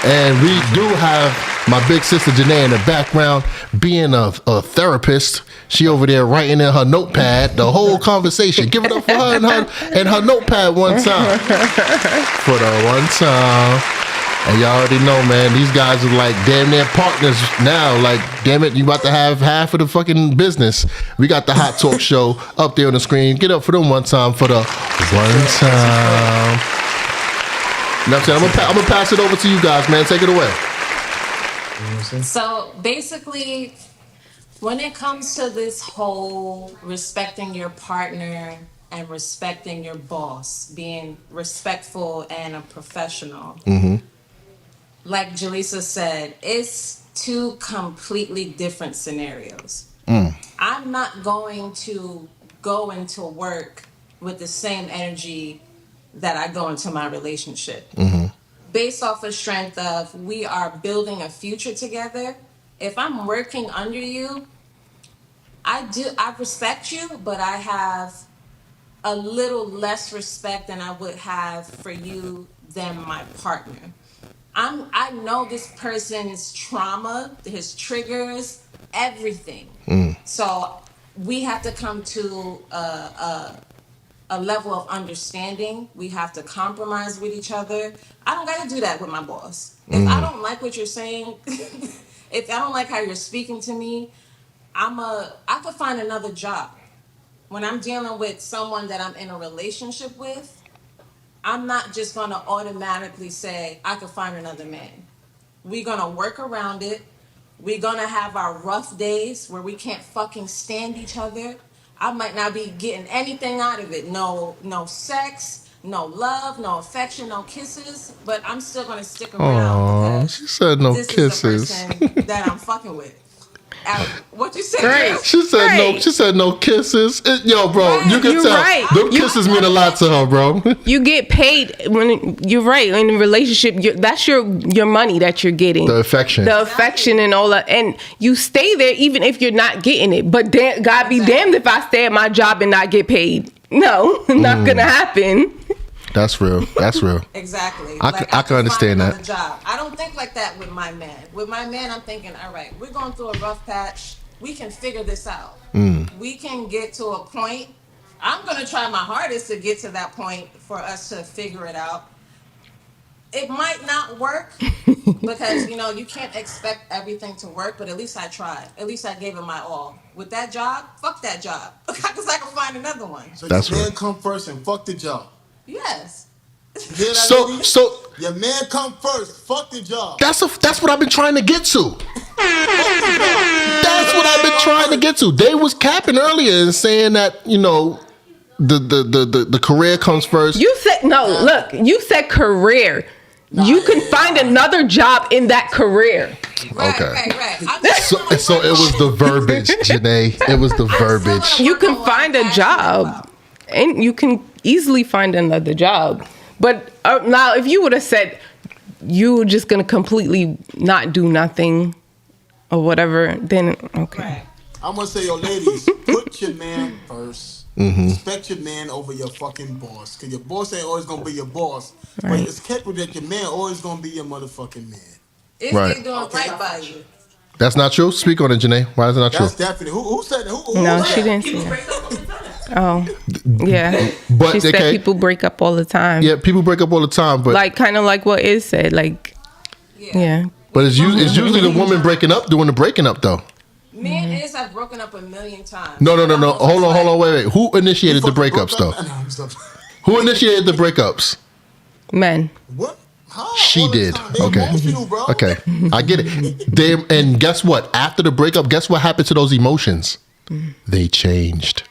And we do have my big sister Janae in the background, being a therapist. She over there writing in her notepad the whole conversation. Give it up for her and her notepad one time. For the one time. And y'all already know, man, these guys are like damn near partners now. Like, damn it, you about to have half of the fucking business. We got the Hot Talk show up there on the screen. Get up for them one time for the one time. You know what I'm saying? I'm gonna pass it over to you guys, man. Take it away. So basically, when it comes to this whole respecting your partner and respecting your boss, being respectful and a professional, like Jaleesa said, it's two completely different scenarios. I'm not going to go into work with the same energy that I go into my relationship. Based off of strength of we are building a future together. If I'm working under you, I respect you, but I have a little less respect than I would have for you than my partner. I know this person's trauma, his triggers, everything. So we have to come to a level of understanding. We have to compromise with each other. I don't got to do that with my boss. If I don't like what you're saying, if I don't like how you're speaking to me, I could find another job. When I'm dealing with someone that I'm in a relationship with, I'm not just going to automatically say, I could find another man. We're going to work around it. We're going to have our rough days where we can't fucking stand each other. I might not be getting anything out of it. No sex, no love, no affection, no kisses. But I'm still going to stick around. Aww, she said no this kisses. Is the person that I'm fucking with. What you say? Right. Jill? She said no. Right. She said no kisses. Yo, bro, Right. you can You're tell. right. Them kisses mean a lot to her, bro. You get paid when you're right in a relationship. That's your money that you're getting. The affection. The affection and all that, and you stay there even if you're not getting it. But God be damned if I stay at my job and not get paid. No, not gonna happen. That's real. That's real. Exactly. I can understand find that. another job. I don't think like that with my man. With my man, I'm thinking, all right, we're going through a rough patch. We can figure this out. We can get to a point. I'm going to try my hardest to get to that point for us to figure it out. It might not work because, you can't expect everything to work, but at least I tried. At least I gave it my all. With that job, fuck that job. Because I can find another one. So That's your man right. come first and fuck the job. Yes. You hear that, So lady? so Your man come first, fuck the job. that's what I've been trying to get to. That's what I've been trying to get to. They was capping earlier and saying that the career comes first. You said no. Look, you said career. You can find another job in that career. Right, Okay. right. So it was the verbiage, Janae. It was the verbiage. You can find a job, and you can easily find another job. But now, if you would have said you were just gonna completely not do nothing or whatever, then okay. Right. I'm gonna say, yo, ladies, put your man first. Respect your man over your fucking boss. Cause your boss ain't always gonna be your boss. But Right. it's kept with that your man always gonna be your motherfucking man. If Right. they doing right by you. That's not true. Speak on it, Janae. Why is it not true? That's definitely who said that? Who No, was she that? didn't say that. Oh, yeah. But She said okay. people break up all the time. Yeah, people break up all the time, but Kind of like what Iz said. Yeah. but it's usually the woman breaking up doing the breaking up though. Me and Iz have broken up a million times. No. Hold on, wait. Who initiated the breakups though? No, I'm sorry. Who initiated the breakups? Men. What? How? She All the did. time. They Okay. emotional, bro. Okay. I get it. And guess what? After the breakup, guess what happened to those emotions? They changed.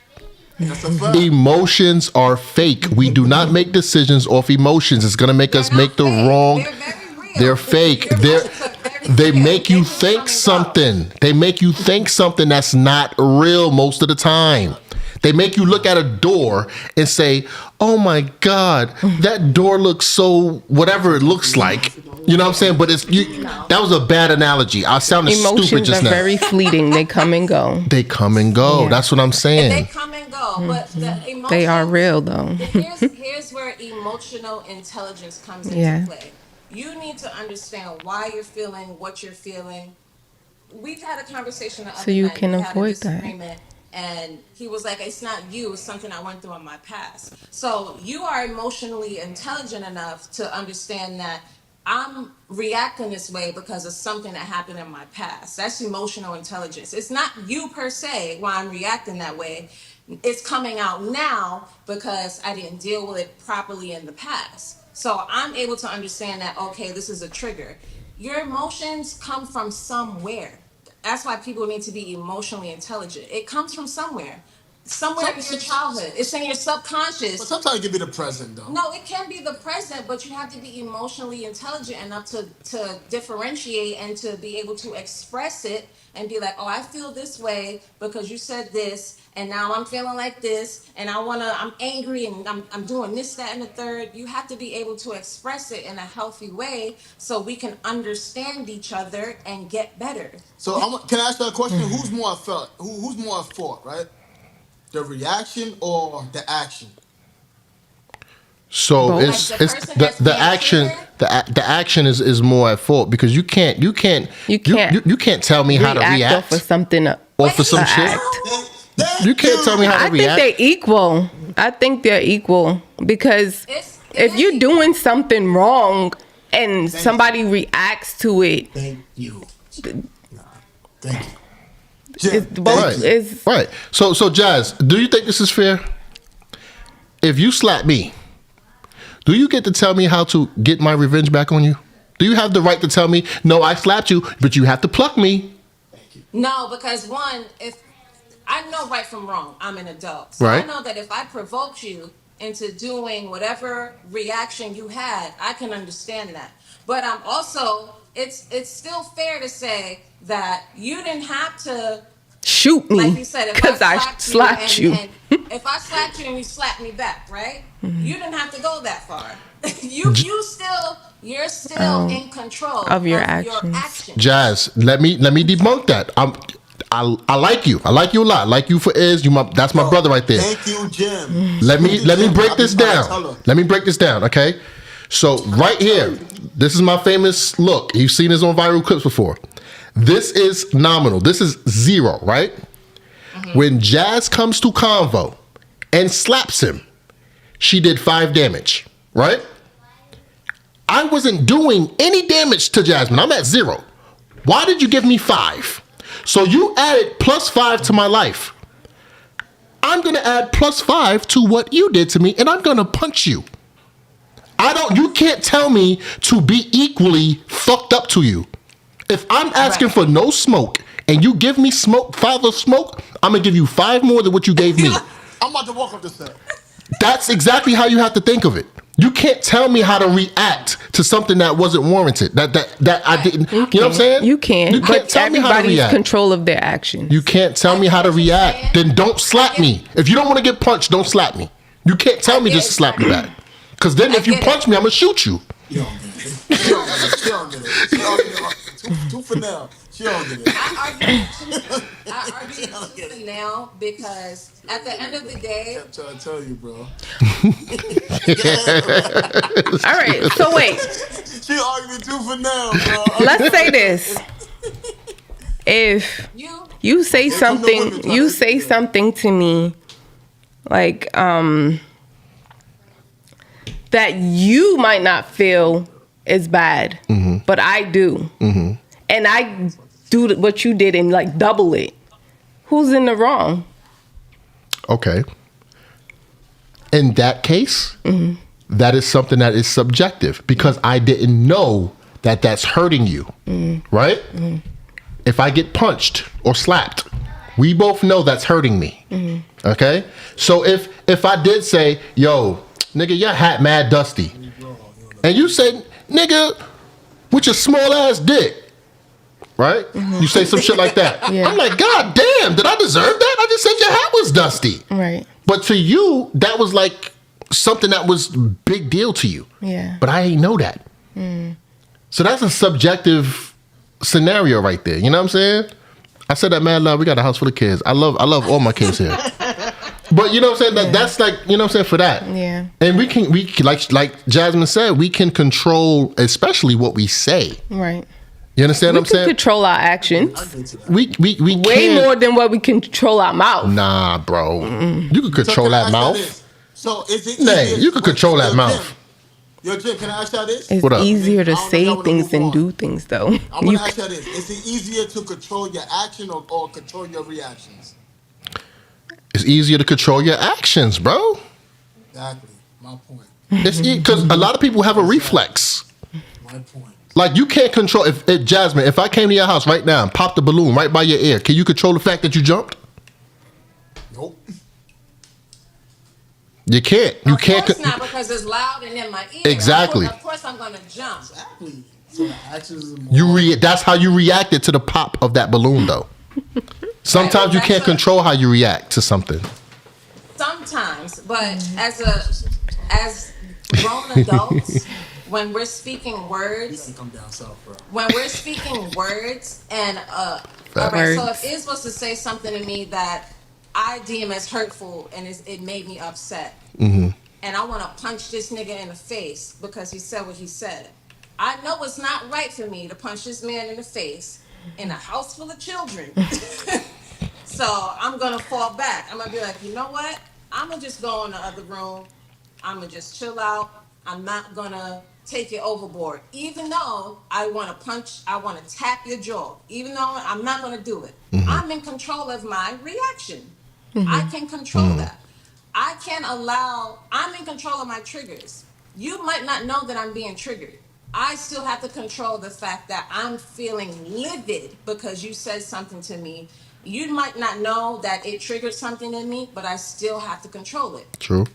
That's a fact. Emotions are fake. We do not make decisions off emotions. It's gonna make us make the wrong. They're very real. They're fake. Your They're emotions are very they real. make you They think come and go. something. They make you think something that's not real most of the time. They make you look at a door and say, "Oh my God, that door looks so whatever it looks like." You know what I'm saying? But that was a bad analogy. I sounded stupid Emotions just are now. very fleeting. They come and go. They come and go. Yeah. That's what I'm They saying. come and go, but the emotions, They are real though. Here's where emotional intelligence comes into Yeah. play. You need to understand why you're feeling what you're feeling. We've had a conversation the other you night. can We had a avoid that. disagreement, and he was like, "It's not you. It's something I went through in my past." So you are emotionally intelligent enough to understand that I'm reacting this way because of something that happened in my past. That's emotional intelligence. It's not you per se why I'm reacting that way. It's coming out now because I didn't deal with it properly in the past. So I'm able to understand that, okay, this is a trigger. Your emotions come from somewhere. That's why people need to be emotionally intelligent. It comes from somewhere. Somewhere in your childhood. It's in your subconscious. But sometimes it can be the present, though. No, it can be the present, but you have to be emotionally intelligent enough to differentiate and to be able to express it and be like, oh, I feel this way because you said this, and now I'm feeling like this, and I'm angry, and I'm doing this, that, and the third. You have to be able to express it in a healthy way so we can understand each other and get better. So can I ask you a question? Who's more at fault? Who's more at fault, right? The reaction or the action? So Both. it's Like the it's person the that's the being action triggered? the action is more at fault because you can't You can't tell me how to react off of something. off of some Wait, shit. Thank You can't tell me how to I think react. they're equal. I think they're equal because if you're doing something wrong and somebody reacts to it, Thank you. Nah, thank you. it's both. Right. It's Right. So Jazz, do you think this is fair? If you slap me, do you get to tell me how to get my revenge back on you? Do you have the right to tell me, no, I slapped you, but you have to pluck me? No, because one, if I know right from wrong, I'm an adult. So Right. I know that if I provoked you into doing whatever reaction you had, I can understand that. But I'm also it's still fair to say that you didn't have to shoot me, like you said, because I slapped you. And if I slapped you and you slapped me back, right? You didn't have to go that far. You're still in control of your actions. Jazz, let me debunk that. I like you. I like you a lot. I like you for Iz. That's my brother right there. Thank you, Jim. Let me break this down. Let me break this down, okay? So right here, this is my famous look. You've seen this on viral clips before. This is nominal. This is 0, right? When Jazz comes to Convo and slaps him, she did 5 damage, right? I wasn't doing any damage to Jasmine. I'm at 0. Why did you give me 5? So you added +5 to my life. I'm gonna add +5 to what you did to me, and I'm gonna punch you. You can't tell me to be equally fucked up to you. If I'm asking for no smoke and you give me smoke, 5 of smoke, I'm gonna give you 5 more than what you gave me. I'm about to walk up the set. That's exactly how you have to think of it. You can't tell me how to react to something that wasn't warranted. That I didn't. You know what I'm saying? You can. You can't tell me how to everybody's react. control of their actions. You can't tell me how to react. Then don't slap me. If you don't want to get punched, don't slap me. You can't tell me just to slap me back. Because then if you punch me, I'm gonna shoot you. She don't get it. She don't get it. She don't get it. Two for now. She don't get it. I argue tooth and nail because at the end of the day, I'm trying to tell you, bro. All right, so wait. She arguing tooth for now, bro. Let's say this. If you say something to me like that you might not feel is bad, but I do. And I do what you did and like double it. Who's in the wrong? Okay. In that case, that is something that is subjective because I didn't know that that's hurting you, right? If I get punched or slapped, we both know that's hurting me, okay? So if I did say, yo, nigga, your hat mad dusty, and you say, nigga, with your small ass dick, right? You say some shit like that. Yeah. I'm like, God damn, did I deserve that? I just said your hat was dusty. Right. But to you, that was like something that was big deal to you. Yeah. But I ain't know that. So that's a subjective scenario right there. You know what I'm saying? I said that mad love. We got a house full of kids. I love all my kids here. But you know what I'm saying? That's like, you know what I'm saying, for that. Yeah. And we can like Jasmine said, we can control especially what we say. Right. You understand what I'm saying? We can control our actions. We way more than what we can control our mouth. Nah, bro. You can control that mouth. So is it Nay, you can control that mouth. Yo, Jim, can I ask y'all this? It's easier to say things than do things, though. I want to ask y'all this. Is it easier to control your action or control your reactions? It's easier to control your actions, bro. Exactly. My point. It's because a lot of people have a reflex. My point. Like you can't control if Jasmine, if I came to your house right now and popped a balloon right by your ear, can you control the fact that you jumped? Nope. You can't. You can't. Of course not, because it's loud and in my ear. Exactly. Of course I'm gonna jump. Exactly. So the actions is more That's how you reacted to the pop of that balloon, though. Sometimes you can't control how you react to something. Sometimes, but as grown adults, when we're speaking words, when we're speaking words, and all right, so if Iz was to say something to me that I deem as hurtful and it made me upset, and I want to punch this nigga in the face because he said what he said, I know it's not right for me to punch this man in the face in a house full of children. So I'm gonna fall back. I'm gonna be like, you know what? I'm gonna just go in the other room. I'm gonna just chill out. I'm not gonna take it overboard. Even though I want to punch, I want to tap your jaw. Even though I'm not gonna do it. I'm in control of my reaction. I can control that. I'm in control of my triggers. You might not know that I'm being triggered. I still have to control the fact that I'm feeling livid because you said something to me. You might not know that it triggered something in me, but I still have to control it. True.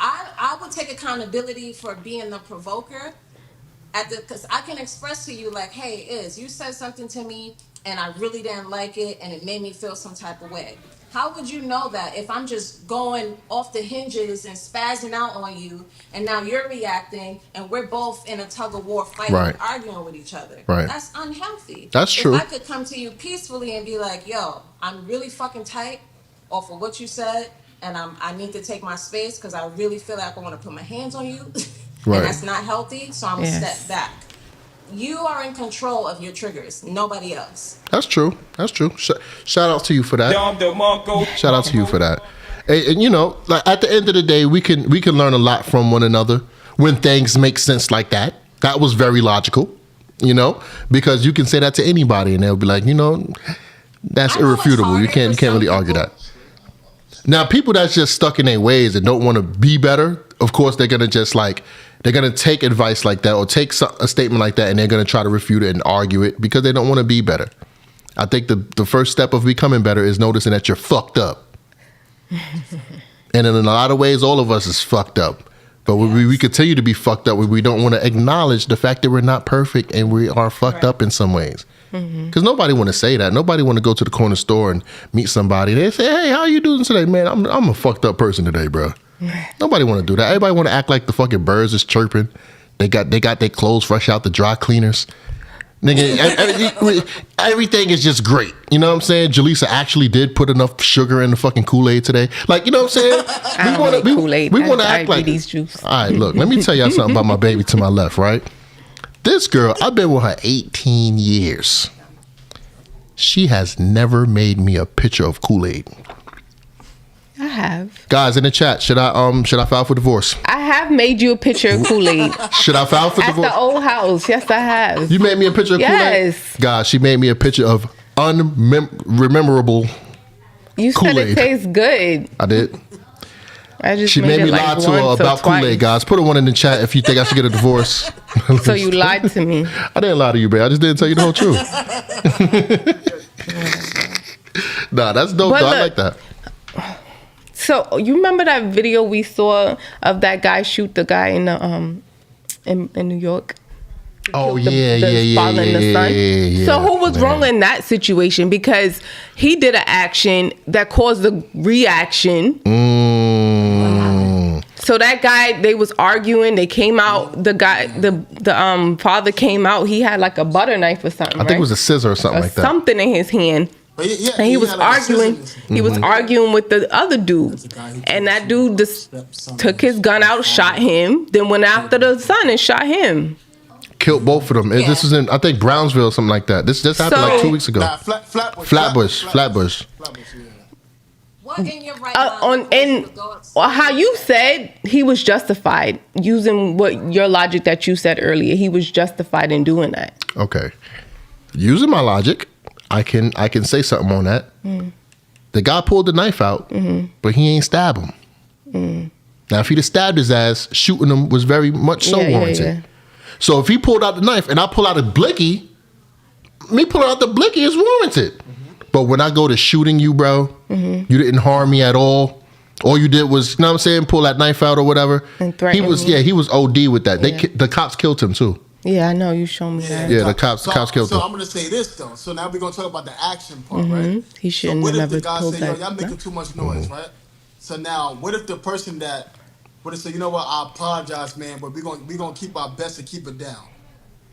I would take accountability for being the provoker, because I can express to you like, hey, you said something to me and I really didn't like it and it made me feel some type of way. How would you know that if I'm just going off the hinges and spazzing out on you and now you're reacting and we're both in a tug of war fighting, Right. arguing with each other? Right. That's unhealthy. That's true. If I could come to you peacefully and be like, yo, I'm really fucking tight off of what you said and I need to take my space because I really feel like I want to put my hands on you. Right. And that's not healthy, so I'm gonna step back. You are in control of your triggers, nobody else. That's true. That's true. Shout out to you for that. Shout out to you for that. And you know, like at the end of the day, we can learn a lot from one another when things make sense like that. That was very logical, you know, because you can say that to anybody and they'll be like, you know, that's irrefutable. You can't really argue that. Now, people that's just stuck in their ways and don't want to be better, of course, they're gonna take advice like that or take a statement like that and they're gonna try to refute it and argue it because they don't want to be better. I think the first step of becoming better is noticing that you're fucked up. And in a lot of ways, all of us is fucked up. But we continue to be fucked up. We don't want to acknowledge the fact that we're not perfect and we are fucked up in some ways. Because nobody want to say that. Nobody want to go to the corner store and meet somebody. They say, hey, how you doing today, man? I'm a fucked up person today, bro. Nobody want to do that. Everybody want to act like the fucking birds is chirping. They got their clothes fresh out the dry cleaners. Nigga, everything is just great. You know what I'm saying? Jaleesa actually did put enough sugar in the fucking Kool-Aid today. Like, you know what I'm saying? I don't like Kool-Aid. We want to act like diabetes juice. All right, look, let me tell y'all something about my baby to my left, right? This girl, I've been with her 18 years. She has never made me a picture of Kool-Aid. I have. Guys in the chat, should I file for divorce? I have made you a picture of Kool-Aid. Should I file for divorce? At the old house. Yes, I have. You made me a picture of Kool-Aid? Yes. Guys, she made me a picture of unrememberable You said Kool-Aid. it tastes good. I did. I just She made me it lie like to her once or about Kool-Aid, twice. guys. Put a one in the chat if you think I should get a divorce. So you lied to me. I didn't lie to you, babe. I just didn't tell you the whole truth. Nah, that's dope. But Though. look, I like that. So you remember that video we saw of that guy shoot the guy in the in New York? Oh, The yeah. father and the son. So who was wrong in that situation? Because he did an action that caused the reaction. So that guy, they was arguing. They came out. The guy, the father came out. He had like a butter knife or something. I think it was a scissor or something like that. Something in his hand. But And he was arguing. He was arguing with the other dude, and that dude just took his gun out, shot him, then went after the son and shot him. Killed both of them. And this was in, I think, Brownsville, something like that. This happened like 2 weeks ago. Nah, Flatbush. Yeah. What in your right mind? And how you said he was justified using what your logic that you said earlier. He was justified in doing that. Okay. Using my logic, I can say something on that. The guy pulled the knife out, but he ain't stab him. Now, if he'd have stabbed his ass, shooting him was very much so warranted. Yeah. So if he pulled out the knife and I pull out a blicky, me pulling out the blicky is warranted. But when I go to shooting you, bro, you didn't harm me at all. All you did was, you know what I'm saying, pull that knife out or whatever. And threaten me. He was OD with that. The cops killed him too. Yeah, I know. You showed me that. Yeah, the cops killed him. So I'm going to say this, though. So now we're going to talk about the action part, right? He shouldn't so what have if the never guy pulled say, yo, that y'all making knife. too much noise, right? So now, what if the person that would have said, you know what, I apologize, man, but we're gonna keep our best to keep it down.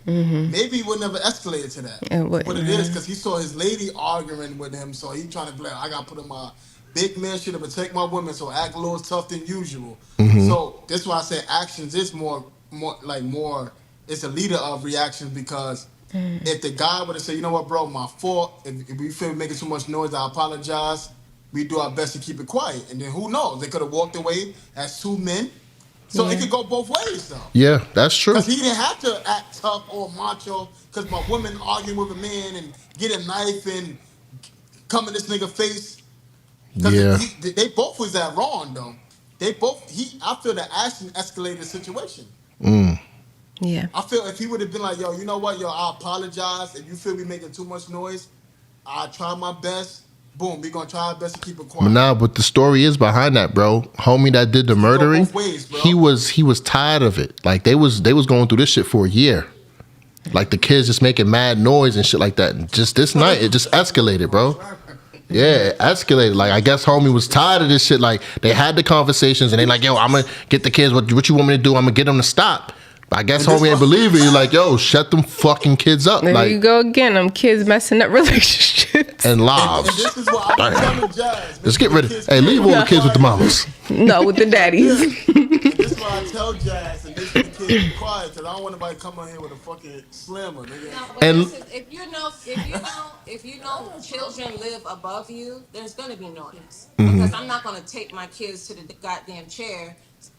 Maybe he would never escalate to that. And what- But it is because he saw his lady arguing with him, so he trying to be like, I got to put in my big man shit to protect my women, so act a little tough than usual. So that's why I say actions is more. It's a leader of reactions because if the guy would have said, you know what, bro, my fault. If we feel we're making too much noise, I apologize. We do our best to keep it quiet. And then who knows? They could have walked away as two men. So it could go both ways, though. Yeah, that's true. Because he didn't have to act tough or macho because my woman arguing with a man and get a knife and come in this nigga face. Yeah. They both was that wrong, though. I feel the action escalated the situation. Yeah. I feel if he would have been like, yo, you know what, yo, I apologize. If you feel me making too much noise, I try my best. boom, we gonna try our best to keep it quiet. Nah, but the story is behind that, bro. Homie that did the murdering, both ways, bro. he was tired of it. Like they was going through this shit for a year. Like the kids just making mad noise and shit like that. And just this night, it just escalated, bro. Yeah, it escalated. Like, I guess homie was tired of this shit. Like, they had the conversations and they like, yo, I'm going to get the kids. What you want me to do? I'm going to get them to stop. But I guess homie ain't believe it. You're like, yo, shut them fucking kids up. There like, you go again. Them kids messing up relationships. And lives. And this is what I'm telling Jazz. Let's get rid of it. Hey, leave all the kids with the mamas. No, with the daddies. This is why I tell Jazz and this is the kids be quiet because I don't want nobody come on here with a fucking slammer, nigga. No, but And- listen, if you know children live above you, there's gonna be noise. Because I'm not gonna take my kids to the goddamn chair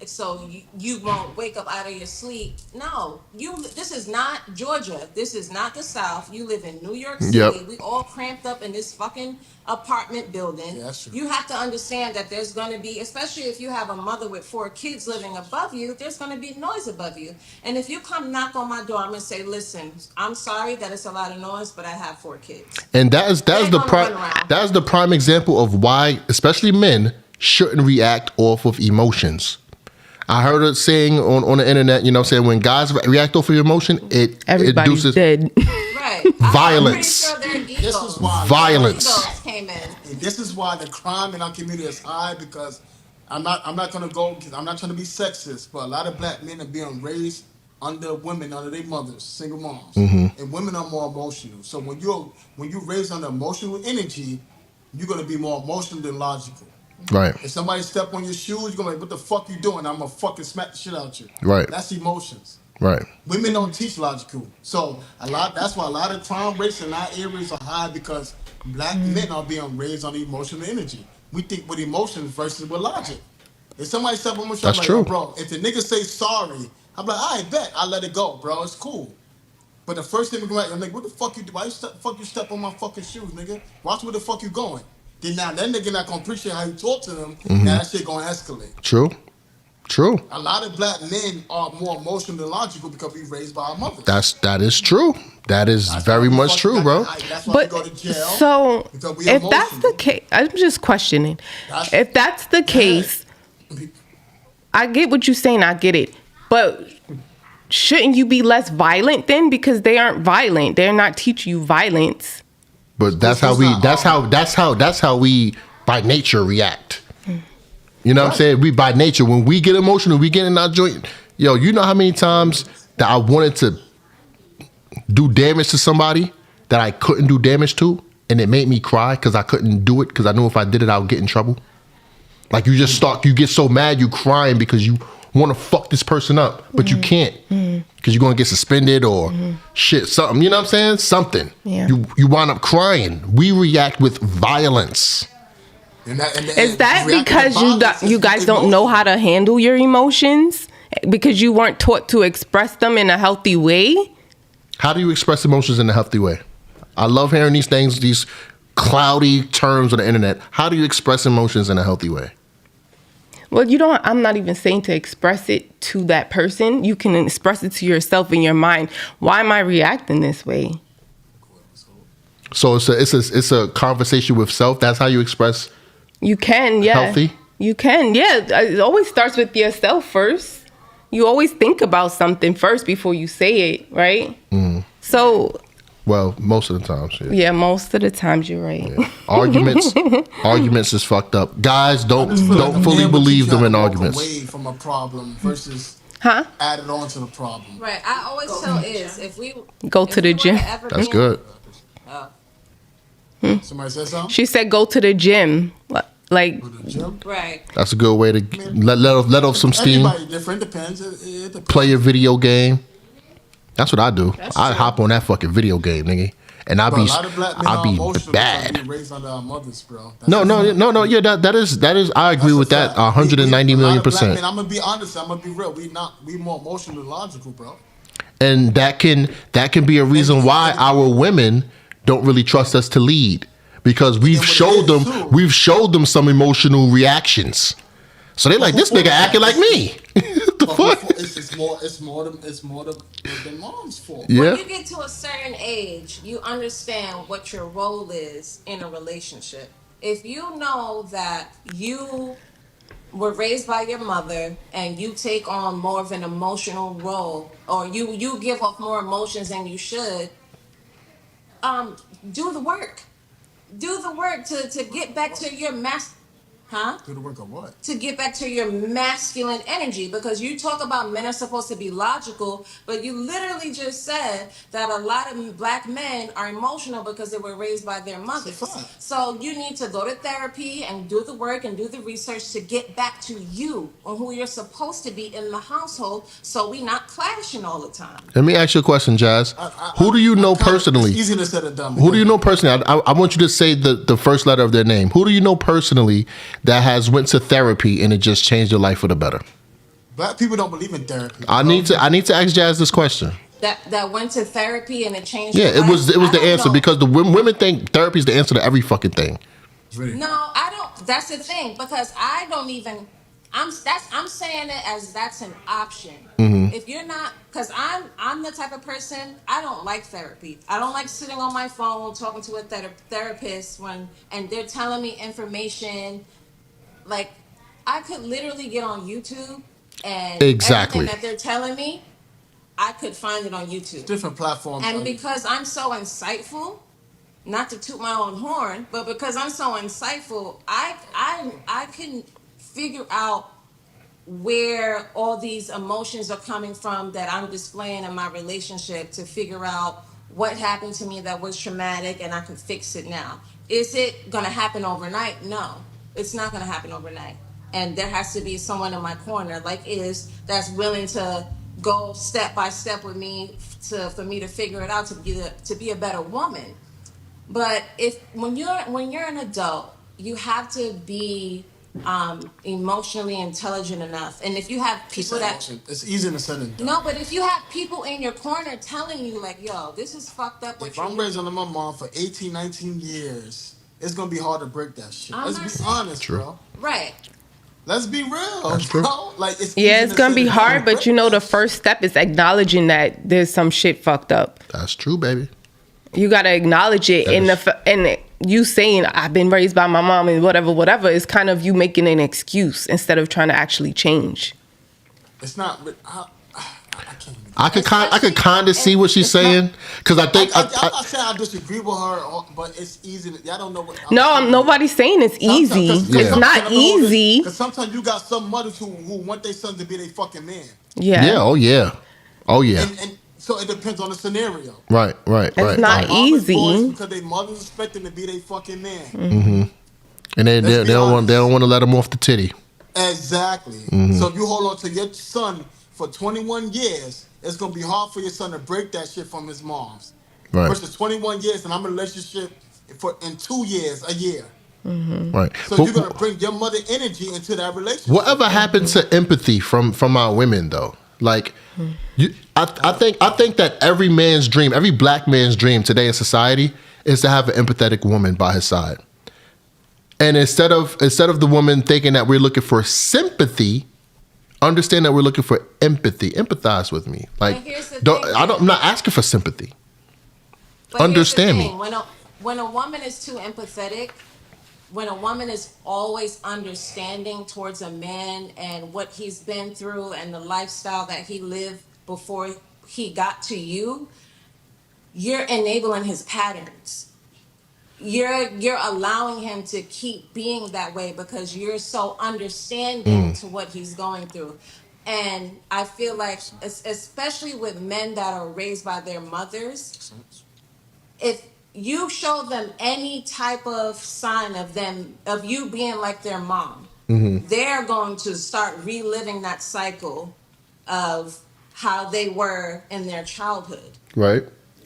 so you won't wake up out of your sleep. No, this is not Georgia. This is not the South. You live in New York City. Yep. We all cramped up in this fucking apartment building. Yeah, that's true. You have to understand that there's going to be, especially if you have a mother with 4 kids living above you, there's going to be noise above you. And if you come knock on my door, I'm going to say, listen, I'm sorry that it's a lot of noise, but I have 4 kids. And that's the prime example of why, especially men, shouldn't react off of emotions. I heard it saying on the internet, you know, saying when guys react off of emotion, it Everybody's induces dead. Right. Violence. I'm pretty sure their This egos, is why Violence. egos came in. And this is why the crime in our community is high because I'm not gonna go because I'm not trying to be sexist, but a lot of black men are being raised under women, under their mothers, single moms, and women are more emotional. So when you're raised under emotional energy, you're gonna be more emotional than logical. right. If somebody step on your shoes, you're gonna be like, what the fuck you doing? I'm gonna fucking smack the shit out you. Right. That's emotions. Right. Women don't teach logical. So that's why a lot of crime rates in our areas are high because black men are being raised on emotional energy. We think with emotions versus with logic. If somebody step on my shoulder, That's like, true. oh, bro, if the nigga say sorry, I'm like, I bet I let it go, bro. It's cool. But the first thing we go back, I'm like, what the fuck you do? Why you step on my fucking shoes, nigga? Watch where the fuck you going. Then now that nigga not gonna appreciate how you talk to them. Now that shit gonna escalate. True. A lot of black men are more emotional than logical because we raised by our mothers. That is true. That is That's very why we much fuck- true, bro. That's why But we go to jail. so because we if that's the emotional. case, I'm just questioning. That's- If that's the case, I get what you're saying. I get it, but shouldn't you be less violent then? Because they aren't violent. They're not teaching you violence. But that's how we by nature react. You know what I'm saying? We by nature, when we get emotional, we get in our joint. Yo, you know how many times that I wanted to do damage to somebody that I couldn't do damage to, and it made me cry because I couldn't do it because I knew if I did it, I would get in trouble. Like you get so mad, you crying because you want to fuck this person up, but you can't because you're going to get suspended or shit, something. You know what I'm saying? Something. Yeah. You wind up crying. We react with violence. Is that because you guys don't know how to handle your emotions? Because you weren't taught to express them in a healthy way? How do you express emotions in a healthy way? I love hearing these things, these cloudy terms on the internet. How do you express emotions in a healthy way? Well, I'm not even saying to express it to that person. You can express it to yourself in your mind. Why am I reacting this way? So it's a conversation with self. That's how you express. You can, yeah. Healthy? You can, yeah. It always starts with yourself first. You always think about something first before you say it, right? So, Well, most of the times. yeah, most of the times you're right. Yeah. Arguments is fucked up. Guys, don't fully believe them in arguments. Away from a problem versus Huh? added on to the problem. Right. I always tell if we Go to the gym. That's good. Somebody said something? She said go to the gym. Like, Go to the gym? Right. That's a good way to let off some steam. Everybody different. Depends. It depends. Play a video game. That's what I do. I hop on that fucking video game, nigga, and Bro, a lot of black men are I be emotional bad. because we raised under our mothers, bro. That's No. just- Yeah, that is. I agree that's with a that. fact. 190 A lot million of black percent. men, I'm gonna be honest. I'm gonna be real. We more emotional than logical, bro. And that can be a reason why our women don't really trust us to lead, because we've showed them some emotional reactions. So they like, this nigga acting like me. The But fuck? it's more than mom's fault. Yeah. When you get to a certain age, you understand what your role is in a relationship. if you know that you were raised by your mother and you take on more of an emotional role, or you give off more emotions than you should, do the work. Do the work to get back to your Huh? Do the work of what? To get back to your masculine energy, because you talk about men are supposed to be logical, but you literally just said that a lot of black men are emotional because they were raised by their mothers. So you need to go to therapy and do the work and do the research to get back to you on who you're supposed to be in the household, so we not clashing all the time. Let me ask you a question, Jazz. Who do you know personally? It's easy to say it dumb. Who do you know personally? I want you to say the first letter of their name. Who do you know personally that has went to therapy and it just changed their life for the better? Black people don't believe in therapy. I need to ask Jazz this question. That went to therapy and it changed. Yeah, your it was life? the answer, because the women think therapy is the answer to every fucking thing. Really? No, I don't. That's the thing, because I don't even. I'm saying it as that's an option. Mm-hmm. If you're not, because I'm the type of person, I don't like therapy. I don't like sitting on my phone talking to a therapist and they're telling me information. Like, I could literally get on YouTube and Exactly. everything that they're telling me, I could find it on YouTube. Different platforms. And because I'm so insightful, not to toot my own horn, but because I'm so insightful, I can figure out where all these emotions are coming from that I'm displaying in my relationship, to figure out what happened to me that was traumatic and I can fix it now. Is it going to happen overnight? No, it's not going to happen overnight. And there has to be someone in my corner, like that's willing to go step by step with me for me to figure it out, to be a better woman. But when you're an adult, you have to be emotionally intelligent enough. And if you have people it's easy to say than done. no, but if you have people in your corner telling you like, yo, this is fucked up. If I'm raised under my mom for 18, 19 years, it's gonna be hard to break that shit. Let's be honest, bro. Right. Let's be real. That's true. Like, it's gonna be hard, but the first step is acknowledging that there's some shit fucked up. That's true, baby. You gotta acknowledge it, and you saying I've been raised by my mom and whatever is kind of you making an excuse instead of trying to actually change. It's not. I could kind of see what she's saying, because I think I'm not saying I disagree with her, but it's easy. Y'all don't know what. Nobody's saying it's easy. It's not easy. Because sometimes you got some mothers who want their sons to be their fucking man. Yeah. Yeah. Oh yeah. And so it depends on the scenario. Right. It's not easy. Because their mothers expect them to be their fucking man. Mm-hmm. And they don't want to let them off the titty. Exactly. Mm-hmm. So if you hold on to your son for 21 years, it's gonna be hard for your son to break that shit from his mom's. Right. Versus 21 years, and I'm in a relationship in 2 years, a year. Mm-hmm. Right. So you're gonna bring your mother energy into that relationship. Whatever happened to empathy from our women though? Like, I think that every man's dream, every black man's dream today in society is to have an empathetic woman by his side. And instead of the woman thinking that we're looking for sympathy, understand that we're looking for empathy. Empathize with me. Like, I'm not asking for sympathy. But understand me. When a woman is too empathetic, when a woman is always understanding towards a man and what he's been through and the lifestyle that he lived before he got to you, you're enabling his patterns. You're allowing him to keep being that way because you're so understanding to what he's going through. And I feel like, especially with men that are raised by their mothers, if you show them any type of sign of you being like their mom, they're going to start reliving that cycle of how they were in their childhood. Right.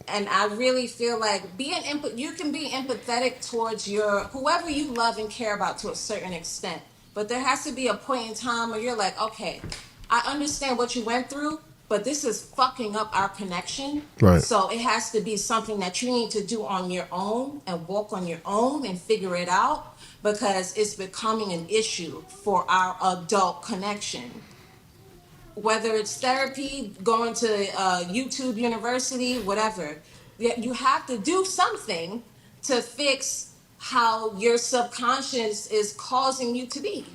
And I really feel like you can be empathetic towards whoever you love and care about to a certain extent. But there has to be a point in time where you're like, okay, I understand what you went through, but this is fucking up our connection. Right. So it has to be something that you need to do on your own and walk on your own and figure it out, because it's becoming an issue for our adult connection. Whether it's therapy, going to YouTube University, whatever, you have to do something to fix how your subconscious is causing you to be.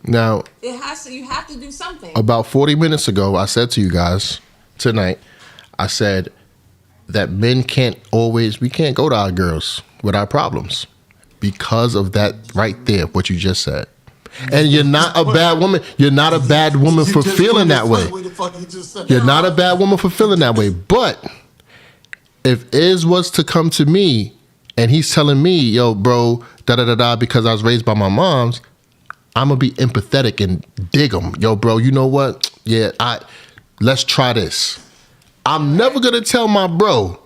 Now, You have to do something. about 40 minutes ago, I said to you guys tonight, I said that men we can't go to our girls with our problems because of that right there, what you just said. And you're not a bad woman. You're not a bad woman for feeling that way. You're not a bad woman for feeling that way. But if Iz was to come to me and he's telling me, yo, bro, da-da-da-da, because I was raised by my moms, I'm going to be empathetic and dig him. Yo, bro, you know what? Yeah, let's try this. I'm never going to tell my bro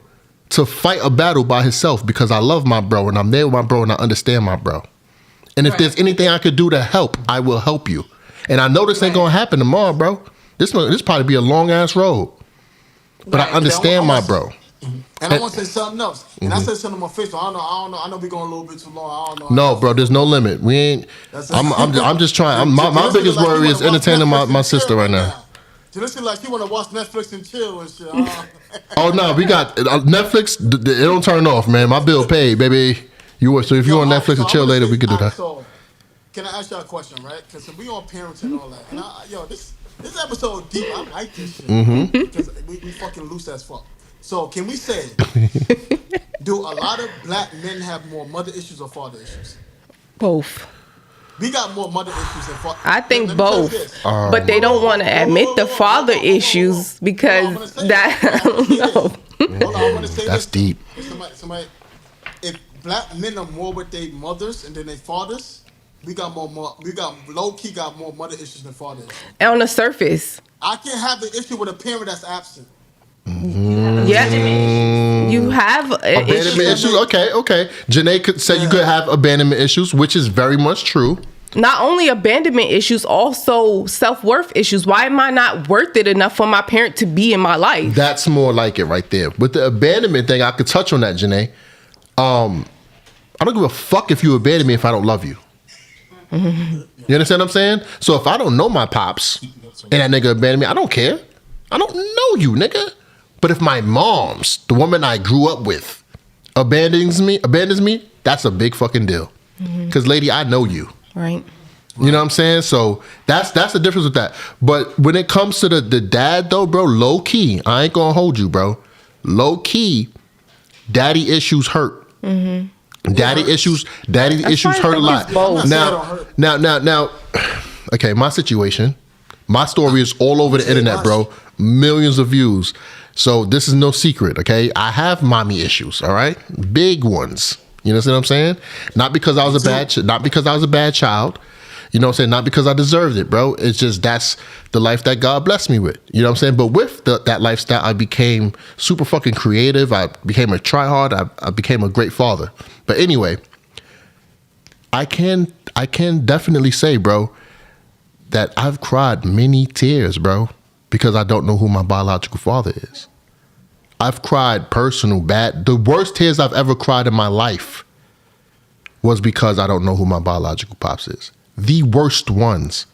to fight a battle by himself because I love my bro and I'm there with my bro and I understand my bro. And if there's anything I could do to help, I will help you. And I know this ain't going to happen tomorrow, bro. This probably be a long-ass road. But I understand my bro. And I want to say something else. And I said something on my Facebook. I don't know. I know we're going a little bit too long. I don't know. No, bro, there's no limit. We ain't. I'm just trying. My biggest worry is entertaining my sister right now. Jalissa like she want to watch Netflix and chill and shit. Oh no, we got Netflix. It don't turn off, man. My bill paid, baby. So if you on Netflix and chill later, we could do that. So, can I ask y'all a question, right? Because we on parenting and all that. And this episode deep. I like this shit. Because we fucking loose as fuck. So can we say, do a lot of black men have more mother issues or father issues? Both. We got more mother issues than father. I think both, but they don't want to admit the father issues because that. Hold on, I'm gonna say that's this. Deep. Somebody, if black men are more with their mothers and then their fathers, we got low key got more mother issues than father issues. On the surface, I can't have an issue with a parent that's absent. Yeah, you have abandonment issues. Okay. Janae said you could have abandonment issues, which is very much true. Not only abandonment issues, also self-worth issues. Why am I not worth it enough for my parent to be in my life? That's more like it right there. With the abandonment thing, I could touch on that, Janae. I don't give a fuck if you abandon me if I don't love you. You understand what I'm saying? So if I don't know my pops and that nigga abandoned me, I don't care. I don't know you, nigga. But if my mom's, the woman I grew up with, abandons me, that's a big fucking deal. Because lady, I know you. Right. You know what I'm saying? So that's the difference with that. But when it comes to the dad though, bro, low key, I ain't gonna hold you, bro. Low key, daddy issues hurt. Daddy issues hurt a lot. Now, okay, my situation, my story is all over the internet, bro. Millions of views. So this is no secret, okay? I have mommy issues, all right? Big ones. You know what I'm saying? Not because I was a bad child. You know what I'm saying? Not because I deserved it, bro. It's just that's the life that God blessed me with. You know what I'm saying? But with that lifestyle, I became super fucking creative. I became a tryhard. I became a great father. But anyway, I can definitely say, bro, that I've cried many tears, bro, because I don't know who my biological father is. I've cried the worst tears I've ever cried in my life was because I don't know who my biological pops is. The worst ones.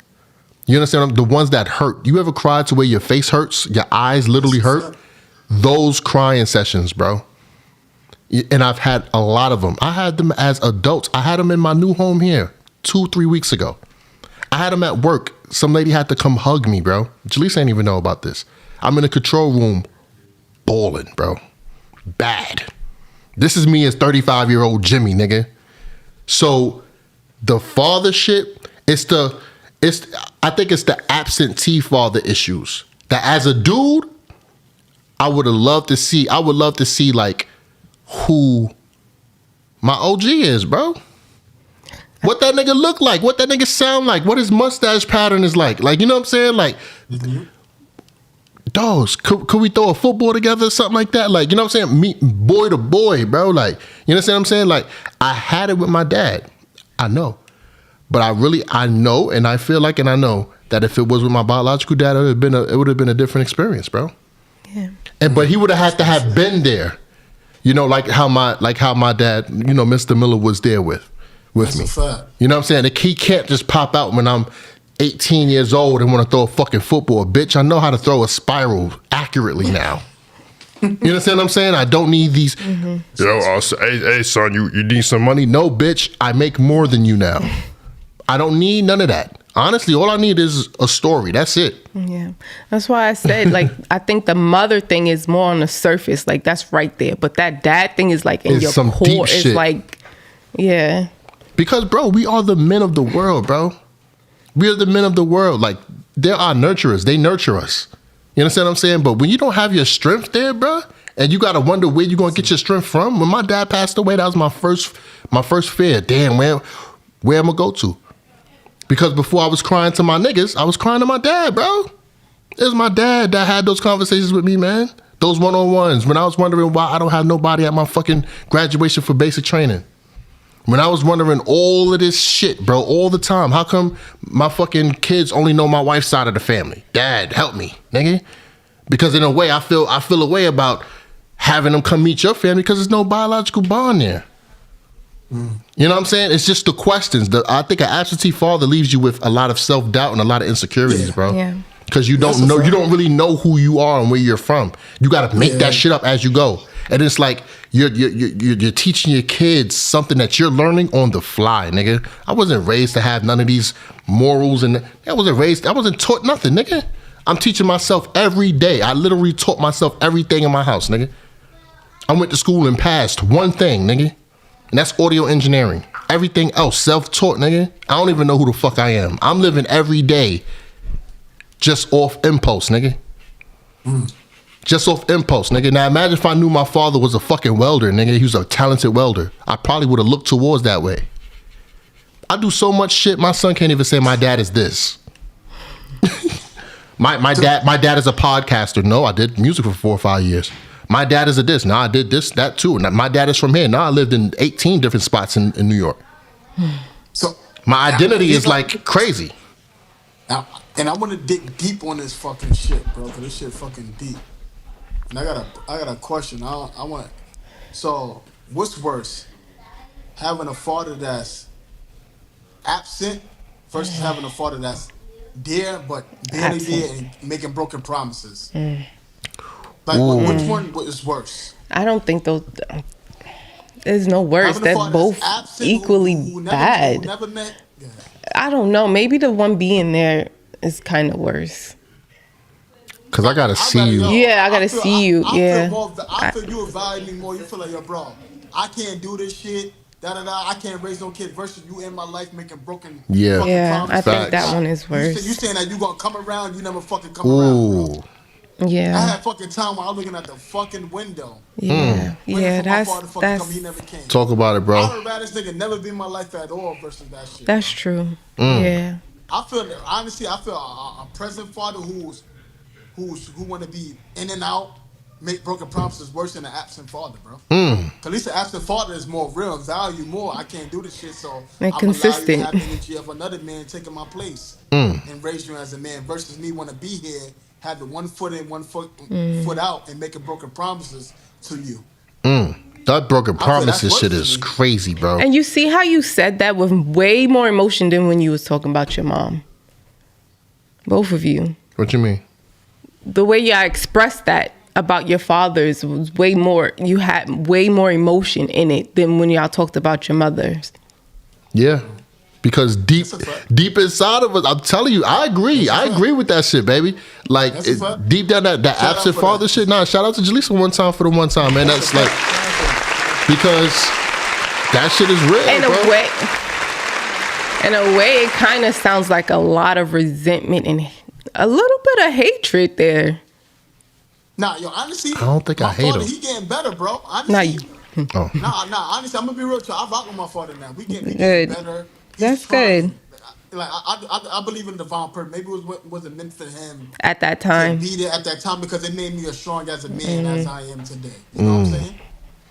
You understand? The ones that hurt. You ever cried to where your face hurts? Your eyes literally hurt? Those crying sessions, bro. And I've had a lot of them. I had them as adults. I had them in my new home here 2-3 weeks ago. I had them at work. Some lady had to come hug me, bro. Jalisa ain't even know about this. I'm in a control room bawling, bro. Bad. This is me as 35-year-old Jimmy, nigga. So the father shit, I think it's the absentee father issues. That as a dude, I would love to see like who my OG is, bro. What that nigga look like, what that nigga sound like, what his mustache pattern is like. Like, you know what I'm saying? Like, dogs, could we throw a football together or something like that? Like, you know what I'm saying? Me, boy to boy, bro. Like, you understand what I'm saying? Like, I had it with my dad. I know. But I know, and I feel like, and I know that if it was with my biological dad, it would have been a different experience, bro. Yeah. But he would have had to have been there. You know, like how my dad, you know, Mr. Miller was there with That's me. A fact. You know what I'm saying? Like, he can't just pop out when I'm 18 years old and want to throw a fucking football. Bitch, I know how to throw a spiral accurately now. You understand what I'm saying? I don't need these. Hey, son, you need some money? No, bitch. I make more than you now. I don't need none of that. Honestly, all I need is a story. That's it. Yeah. That's why I said, like, I think the mother thing is more on the surface. Like, that's right there. But that dad thing is, like, in It's your some core. deep It's shit. like, yeah. Because, bro, we are the men of the world, bro. We are the men of the world. Like, they're our nurturers. They nurture us. You understand what I'm saying? But when you don't have your strength there, bro, and you got to wonder where you're going to get your strength from. When my dad passed away, that was my first fear. Damn, where am I going to go to? Because before I was crying to my niggas, I was crying to my dad, bro. It was my dad that had those conversations with me, man. Those one-on-ones. When I was wondering why I don't have nobody at my fucking graduation for basic training. When I was wondering all of this shit, bro, all the time. How come my fucking kids only know my wife's side of the family? Dad, help me, nigga. Because in a way, I feel a way about having them come meet your family because there's no biological bond there. You know what I'm saying? It's just the questions. I think an absentee father leaves you with a lot of self-doubt and a lot of insecurities, bro. Yeah. Because you don't know, you don't really know who you are and where you're from. You got to make that shit up as you go. And it's like you're teaching your kids something that you're learning on the fly, nigga. I wasn't raised to have none of these morals, and I wasn't taught nothing, nigga. I'm teaching myself every day. I literally taught myself everything in my house, nigga. I went to school and passed one thing, nigga. And that's audio engineering. Everything else, self-taught, nigga. I don't even know who the fuck I am. I'm living every day just off impulse, nigga. Just off impulse, nigga. Now imagine if I knew my father was a fucking welder, nigga. He was a talented welder. I probably would have looked towards that way. I do so much shit, my son can't even say my dad is this. my dad is a podcaster. No, I did music for 4 or 5 years. My dad is a this. Now I did this, that too. Now, my dad is from here. Now I lived in 18 different spots in New York. So my identity is like crazy. Now, and I want to dig deep on this fucking shit, bro, because this shit fucking deep. And I got a question. So what's worse, having a father that's absent versus having a father that's there but barely there and making broken promises? Like, which one is worse? I don't think those. There's no worse. They're both equally bad. Who never met? Yeah. I don't know. Maybe the one being there is kind of worse. Cause I gotta see you. Yeah, I gotta see you. Yeah. I feel you value me more. You feel like, yo, bro, I can't do this shit. I can't raise no kid versus you in my life making broken. Yeah. Promises. I think that one is worse. You saying that you gonna come around? You never fucking come around, bro. Yeah. I had fucking time while I was looking at the fucking window. Yeah. Yeah. That's. He never came. Talk about it, bro. I would rather this nigga never be in my life at all versus that shit. That's true. Yeah. I feel a present father who want to be in and out, make broken promises worse than an absent father, bro. At least an absent father is more real, value more. I can't do this shit, so and I'm consistent. allowed you to have the energy of another man taking my place and raise you as a man versus me want to be here, have the 1 foot in, 1 foot out, and making broken promises to you. That broken promises shit is crazy, bro. And you see how you said that with way more emotion than when you was talking about your mom. Both of you. What you mean? The way y'all expressed that about your fathers was way more. You had way more emotion in it than when y'all talked about your mothers. Yeah. Because deep inside of us, I'm telling you, I agree. I agree with that shit, baby. Like, deep down that absent father shit. Nah, shout out to Jaleesa one time for the one time, man. That's like, because that shit is real, In a way, it kind of sounds like a lot of resentment and a little bit of hatred there. Nah, yo, honestly, I don't think I hate him. He getting better, bro. Honestly, honestly, I'm gonna be real with you. I rock with my father now. We getting better. That's good. Like I believe in divine purpose. Maybe it wasn't meant for him at that time. To be there at that time because it made me as strong as a man as I am today. You know what I'm saying?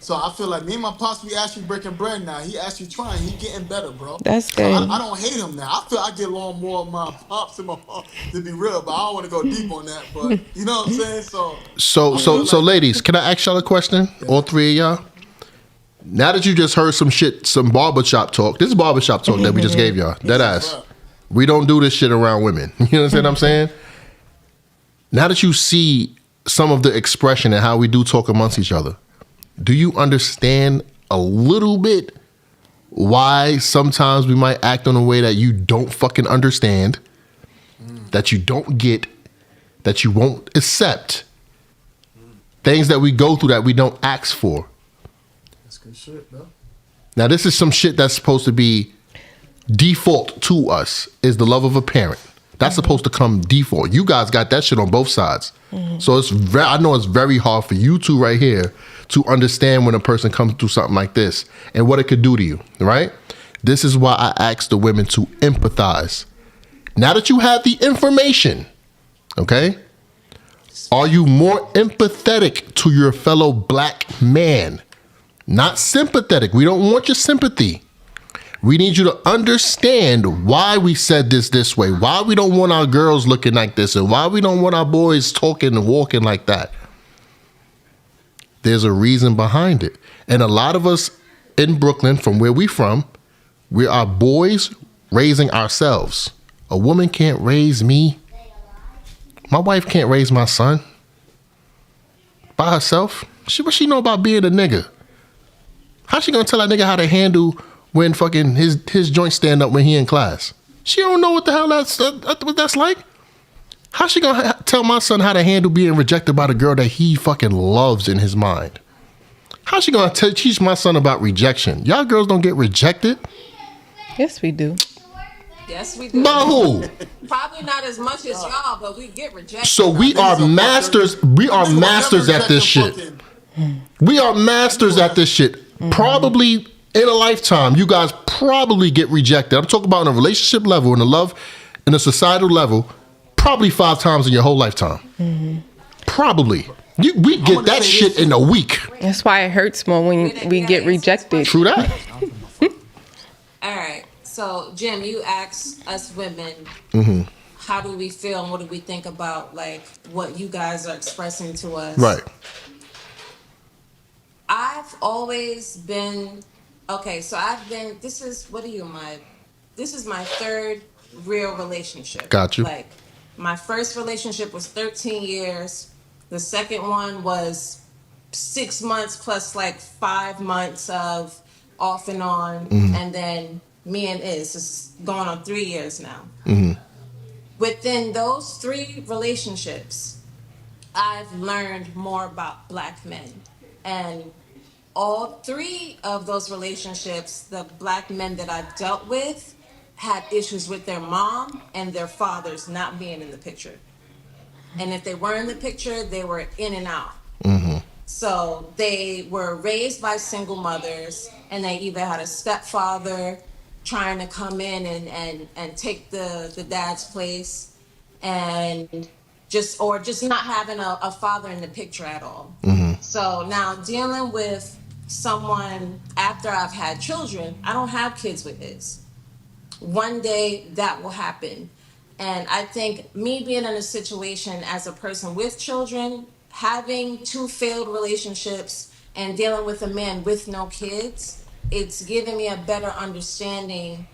So I feel like me and my pops, we actually breaking bread now. He actually trying. He getting better, bro. That's good. I don't hate him now. I feel I get along more with my pops and my mom, to be real, but I don't want to go deep on that. But you know what I'm saying? So ladies, can I ask y'all a question? Yeah. All three of y'all? Now that you just heard some barbershop talk, this is barbershop talk that we just gave y'all. Dead ass. We don't do this shit around women. You understand what I'm saying? Now that you see some of the expression and how we do talk amongst each other, do you understand a little bit why sometimes we might act in a way that you don't fucking understand, that you don't get, that you won't accept, things that we go through that we don't ask for? That's good shit, bro. Now, this is some shit that's supposed to be default to us, is the love of a parent. That's supposed to come default. You guys got that shit on both sides. So I know it's very hard for you two right here to understand when a person comes through something like this and what it could do to you, right? This is why I ask the women to empathize. Now that you have the information, okay, are you more empathetic to your fellow black man? Not sympathetic. We don't want your sympathy. We need you to understand why we said this way, why we don't want our girls looking like this, and why we don't want our boys talking and walking like that. There's a reason behind it. And a lot of us in Brooklyn, from where we from, we are boys raising ourselves. A woman can't raise me. My wife can't raise my son by herself. What she know about being a nigga? How she gonna tell that nigga how to handle when fucking his joint stand up when he in class? She don't know what the hell what that's like. How she gonna tell my son how to handle being rejected by the girl that he fucking loves in his mind? How she gonna teach my son about rejection? Y'all girls don't get rejected? Yes, we do. Yes, we do. By who? Probably not as much as y'all, but we get rejected. So we are masters. We are masters at this shit. We are masters at this shit. Probably in a lifetime, you guys probably get rejected. I'm talking about on a relationship level, in a love, in a societal level, probably 5 times in your whole lifetime. Probably. We get that shit in a week. That's why it hurts more when we get rejected. True that. All right. So, Jim, you asked us women, how do we feel and what do we think about, like, what you guys are expressing to us? Right. I've always been, this is my 3rd real relationship. Got you. Like, my first relationship was 13 years. The second one was 6 months plus like 5 months of off and on. And then me and is going on 3 years now. Within those 3 relationships, I've learned more about black men. And all 3 of those relationships, the black men that I've dealt with had issues with their mom and their fathers not being in the picture. And if they were in the picture, they were in and out. So they were raised by single mothers, and they either had a stepfather trying to come in and take the dad's place, and just not having a father in the picture at all. So now dealing with someone after I've had children, I don't have kids with his. One day that will happen. And I think me being in a situation as a person with children, having 2 failed relationships and dealing with a man with no kids, it's given me a better understanding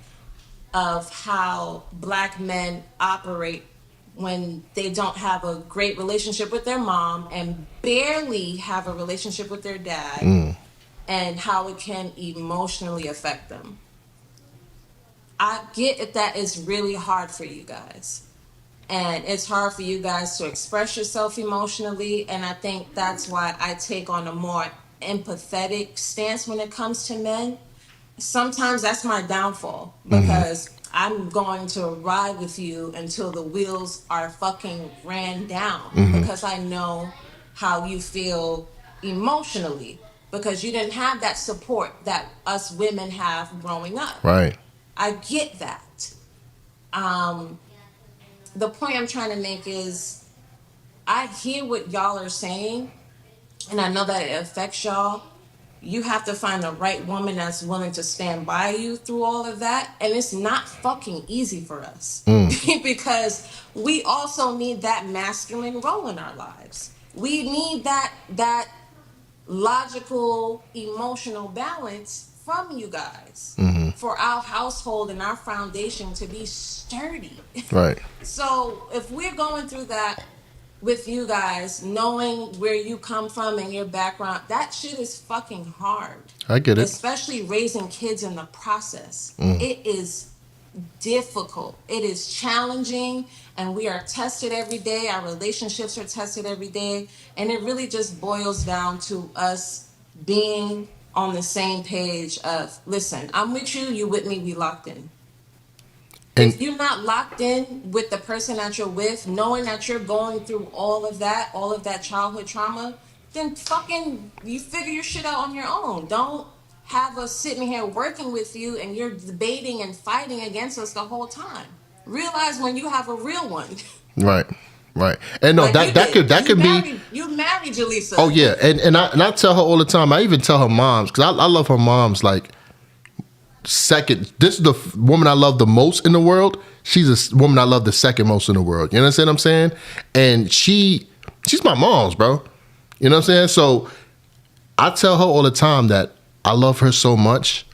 of how black men operate when they don't have a great relationship with their mom and barely have a relationship with their dad, and how it can emotionally affect them. I get that it's really hard for you guys. And it's hard for you guys to express yourself emotionally. And I think that's why I take on a more empathetic stance when it comes to men. Sometimes that's my downfall, because I'm going to ride with you until the wheels are fucking ran down, because I know how you feel emotionally, because you didn't have that support that us women have growing up. Right. I get that. The point I'm trying to make is I hear what y'all are saying, and I know that it affects y'all. You have to find the right woman that's willing to stand by you through all of that. And it's not fucking easy for us because we also need that masculine role in our lives. We need that logical, emotional balance from you guys for our household and our foundation to be sturdy. Right. So if we're going through that, with you guys, knowing where you come from and your background, that shit is fucking hard. I get it. Especially raising kids in the process. It is difficult. It is challenging, and we are tested every day. Our relationships are tested every day, and it really just boils down to us being on the same page of, listen, I'm with you, you with me, we locked in. And if you're not locked in with the person that you're with, knowing that you're going through all of that childhood trauma, then fucking you figure your shit out on your own. Don't have us sitting here working with you and you're debating and fighting against us the whole time. Realize when you have a real one. Right. And no, like that could be. You married Jaleesa. Oh yeah, and I tell her all the time. I even tell her moms, because I love her moms like second. This is the woman I love the most in the world. She's a woman I love the second most in the world. You understand what I'm saying? And she's my mom's, bro. You know what I'm saying? So I tell her all the time that I love her so much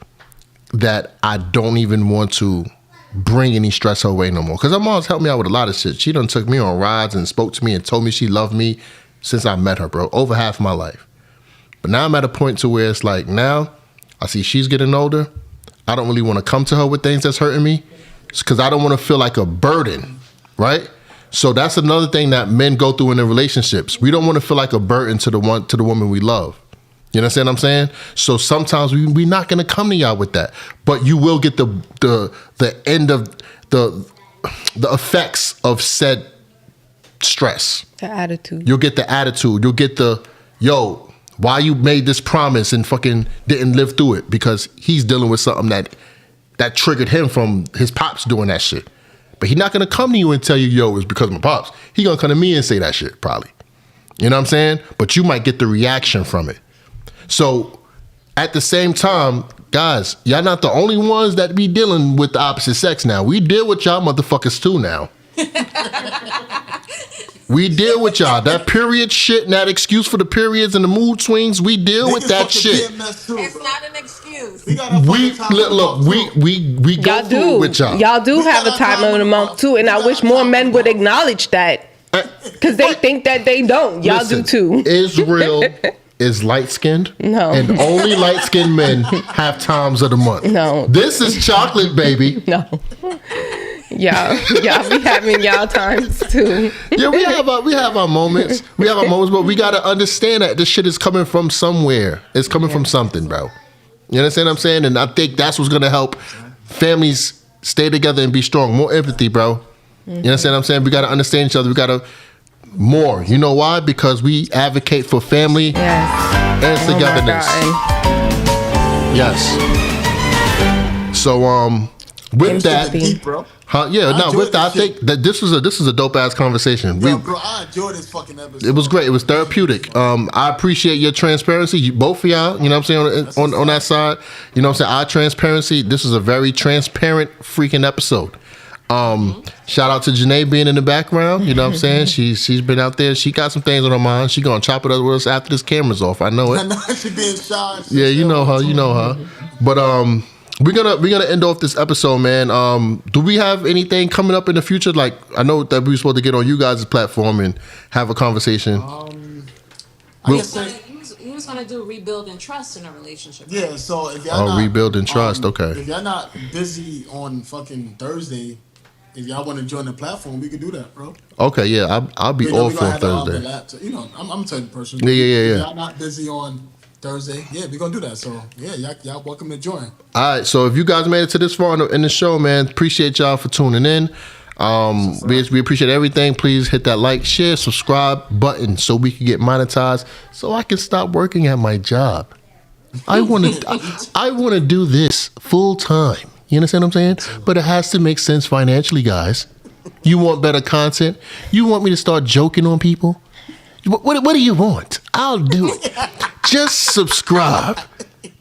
that I don't even want to bring any stress her way no more. Because her mom's helped me out with a lot of shit. She done took me on rides and spoke to me and told me she loved me since I met her, bro. Over half of my life. But now I'm at a point to where it's like, now I see she's getting older. I don't really want to come to her with things that's hurting me because I don't want to feel like a burden, right? So that's another thing that men go through in their relationships. We don't want to feel like a burden to the woman we love. You understand what I'm saying? So sometimes we're not going to come to y'all with that, but you will get the end of the effects of said stress. The attitude. You'll get the attitude. You'll get the, yo, why you made this promise and fucking didn't live through it, because he's dealing with something that triggered him from his pops doing that shit. But he's not going to come to you and tell you, yo, it's because of my pops. He going to come to me and say that shit probably. You know what I'm saying? But you might get the reaction from it. So at the same time, guys, y'all not the only ones that be dealing with the opposite sex now. We deal with y'all motherfuckers too now. We deal with y'all. That period shit and that excuse for the periods and the mood swings, we deal with that shit. It's not an excuse. We go Y'all through do. it with y'all. Y'all do have a time of the month too, and I wish more men would acknowledge that, because they think that they don't. Y'all Listen, do too. Israel is light-skinned. No. And only light-skinned men have times of the month. No. This is chocolate, baby. No. Y'all be having y'all times too. Yeah, we have our moments. We have our moments, but we gotta understand that this shit is coming from somewhere. It's coming from something, bro. You understand what I'm saying? And I think that's what's gonna help families stay together and be strong. More empathy, bro. You understand what I'm saying? We gotta understand each other. We gotta more. You know why? Because we advocate for family and togetherness. Yes. So with that, deep, bro. With that, I think that this is a dope ass conversation. Bro, I enjoyed this fucking episode. It was great. It was therapeutic. I appreciate your transparency, both of y'all. You know what I'm saying, on that side. You know what I'm saying. Our transparency. This is a very transparent freaking episode. Shout out to Janae being in the background. You know what I'm saying. She's been out there. She got some things on her mind. She gonna chop it up with us after this camera's off. I know it. I know she being shy. Yeah, you know her. You know her. But We're gonna end off this episode, man. Do we have anything coming up in the future? Like, I know that we were supposed to get on you guys' platform and have a conversation. He was gonna do rebuilding trust in a relationship. Yeah, so if y'all not rebuilding trust, okay. If y'all not busy on fucking Thursday, if y'all want to join the platform, we can do that, bro. Okay, yeah, I'll be off on Thursday. You know, I'm a type of person. Yeah. If y'all not busy on Thursday, yeah, we're gonna do that. So yeah, y'all welcome to join. All right, so if you guys made it to this far in the show, man, appreciate y'all for tuning in. We appreciate everything. Please hit that like, share, subscribe button so we can get monetized, so I can stop working at my job. I want to do this full time. You understand what I'm saying? But it has to make sense financially, guys. You want better content? You want me to start joking on people? What do you want? I'll do it. Just subscribe.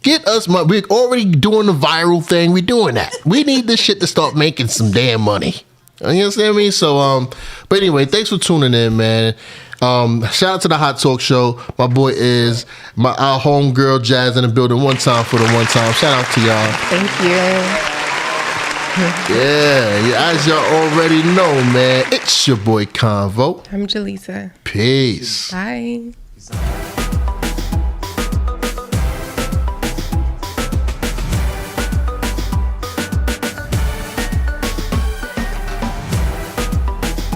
Get us money. We're already doing the viral thing. We're doing that. We need this shit to start making some damn money. You understand me? So, but anyway, thanks for tuning in, man. Shout out to the Hot Talk Show. My boy is our homegirl Jazz in the building. One time for the one time. Shout out to y'all. Thank you. Yeah, as y'all already know, man, it's your boy Convo. I'm Jaleesa. Peace. Bye.